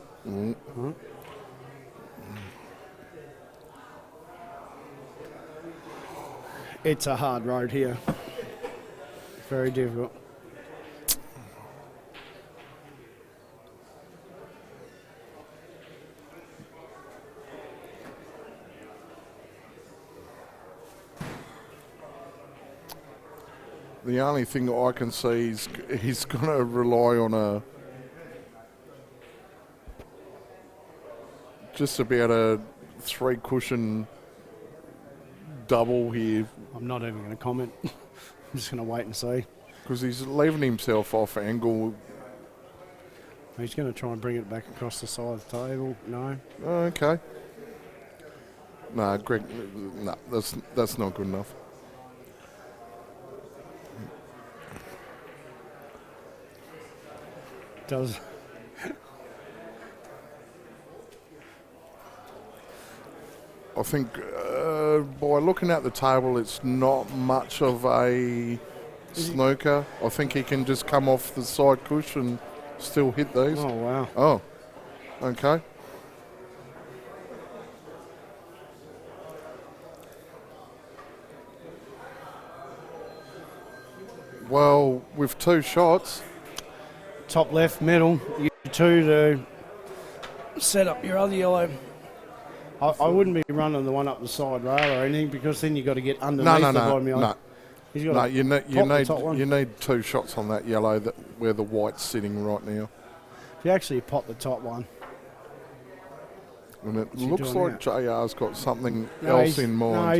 It's a hard road here. Very difficult. The only thing I can see is he's going to rely on just about a 3-cushion double here, I'm not even going to comment. I'm just going to wait and see. because he's leaving himself off angle. He's going to try and bring it back across the side of the table. No. Okay. No, Greg, no, that's not good enough. Does. I think by looking at the table, it's not much of a snooker. I think he can just come off the side cushion and still hit these. Oh, wow. Oh, okay. Well, with 2 shots, Top left, middle. You two to set up your other yellow. I wouldn't be running the one up the side rail or anything because then you've got to get underneath the bottom yellow. no. He's got No, to you pop the top one. need 2 shots on that yellow where the white's sitting right now. If you actually pop the top one. And it he looks doing like JR's got something No, else he's- in No, mind.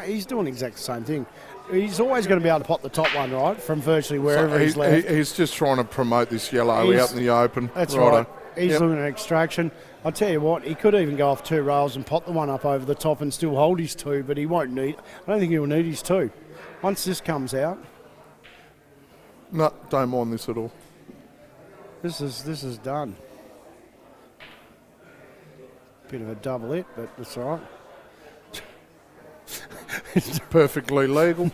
he's doing exactly the same thing. He's always going to be able to pop the top one, right, from virtually wherever he's left. He's just trying to promote this yellow He's- out in the open. That's Righto. right. He's Yep. looking at extraction. I'll tell you what, he could even go off 2 rails and pop the one up over the top and still hold his 2, but he won't need. I don't think he'll need his 2. Once this comes out, No, don't mind this at all. this is done. Bit of a double hit, but that's all right. Perfectly legal.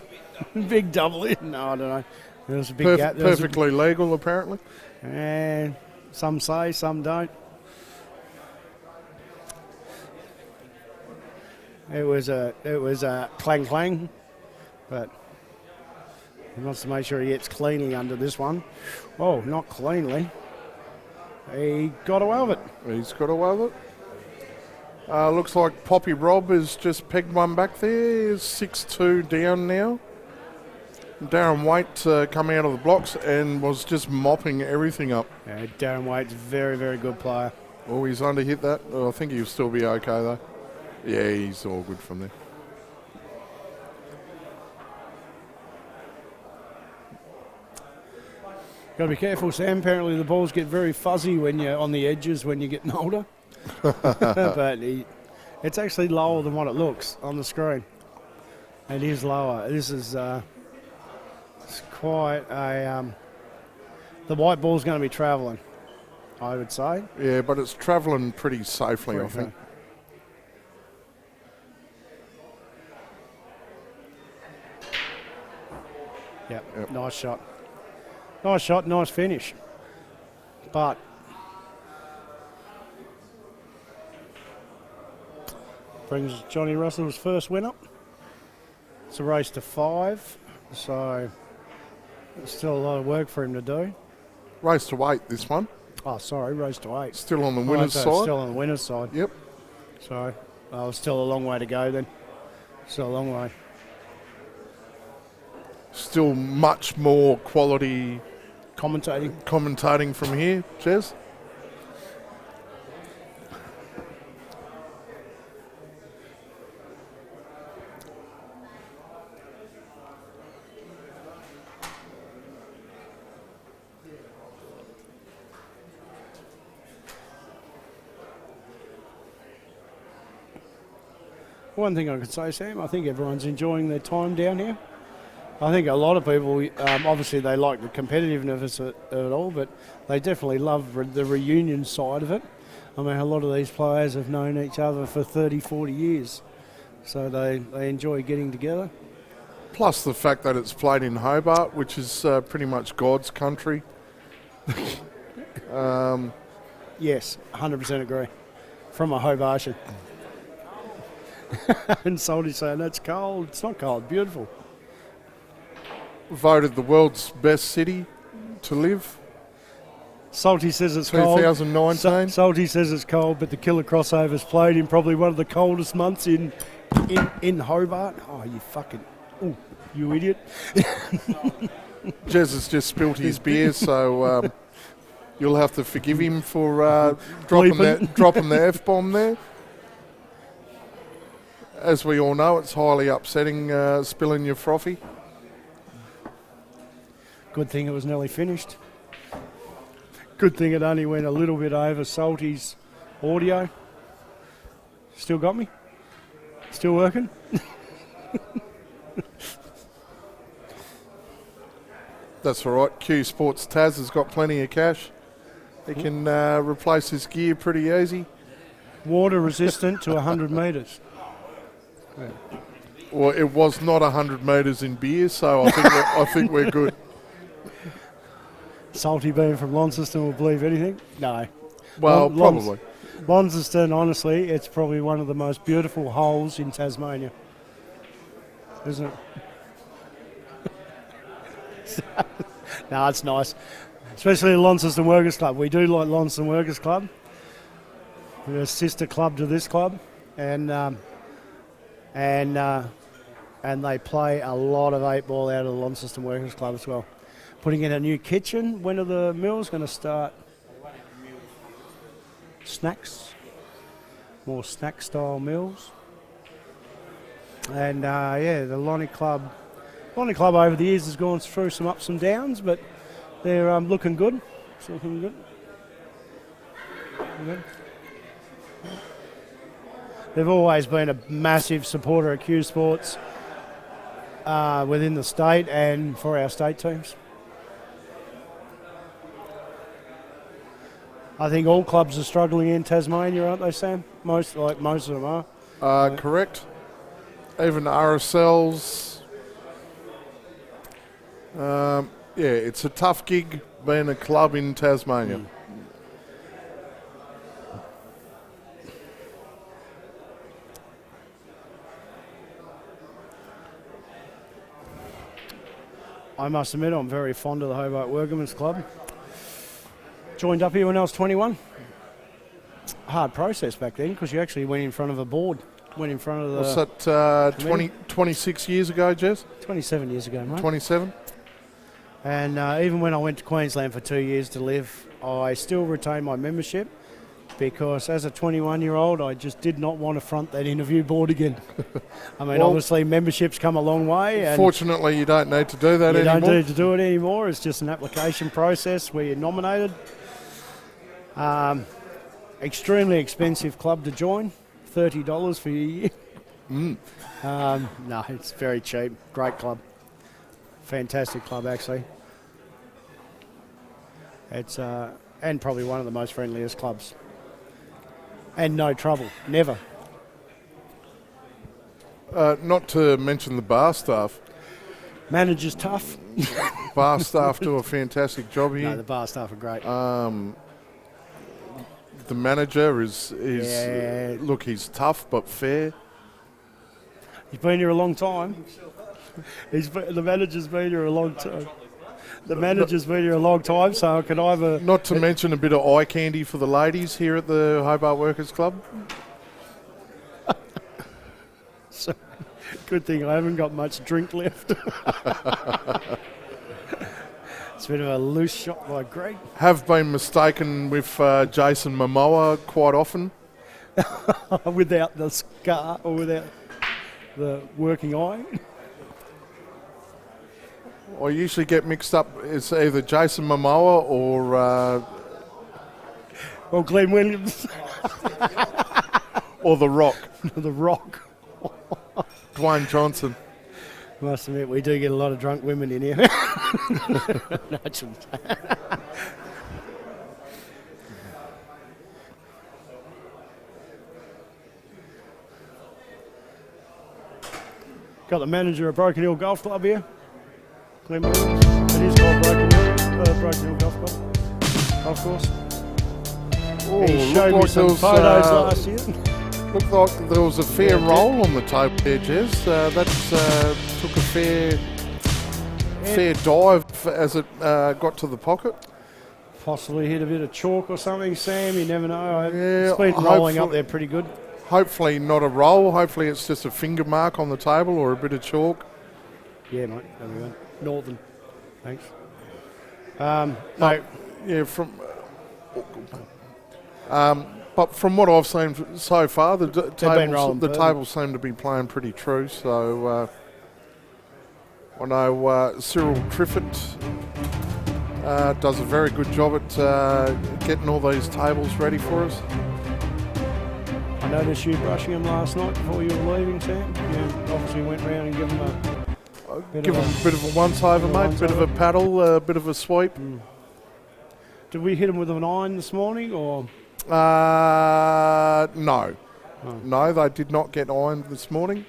Big double hit. No, I don't know. There was a big gap. There was a- Perfectly legal, apparently. and some say, some don't. It was a clang clang, but He wants to make sure he gets cleanly under this one. Oh, not cleanly. He got away with it. He's got away with it. Looks like Poppy Rob has just pegged one back there. 6-2 down now. Darren Waite come out of the blocks and was just mopping everything up. Yeah, Darren Waite's a very, very good player. Oh, he's underhit that. Oh, I think he'll still be okay though. Yeah, he's all good from there. Got to be careful, Sam. Apparently the balls get very fuzzy when you're on the edges when you're getting older. But it's actually lower than what it looks on the screen. It is lower. This is it's quite a... the white ball's going to be travelling, I would say. Yeah, but it's travelling pretty safely, I think. Yep, nice shot. Nice shot, nice finish. But brings Johnny Russell's first win up. It's a race to 5, so there's still a lot of work for him to do. Race to 8, this one. Oh, sorry, race to 8. Still on the winner's so side. Still on the winner's side. Yep. So, still a long way to go then. Still a long way. Still much more quality commentating from here, Jez. One thing I could say, Sam, I think everyone's enjoying their time down here. I think a lot of people, obviously they like the competitiveness of it all, but they definitely love the reunion side of it. I mean, a lot of these players have known each other for 30, 40 years, so they enjoy getting together. Plus the fact that it's played in Hobart, which is pretty much God's country. Yes, 100% agree. From a Hobartian. And Salty's saying, that's cold. It's not cold, beautiful. Voted the world's best city to live. Salty says it's cold. 2019. Salty says it's cold, but the Killer Crossovers played in probably one of the coldest months in Hobart. Oh, you fucking... Oh, you idiot. Jez has just spilt his beer, so you'll have to forgive him for dropping the F-bomb there. As we all know, it's highly upsetting spilling your frothy. Good thing it was nearly finished. Good thing it only went a little bit over Salty's audio. Still got me? Still working? That's all right. Q Sports Taz has got plenty of cash. He can replace his gear pretty easy. Water resistant to 100 metres. Yeah. Well, it was not 100 metres in beer, so I think we're good. Salty being from Launceston will believe anything? No. Well, probably. Launceston, honestly, it's probably one of the most beautiful holes in Tasmania. Isn't it? No, it's nice. Especially the Launceston Workers Club. We do like Launceston Workers Club. We're a sister club to this club. And they play a lot of 8-ball out of the Launceston Workers Club as well. Putting in a new kitchen. When are the meals going to start? Snacks. More snack-style meals. And, the Lonnie Club over the years has gone through some ups and downs, but they're looking good. It's looking good. They've always been a massive supporter of Q Sports within the state and for our state teams. I think all clubs are struggling in Tasmania, aren't they, Sam? Most of them are. Correct. Even RSLs. It's a tough gig being a club in Tasmania. I must admit I'm very fond of the Hobart Workmen's Club. Joined up here when I was 21. Hard process back then because you actually went in front of a board. Went in front of the... What's that, 26 years ago, Jez? 27 years ago, mate. 27? And even when I went to Queensland for 2 years to live, I still retained my membership because as a 21-year-old, I just did not want to front that interview board again. I mean, Well, obviously, membership's come a long way. And fortunately, you don't need to do that you anymore. don't need to do it anymore. It's just an application process where you're nominated. Extremely expensive club to join, $30 for your year. No, it's very cheap. Great club. Fantastic club, actually. It's and probably one of the most friendliest clubs. And no trouble, never. Not to mention the bar staff. Manager's tough. Bar staff do a fantastic job here. No, the bar staff are great. The manager is Yeah. look, he's tough but fair. He's been here a long time. The manager's been here a long time. The manager's been here a long time, so I can either... Not to mention a bit of eye candy for the ladies here at the Hobart Workers Club. So, good thing I haven't got much drink left. It's a bit of a loose shot by Greg. Have been mistaken with Jason Momoa quite often. Without the scar or without the working eye. I usually get mixed up. It's either Jason Momoa or Well, Glenn Williams. The Rock, The Rock. Dwayne Johnson. Must admit, we do get a lot of drunk women in here. No, I shouldn't. Got the manager of Broken Hill Golf Club here. Glenn Williams. It is called Broken Hill Golf Club. Of course. Oh, He showed me looked some like photos last year. Looked like there was a fair Yeah, roll on the table there, Jez. That took a fair dive as it got to the pocket. Possibly hit a bit of chalk or something, Sam. You never know. Yeah, It's been rolling up hopefully- there pretty good. Hopefully not a roll. Hopefully it's just a finger mark on the table or a bit of chalk. Yeah, mate. There we go. Northern. Thanks. No, Yeah, but from what I've seen so far, the rolling further. tables seem to be playing pretty true. So I know Cyril Triffett does a very good job at getting all these tables ready for us. I noticed you brushing them last night before you were leaving, Sam. You obviously went round and gave them a Give them a bit of a once-over, mate, bit of a paddle, a bit of a sweep. Did we hit them with an iron this morning, or...? No. No, they did not get ironed this morning.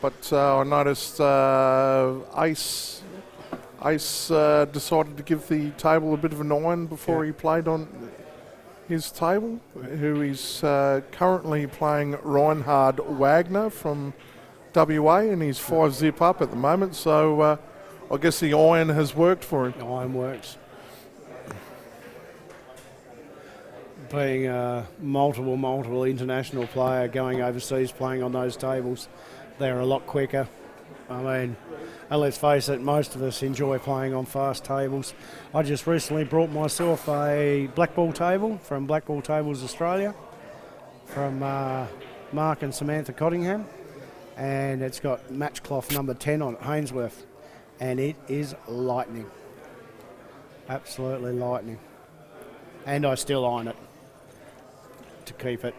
But I noticed Ace decided to give the table a bit of an iron before he played on his table, who is currently playing Reinhard Wagner from WA, and he's 5-zip up at the moment. So I guess the iron has worked for him. Iron works. Being a multiple international player going overseas playing on those tables, they're a lot quicker. I mean, and let's face it, most of us enjoy playing on fast tables. I just recently brought myself a black ball table from Black Ball Tables Australia from Mark and Samantha Cottingham, and it's got match cloth number 10 on it, Hainsworth, and it is lightning. Absolutely lightning. And I still iron it to keep it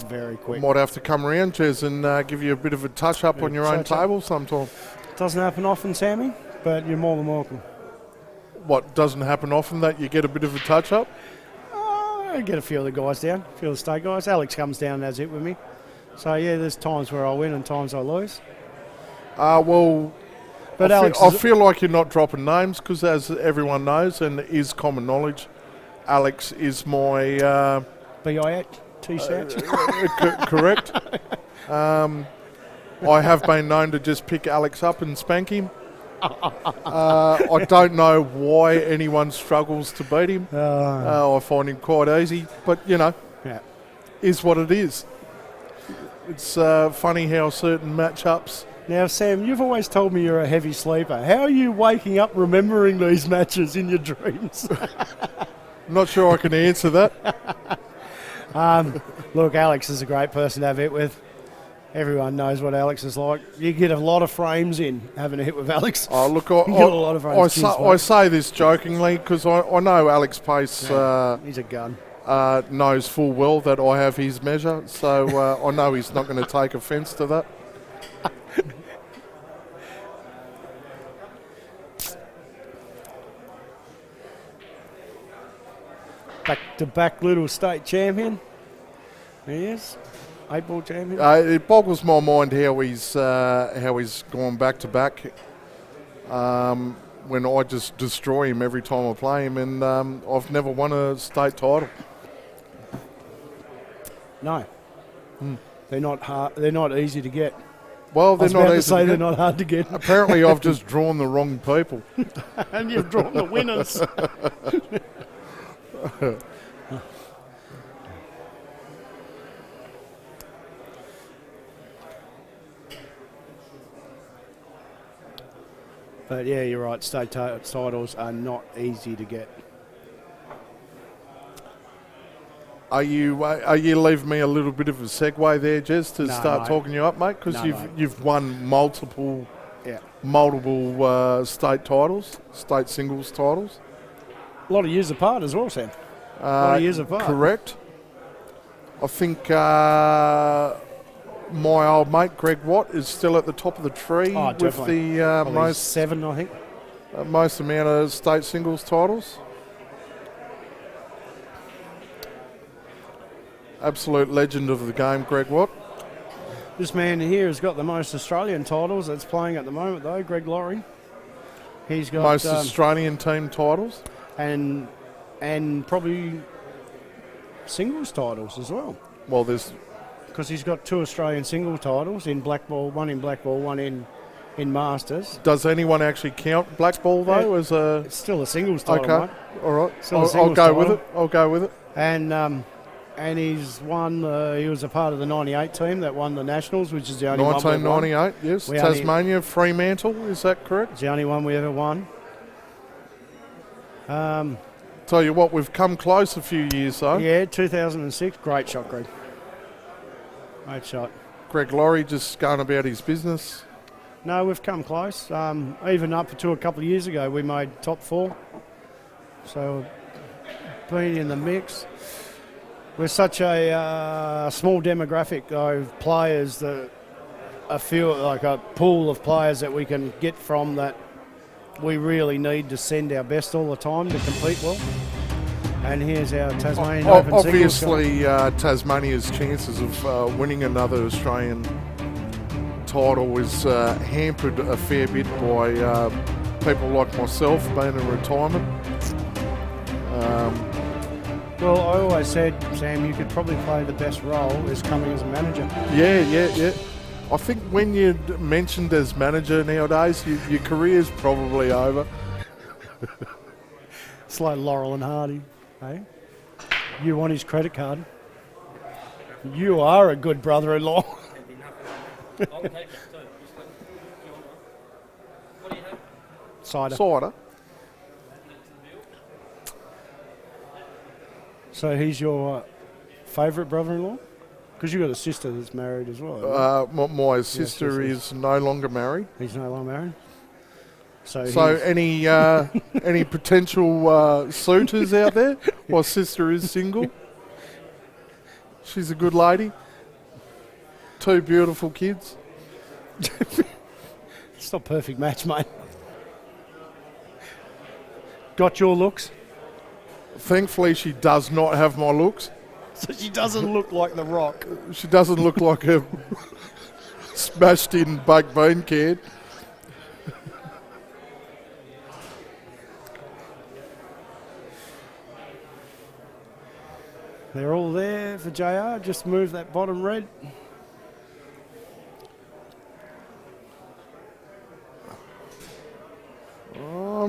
very quick. Might have to come around, Jez, and give you a bit of a touch-up on your own touch-up. table sometime. Doesn't happen often, Sammy, but you're more than welcome. What doesn't happen often, that you get a bit of a touch-up? I get a few of the guys down, a few of the state guys. Alex comes down and has it with me. So, yeah, there's times where I win and times I lose. Well, But I Alex, feel like you're not dropping names because, as everyone knows and is common knowledge, Alex is my... BI T-shirts. correct. I have been known to just pick Alex up and spank him. I don't know why anyone struggles to beat him. I find him quite easy, but Yeah. is what it is. It's funny how certain matchups. Now, Sam, you've always told me you're a heavy sleeper. How are you waking up remembering these matches in your dreams? Not sure I can answer that. Look, Alex is a great person to have it with. Everyone knows what Alex is like. You get a lot of frames in having a hit with Alex. Oh, look, You get a lot of frames. I say this jokingly because I know Alex Pace He's a gun. knows full well that I have his measure, so I know he's not going to take offence to that. Back-to-back little state champion. He is. 8-ball champion. It boggles my mind how he's gone back to back. When I just destroy him every time I play him, and I've never won a state title. No. They're not hard. They're not easy to get. Well, I they're was not about to easy say to they're get. not hard to get. Apparently, I've just drawn the wrong people. And you've drawn the winners. But yeah, you're right. State titles are not easy to get. Are you leaving me a little bit of a segue there, Jez, to No, start mate. talking you up, mate? Because No, mate. you've won multiple Yeah. state titles, state singles titles. A lot of years apart as well, Sam. A lot of years apart. Correct. I think my old mate Greg Watt is still at the top of the tree Oh, with definitely. the Probably 7, I think. most amount of state singles titles. Absolute legend of the game, Greg Watt. This man here has got the most Australian titles that's playing at the moment, though, Greg Laurie. He's got Most Australian team titles. and probably singles titles as well, Well, there's because he's got 2 Australian single titles in black ball, one in black ball, one in Masters. does anyone actually count black ball though as a? It's still a singles title, Okay, mate. all right. Still a I'll singles go with title. it. I'll go with it. And he's won. He was a part of the '98 team that won the Nationals, which is the only one. 1998, yes. We only- Tasmania, Fremantle, is that correct? It's the only one we ever won. Tell you what, we've come close a few years though. Yeah, 2006. Great shot, Greg. Great shot. Greg Laurie just going about his business. No, we've come close. Even up to a couple of years ago, we made top 4. So, been in the mix. We're such a small demographic of players that I feel like a pool of players that we can get from that we really need to send our best all the time to compete well. And here's our Tasmanian Open singles guy. Obviously, Tasmania's chances of winning another Australian title is hampered a fair bit by people like myself being in retirement. Well, I always said, Sam, you could probably play the best role is coming as a manager. Yeah. I think when you're mentioned as manager nowadays, your career's probably over. It's like Laurel and Hardy, eh? You want his credit card. You are a good brother-in-law. I'll take it too. Just let you on. What do you have? Cider. Cider. So he's your favourite brother-in-law? Because you've got a sister that's married as well. My sister yes. is no longer married. He's no longer married. So So he's- any potential suitors out there? My sister is single. She's a good lady. 2 beautiful kids. it's not a perfect match, mate. Got your looks? Thankfully, she does not have my looks. So she doesn't look like The Rock. She doesn't look like a smashed-in baked bean can. They're all there for JR. Just move that bottom red.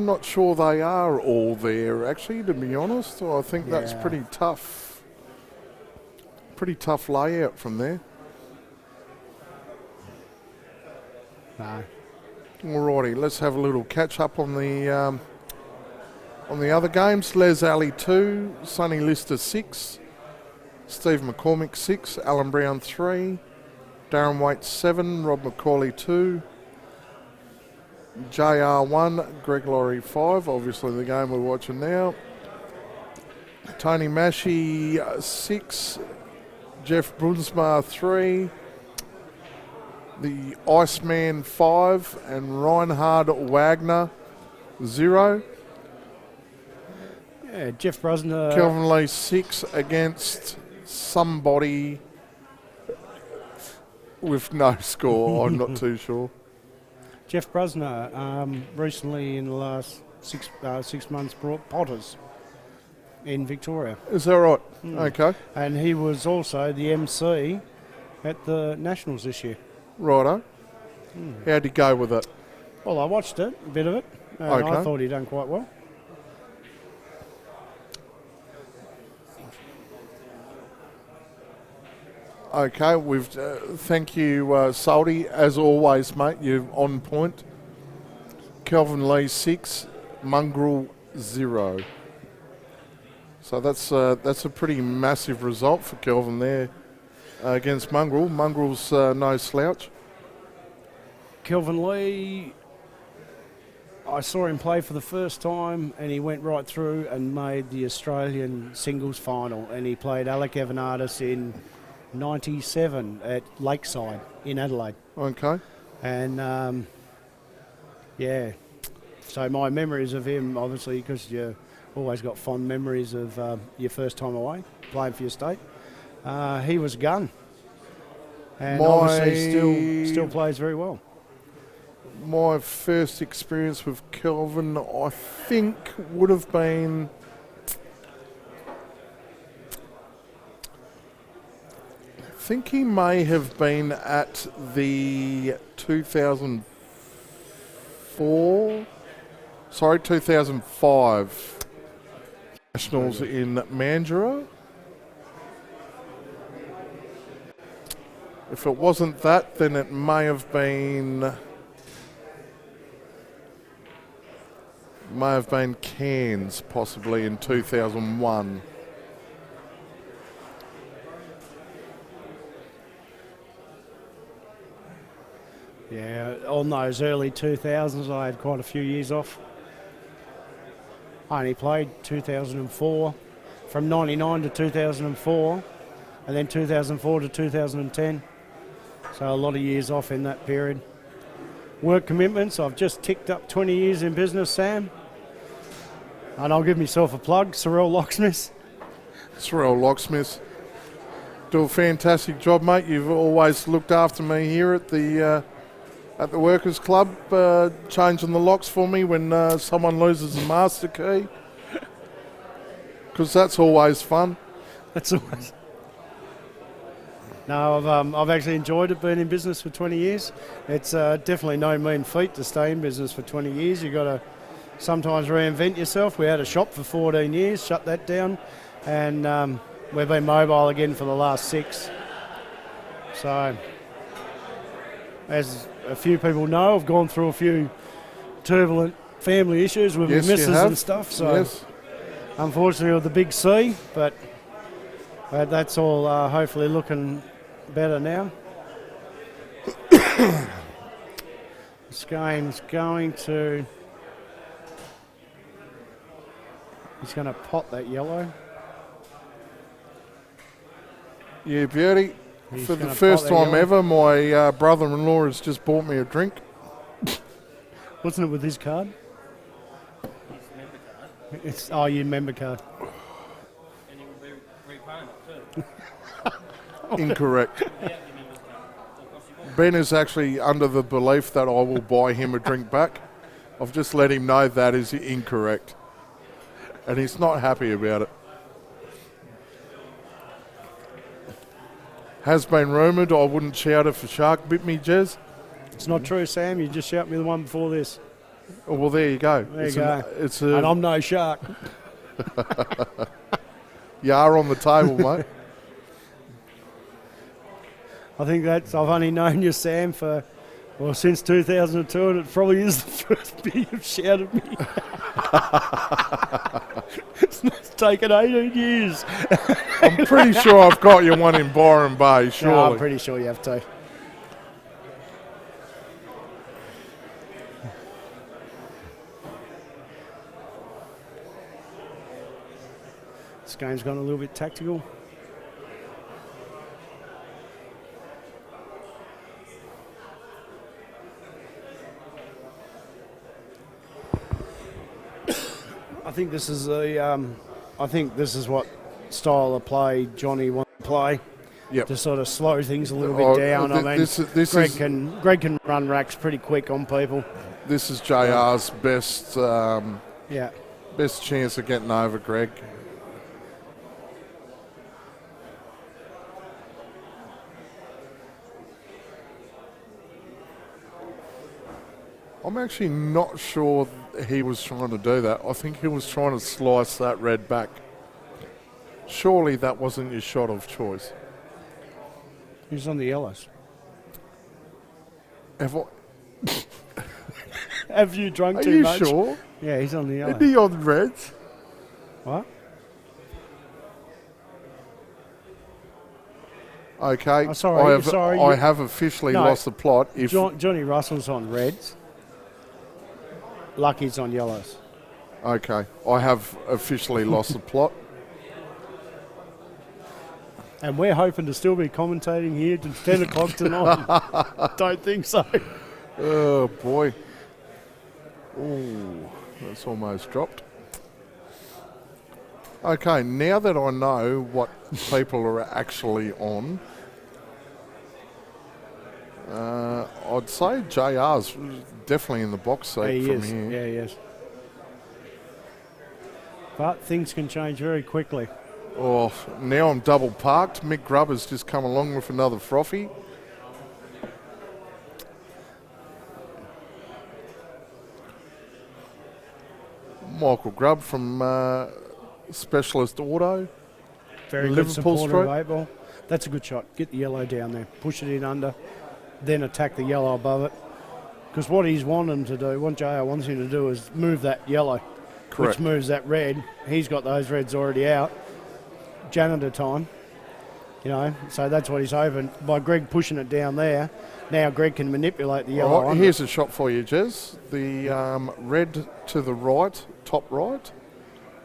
I'm not sure they are all there, actually, to be honest. I think that's Yeah. pretty tough. Pretty tough layout from there. No. Alrighty, let's have a little catch up on the other games. Les Alley 2, Sonny Lister 6, Steve McCormick 6, Alan Brown 3, Darren Waite 7, Rob McCauley 2, JR 1, Greg Laurie 5, obviously the game we're watching now. Tony Mashi 6, Jeff Brunsma 3, the Iceman 5, and Reinhard Wagner 0. Yeah, Jeff Brosner. Kelvin Lee 6 against somebody with no score. I'm not too sure. Jeff Brosner recently in the last 6 months brought Potters in Victoria. Is that right? Okay. And he was also the MC at the Nationals this year. Righto. How'd he go with it? Well, I watched it, a bit of it, and I Okay. thought he done quite well. Okay, we've thank you, Salty. As always, mate, you're on point. Kelvin Lee 6, Mongrel 0. So that's a pretty massive result for Kelvin there against Mongrel. Mongrel's no slouch. Kelvin Lee, I saw him play for the first time, and he went right through and made the Australian singles final, and he played Alec Evanardis in 97 at Lakeside in Adelaide. Okay. And yeah, so my memories of him, obviously, because you always got fond memories of your first time away playing for your state. He was a gun, and obviously still plays very well. My first experience with Kelvin, I think, would have been I think he may have been at the 2005 Nationals in Mandurah. If it wasn't that, then it may have been Cairns, possibly in 2001. Yeah, on those early 2000s, I had quite a few years off. I only played 2004, from 99 to 2004, and then 2004 to 2010. So a lot of years off in that period. Work commitments, I've just ticked up 20 years in business, Sam. And I'll give myself a plug, Sorrel Locksmiths. Sorrel Locksmiths. Do a fantastic job, mate. You've always looked after me here at the Workers' Club, changing the locks for me when someone loses a master key. Because that's always fun. That's always... No, I've actually enjoyed it being in business for 20 years. It's definitely no mean feat to stay in business for 20 years. You've got to sometimes reinvent yourself. We had a shop for 14 years, shut that down, and we've been mobile again for the last 6. So, as a few people know, I've gone through a few turbulent family issues with Yes, my you missus have. and stuff. So, Yes. unfortunately, with the big C, but that's all hopefully looking better now. This game's going to... He's going to pot that yellow. Yeah, beauty. He's For the gonna first pot that time yellow. ever, my brother-in-law has just bought me a drink. Wasn't it with his card? It's your member card. And you will be repaying it too. Incorrect. Without your member's card. It'll cost you more. Ben is actually under the belief that I will buy him a drink back. I've just let him know that is incorrect. And he's not happy about it. Has been rumoured I wouldn't shout if a shark bit me, Jez. It's not true, Sam. You just shout me the one before this. Oh, well, there you go. There you go. It's And a I'm no shark. you are on the table, mate. I think I've only known you, Sam, since 2002, and it probably is the first beer you've shouted me. It's taken 18 years. I'm pretty sure I've got you one in Byron Bay, No, surely. I'm pretty sure you have to. This game's gone a little bit tactical. I think this is what style of play Johnny wants to play. Yep. To sort of slow things a little Oh, bit down. I mean, this Greg can run racks pretty quick on people. This is JR's best Yeah. best chance of getting over Greg. I'm actually not sure he was trying to do that. I think he was trying to slice that red back. Surely that wasn't your shot of choice. He's on the yellows. Have, Have you drunk are too you much? sure? Yeah, he's on the yellows. Isn't he on reds? What? Okay. Oh, sorry, I have officially No. lost the plot. If Johnny Russell's on reds. Lucky's on yellows. Okay, I have officially lost the plot. And we're hoping to still be commentating here till 10 o'clock tonight. Don't think so. Oh boy. Ooh, that's almost dropped. Okay, now that I know what people are actually on, I'd say JR's definitely in the box seat He from is. here. Yeah, he is. But things can change very quickly. Oh, now I'm double parked. Mick Grubber's just come along with another frothy. Michael Grubb from Specialist Auto. Very good Liverpool supporter of Street. 8 ball. That's a good shot. Get the yellow down there. Push it in under. Then attack the yellow above it. Because what he's wanting to do, what JR wants him to do is move that yellow. Correct. Which moves that red. He's got those reds already out. Janitor time. You know, so that's what he's hoping. By Greg pushing it down there, now Greg can manipulate the yellow. All right, under. here's a shot for you, Jez. The red to the right, top right.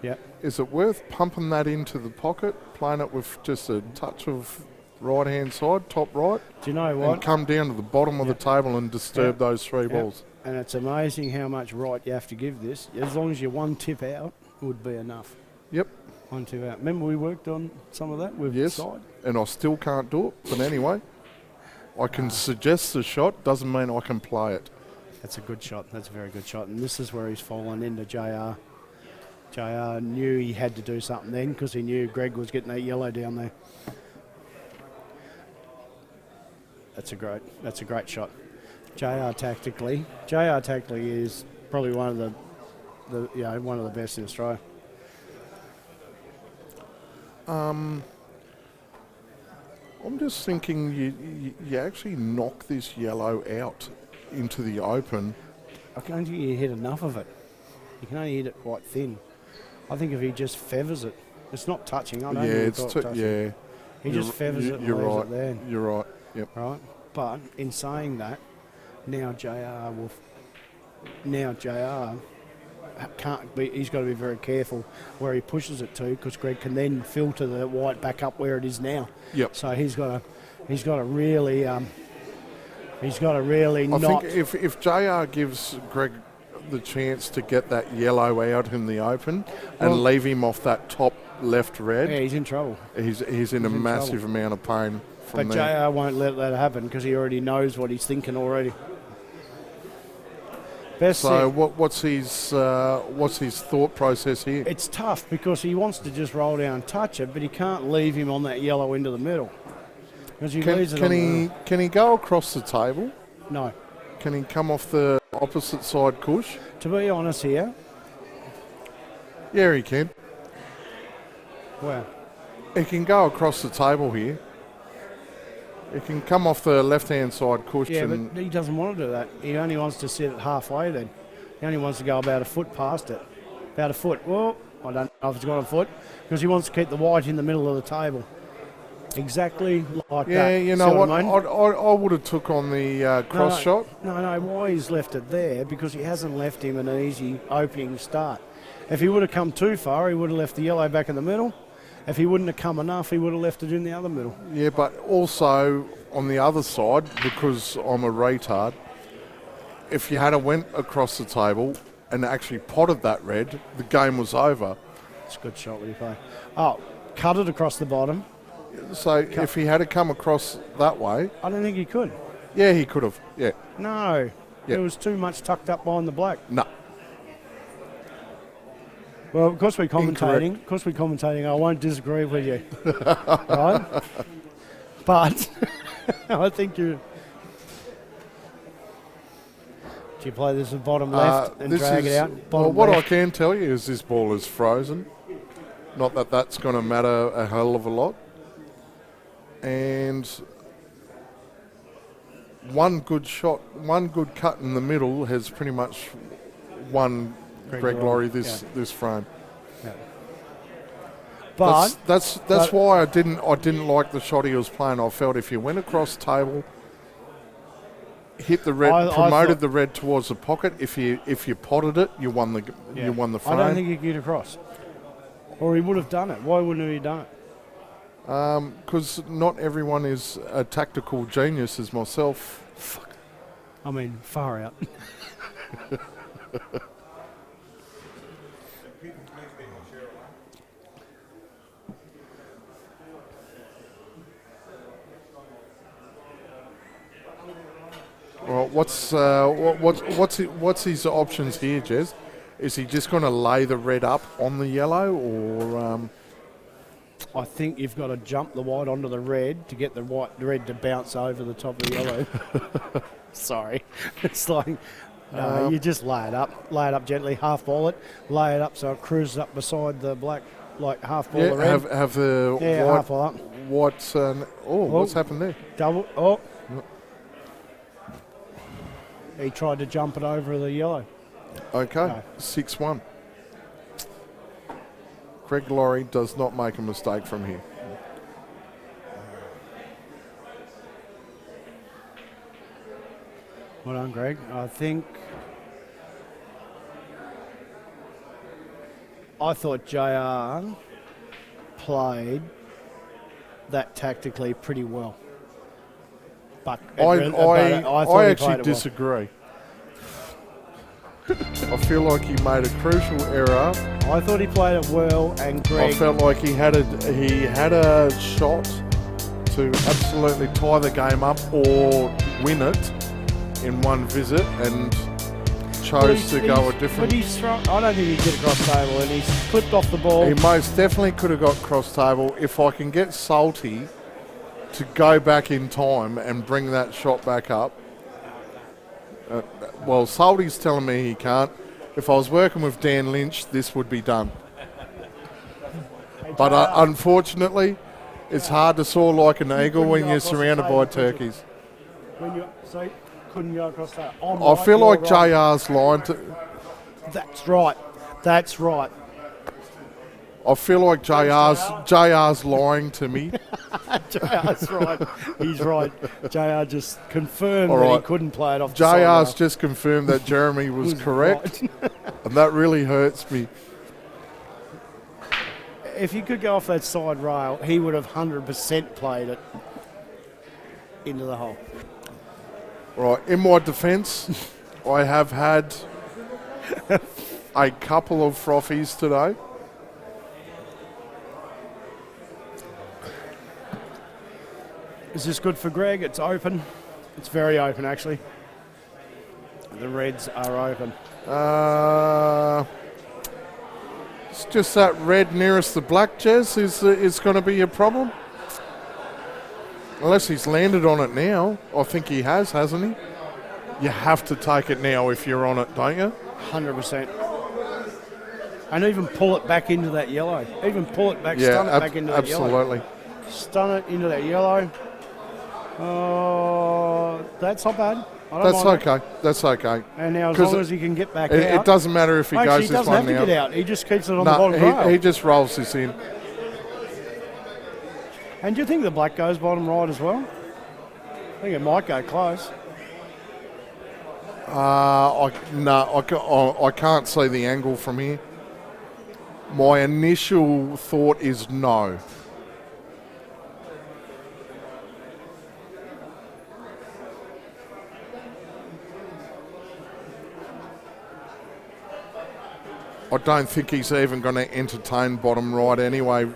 Yep. Is it worth pumping that into the pocket, playing it with just a touch of right-hand side, top right, Do you know and what? come down to the bottom of the table and disturb Yep. those three Yep. balls? And it's amazing how much right you have to give this. As long as you're one tip out, would be enough. Yep. 1 2 out. Remember we worked on some of that with Yes. side? And I still can't do it, but anyway, I can suggest the shot, doesn't mean I can play it. That's a good shot. That's a very good shot. And this is where he's fallen into JR. JR knew he had to do something then because he knew Greg was getting that yellow down there. That's a great shot. JR tactically is probably one of the best in Australia. I'm just thinking you actually knock this yellow out into the open. I don't think you hit enough of it. You can only hit it quite thin. I think if he just feathers it, it's not touching. I don't Yeah, really it's call it too, touching. yeah. He just feathers it and You're leaves right. it there. You're right. Yep. Right? But in saying that, now JR can't be. He's got to be very careful where he pushes it to, because Greg can then filter the white back up where it is now. Yep. So he's got to really not. think if JR gives Greg the chance to get that yellow out in the open and Well- leave him off that top left red, Yeah, he's in trouble. he's in a in massive amount of pain from But there. JR won't let that happen because he already knows what he's thinking already. Best So thing- what's his thought process here? It's tough because he wants to just roll down and touch it, but he can't leave him on that yellow into the middle. Because he leaves it on Can he go across the table? No. Can he come off the opposite side Kush? To be honest here, Yeah, he can. well, He can go across the table here. He can come off the left-hand side Kush yeah, and but he doesn't want to do that. He only wants to sit it halfway then. He only wants to go about a foot past it. About a foot. Well, I don't know if it's got a foot because he wants to keep the white in the middle of the table. Exactly like that. yeah, you See know what? I mean? I would have took on the cross shot. No, why he's left it there? Because he hasn't left him an easy opening start. If he would have come too far, he would have left the yellow back in the middle. If he wouldn't have come enough, he would have left it in the other middle. Yeah, but also on the other side, because I'm a retard, if you had a went across the table and actually potted that red, the game was over. It's a good shot when you play. Oh, cut it across the bottom. So if he had to come across that way, I don't think he could. yeah, he could have. Yeah, No, Yeah. there was too much tucked up behind the black. no. Well, because we're commentating, I won't disagree with you, right? But I think you. Do you play this at bottom left and This drag is- it out? Well, Bottom what I left. can tell you is this ball is frozen. Not that that's going to matter a hell of a lot. And one good shot, one good cut in the middle has pretty much won Greg Laurie this frame. But That's why I didn't like the shot he was playing. I felt if you went across table, hit the red, I promoted thought- the red towards the pocket. If you potted it, you won the I don't think he could get across, or he would have done it. Why wouldn't he have done it? Because not everyone is a tactical genius as myself. I mean, far out. Well, what's his options here, Jez? Is he just going to lay the red up on the yellow, or I think you've got to jump the white onto the red to get the red to bounce over the top of the yellow. Sorry, it's like you just lay it up gently, half ball it, lay it up so it cruises up beside the black, like half ball the red. have the Half ball up, what's what's happened there? double. Oh, he tried to jump it over the yellow. Okay, No. 6-1. Greg Laurie does not make a mistake from here. Well done, Greg. I thought JR played that tactically pretty well. But I thought he actually played it well. disagree. I feel like he made a crucial error. I thought he played it well, and Greg. I felt like he had a shot to absolutely tie the game up or win it in one visit, and chose to go a different. But he's thrown, I don't think he did across the table, and he's flipped off the ball. He most definitely could have got cross table. If I can get Salty to go back in time and bring that shot back up. Well, Salty's telling me he can't. If I was working with Dan Lynch, this would be done. But unfortunately, it's hard to soar like an eagle when you're surrounded by turkeys. Couldn't go across that. I feel like JR's lying to. That's right. That's right. I feel like JR's lying to me. JR's right. He's right. JR just confirmed All that he right. couldn't play it off the JR's side just confirmed that Jeremy was rail. correct, and that really hurts me. If he could go off that side rail, he would have 100% played it into the hole. Right, in my defence, I have had a couple of frothies today. Is this good for Greg? It's open. It's very open, actually. The reds are open. It's just that red nearest the black, Jez, is going to be a problem. Unless he's landed on it now. I think he has, hasn't he? you have to take it now if you're on it, don't you? 100%. And even pull it back into that yellow. Even pull it back, stun it back into that yellow. absolutely. Stun it into that yellow. Oh, that's not bad. I don't That's mind okay. That's okay. it. And now as 'Cause long as he can get back It out. doesn't matter if he Actually, goes he this doesn't one have to now. get out. He just keeps it on the bottom rail. he just rolls this in. And do you think the black goes bottom right as well? I think it might go close. I can't see the angle from here. My initial thought is no. I don't think he's even going to entertain bottom right anyway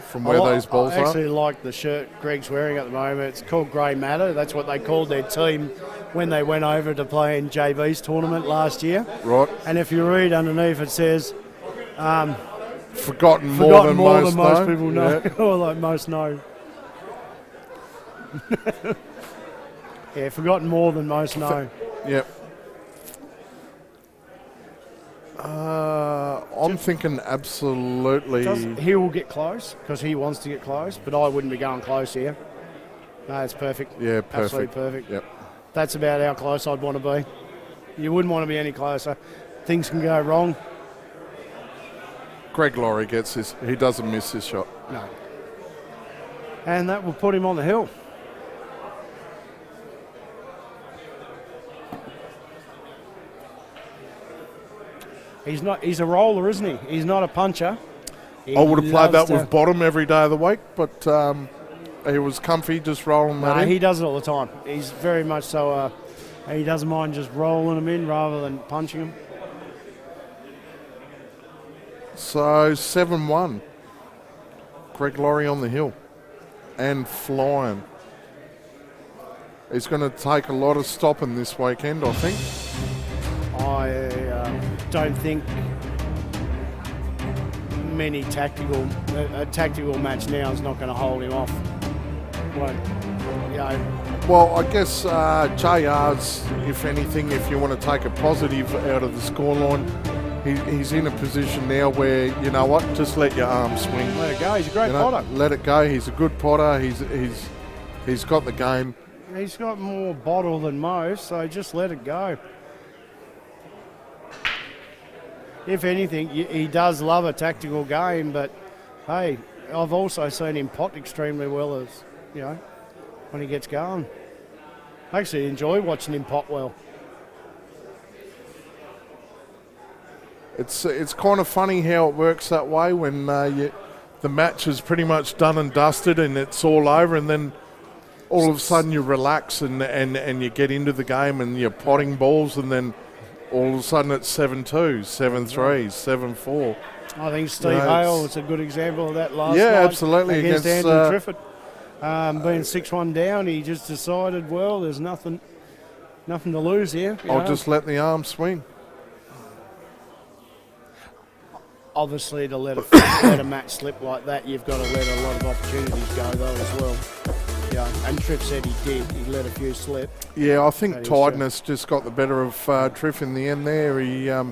from where those balls I actually are. like the shirt Greg's wearing at the moment. It's called Grey Matter. That's what they called their team when they went over to play in JB's tournament last year. Right. And if you read underneath, it says Forgotten more than most people know. Yeah. Or like most know. Yeah, forgotten more than most know. Yep. I'm thinking absolutely. He will get close because he wants to get close, but I wouldn't be going close here. No, it's perfect. Yeah, perfect. Absolutely perfect. Yep. That's about how close I'd want to be. You wouldn't want to be any closer. Things can go wrong. Greg Laurie gets this. He doesn't miss this shot. No. And that will put him on the hill. He's a roller, isn't he? He's not a puncher. He I would have played that loves with to- bottom every day of the week, but he was comfy just rolling that No, in. he does it all the time. He's very much so. He doesn't mind just rolling them in rather than punching them. So 7-1. Greg Laurie on the hill and flying. He's going to take a lot of stopping this weekend, I think. I don't think many a tactical match now is not going to hold him off. Won't, you know, Well, I guess JR's, if anything, if you want to take a positive out of the scoreline, he's in a position now where, you know what, just let your arm swing. let it go. He's a great You know, potter. let it go. He's a good potter. He's got the game. He's got more bottle than most, so just let it go. If anything, he does love a tactical game, but hey, I've also seen him pot extremely well as, you know, when he gets going. I actually enjoy watching him pot well. It's kind of funny how it works that way when the match is pretty much done and dusted and it's all over, and then all of a sudden you relax and you get into the game and you're potting balls, and then all of a sudden it's 7-2, 7-3, 7-4. I think Steve You know, Hale it's- was a good example of that last Yeah, night absolutely, against against, Andrew Triffett. Being 6-1 down, he just decided, well, there's nothing to lose here. you I'll know. just let the arm swing. Obviously, to let a match slip like that, you've got to let a lot of opportunities go though as well. Yeah, and Triff said he did. He let a few slip. Yeah, I think That is tiredness just got the better of Triff in the end there. He Yeah,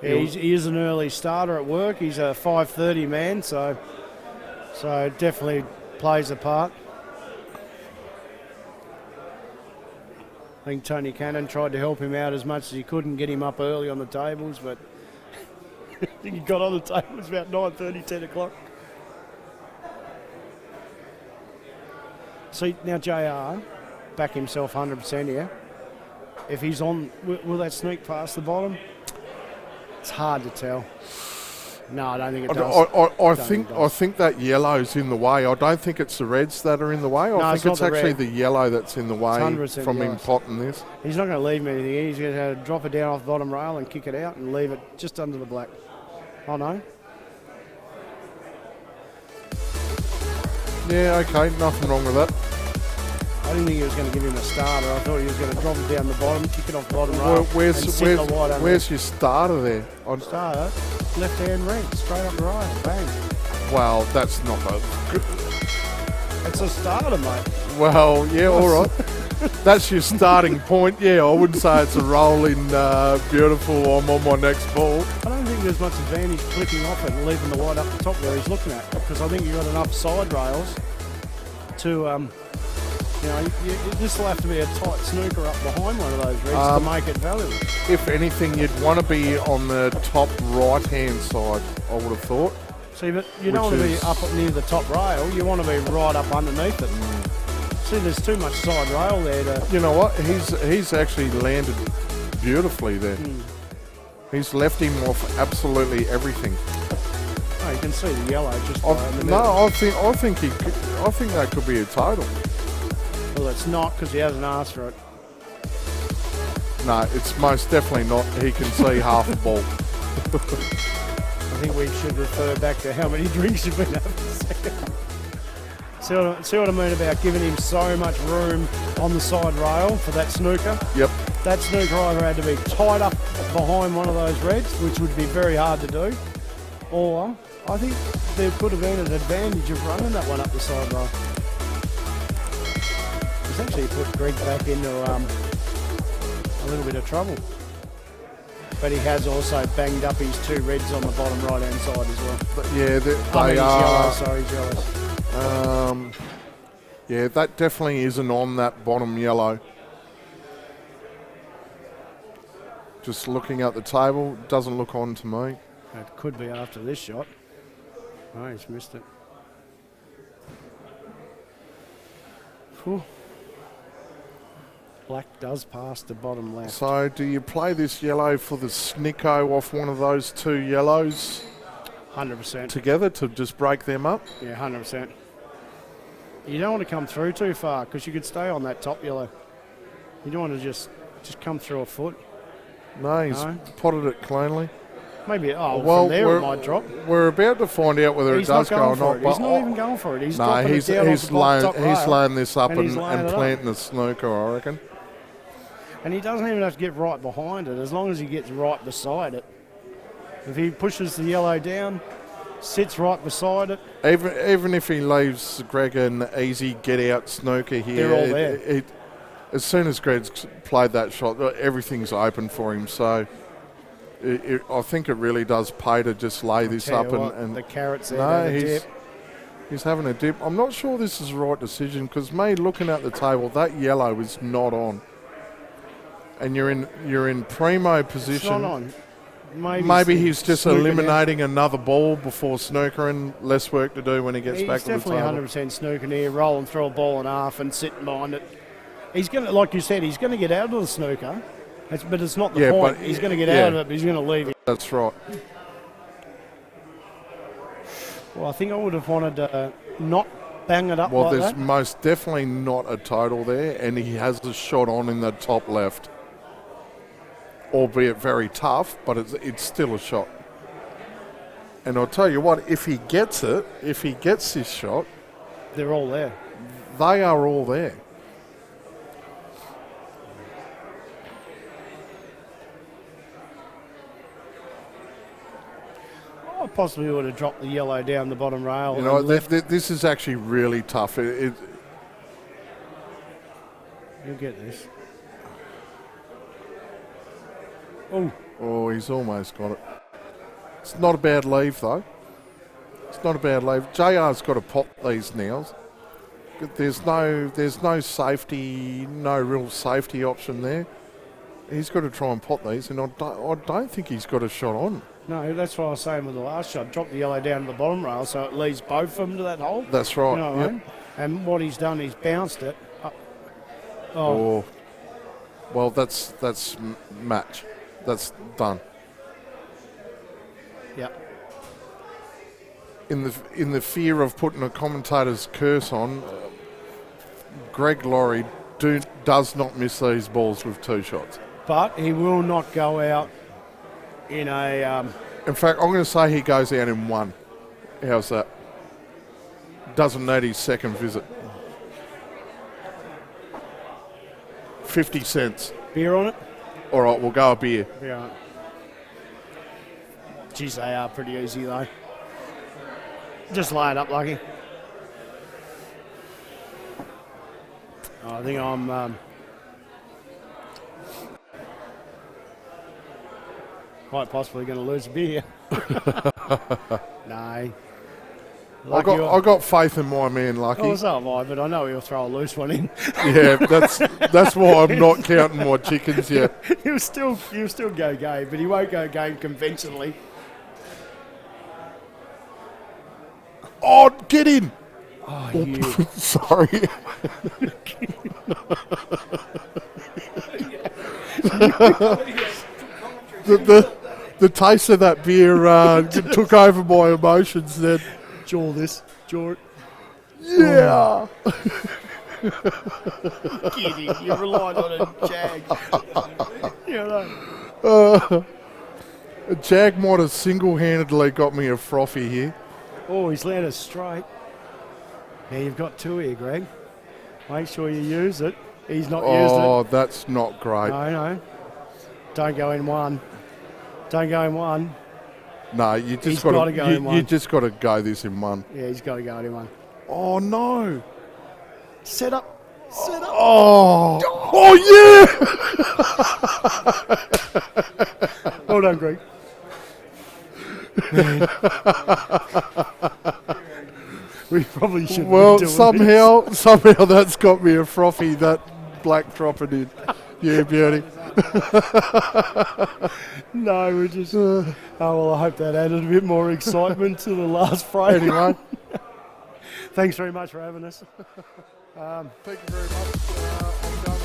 he is an early starter at work. He's a 5:30 man, so definitely plays a part. I think Tony Cannon tried to help him out as much as he could and get him up early on the tables, but I think he got on the tables about 9:30, 10 o'clock. See, now JR, back himself 100% here. If he's on, will that sneak past the bottom? It's hard to tell. No, I don't think it does. I think that yellow's in the way. I don't think it's the reds that are in the way. I it's think it's not the actually red. the yellow that's in the way 100% from him yellow. potting this. He's not going to leave me anything. He's going to drop it down off the bottom rail and kick it out and leave it just under the black. Oh, no. Yeah, okay, nothing wrong with that. I didn't think he was going to give him a starter. I thought he was going to drop it down the bottom, kick it off the bottom rail, and sit the wide under. Where's your starter there? Starter? Left-hand red, straight up the rail. Bang. Well, that's not a good. It's a starter, mate. Well, yeah, all right. that's your starting point. Yeah, I wouldn't say it's a rolling beautiful. I'm on my next ball. I don't think there's much advantage flicking off it and leaving the white up the top where he's looking at, because I think you've got enough side rails to, this will have to be a tight snooker up behind one of those reds to make it valuable. If anything, you'd want to be on the top right-hand side, I would have thought. See, but you don't want to be up near the top rail. You want to be right up underneath it. See, there's too much side rail there to... You know what? He's actually landed beautifully there. He's left him off absolutely everything. Oh, you can see the yellow just by in the middle. No, I think that could be a total. Well, it's not, because he hasn't asked for it. No, it's most definitely not. He can see half the ball. I think we should refer back to how many drinks you've been having. See what I mean about giving him so much room on the side rail for that snooker? Yep. That snooker either had to be tied up behind one of those reds, which would be very hard to do, or I think there could have been an advantage of running that one up the side rail. It's actually put Greg back into a little bit of trouble. But he has also banged up his two reds on the bottom right-hand side as well. But yeah, they he's are. Yellow, sorry, he's yellow. Yeah, that definitely isn't on that bottom yellow. Just looking at the table, doesn't look on to me. It could be after this shot. Oh, he's missed it. Whew. Black does pass the bottom left. So do you play this yellow for the snicko off one of those two yellows 100%. together to just break them up? Yeah, 100%. You don't want to come through too far, because you could stay on that top yellow. You don't want to just come through a foot. No, he's potted it cleanly. Maybe, from there it might drop. We're about to find out whether it does go or not. He's not even going for it. He's dropping it down he's off the top rail, laying this up and and he's laying it planting the snooker, I reckon. And he doesn't even have to get right behind it, as long as he gets right beside it. If he pushes the yellow down, sits right beside it. Even if he leaves Greg an easy get-out snooker here, they're all there. As soon as Greg's played that shot, everything's open for him. So I think it really does pay to just lay this up and the carrots there. No, he's having a dip. I'm not sure this is the right decision, because me looking at the table, that yellow is not on. And you're in primo position. It's not on. Maybe he's just eliminating another ball before snookering. Less work to do when he gets back to the table. He's definitely 100% snooking here, rolling through a ball and a half and sitting behind it. He's going to, like you said, he's going to get out of the snooker. But it's not the point. He's going to get out of it, but he's going to leave it. That's right. Well, I think I would have wanted to not bang it up well, like there's that. most definitely not a total there, and he has a shot on in the top left. Albeit very tough, but it's still a shot. And I'll tell you what, if he gets this shot, they're all there. They are all there. I possibly would have dropped the yellow down the bottom rail. You know, this is actually really tough. You'll get this. Oh, he's almost got it. It's not a bad leave, though. It's not a bad leave. JR's got to pot these now. There's no safety, no real safety option there. He's got to try and pot these, and I don't think he's got a shot on. No, that's what I was saying with the last shot. Drop the yellow down to the bottom rail, so it leads both of them to that hole. That's right. You know what I mean? And what he's done, he's bounced it up. Oh. Well, that's match. That's done. Yeah. In the fear of putting a commentator's curse on, Greg Laurie does not miss these balls with two shots. But he will not go out in a... In fact, I'm going to say he goes out in one. How's that? Doesn't need his second visit. 50 cents. Beer on it? All right, we'll go a beer. Yeah. Geez, they are pretty easy, though. Just lay it up, Lucky. I think I'm quite possibly going to lose a beer. No. I got faith in my man, Lucky. Oh, so am I, but I know he'll throw a loose one in. Yeah, that's why I'm not counting my chickens yet. he'll still go game, but he won't go game conventionally. Oh, get in! Oh, you. Sorry. the taste of that beer took over my emotions then. Jaw this. Jaw it. Yeah. Kidding. You relied on a Jag. You know. Jag might have single-handedly got me a frothy here. Oh, he's landed straight. Now you've got two here, Greg. Make sure you use it. He's not used it. Oh, that's not great. No. Don't go in one. Don't go in one. No, you He's just got gotta go in one. You just got to go this in one. Yeah, he's got to go in one. Oh no! Set up. Set up. Oh yeah! Well done, Greg. We probably should. Well, somehow that's got me a frothy. That black dropping in. Yeah, beauty. No, we're just. Oh well, I hope that added a bit more excitement to the last frame. Anyway, Thanks very much for having us. thank you very much. I'm done.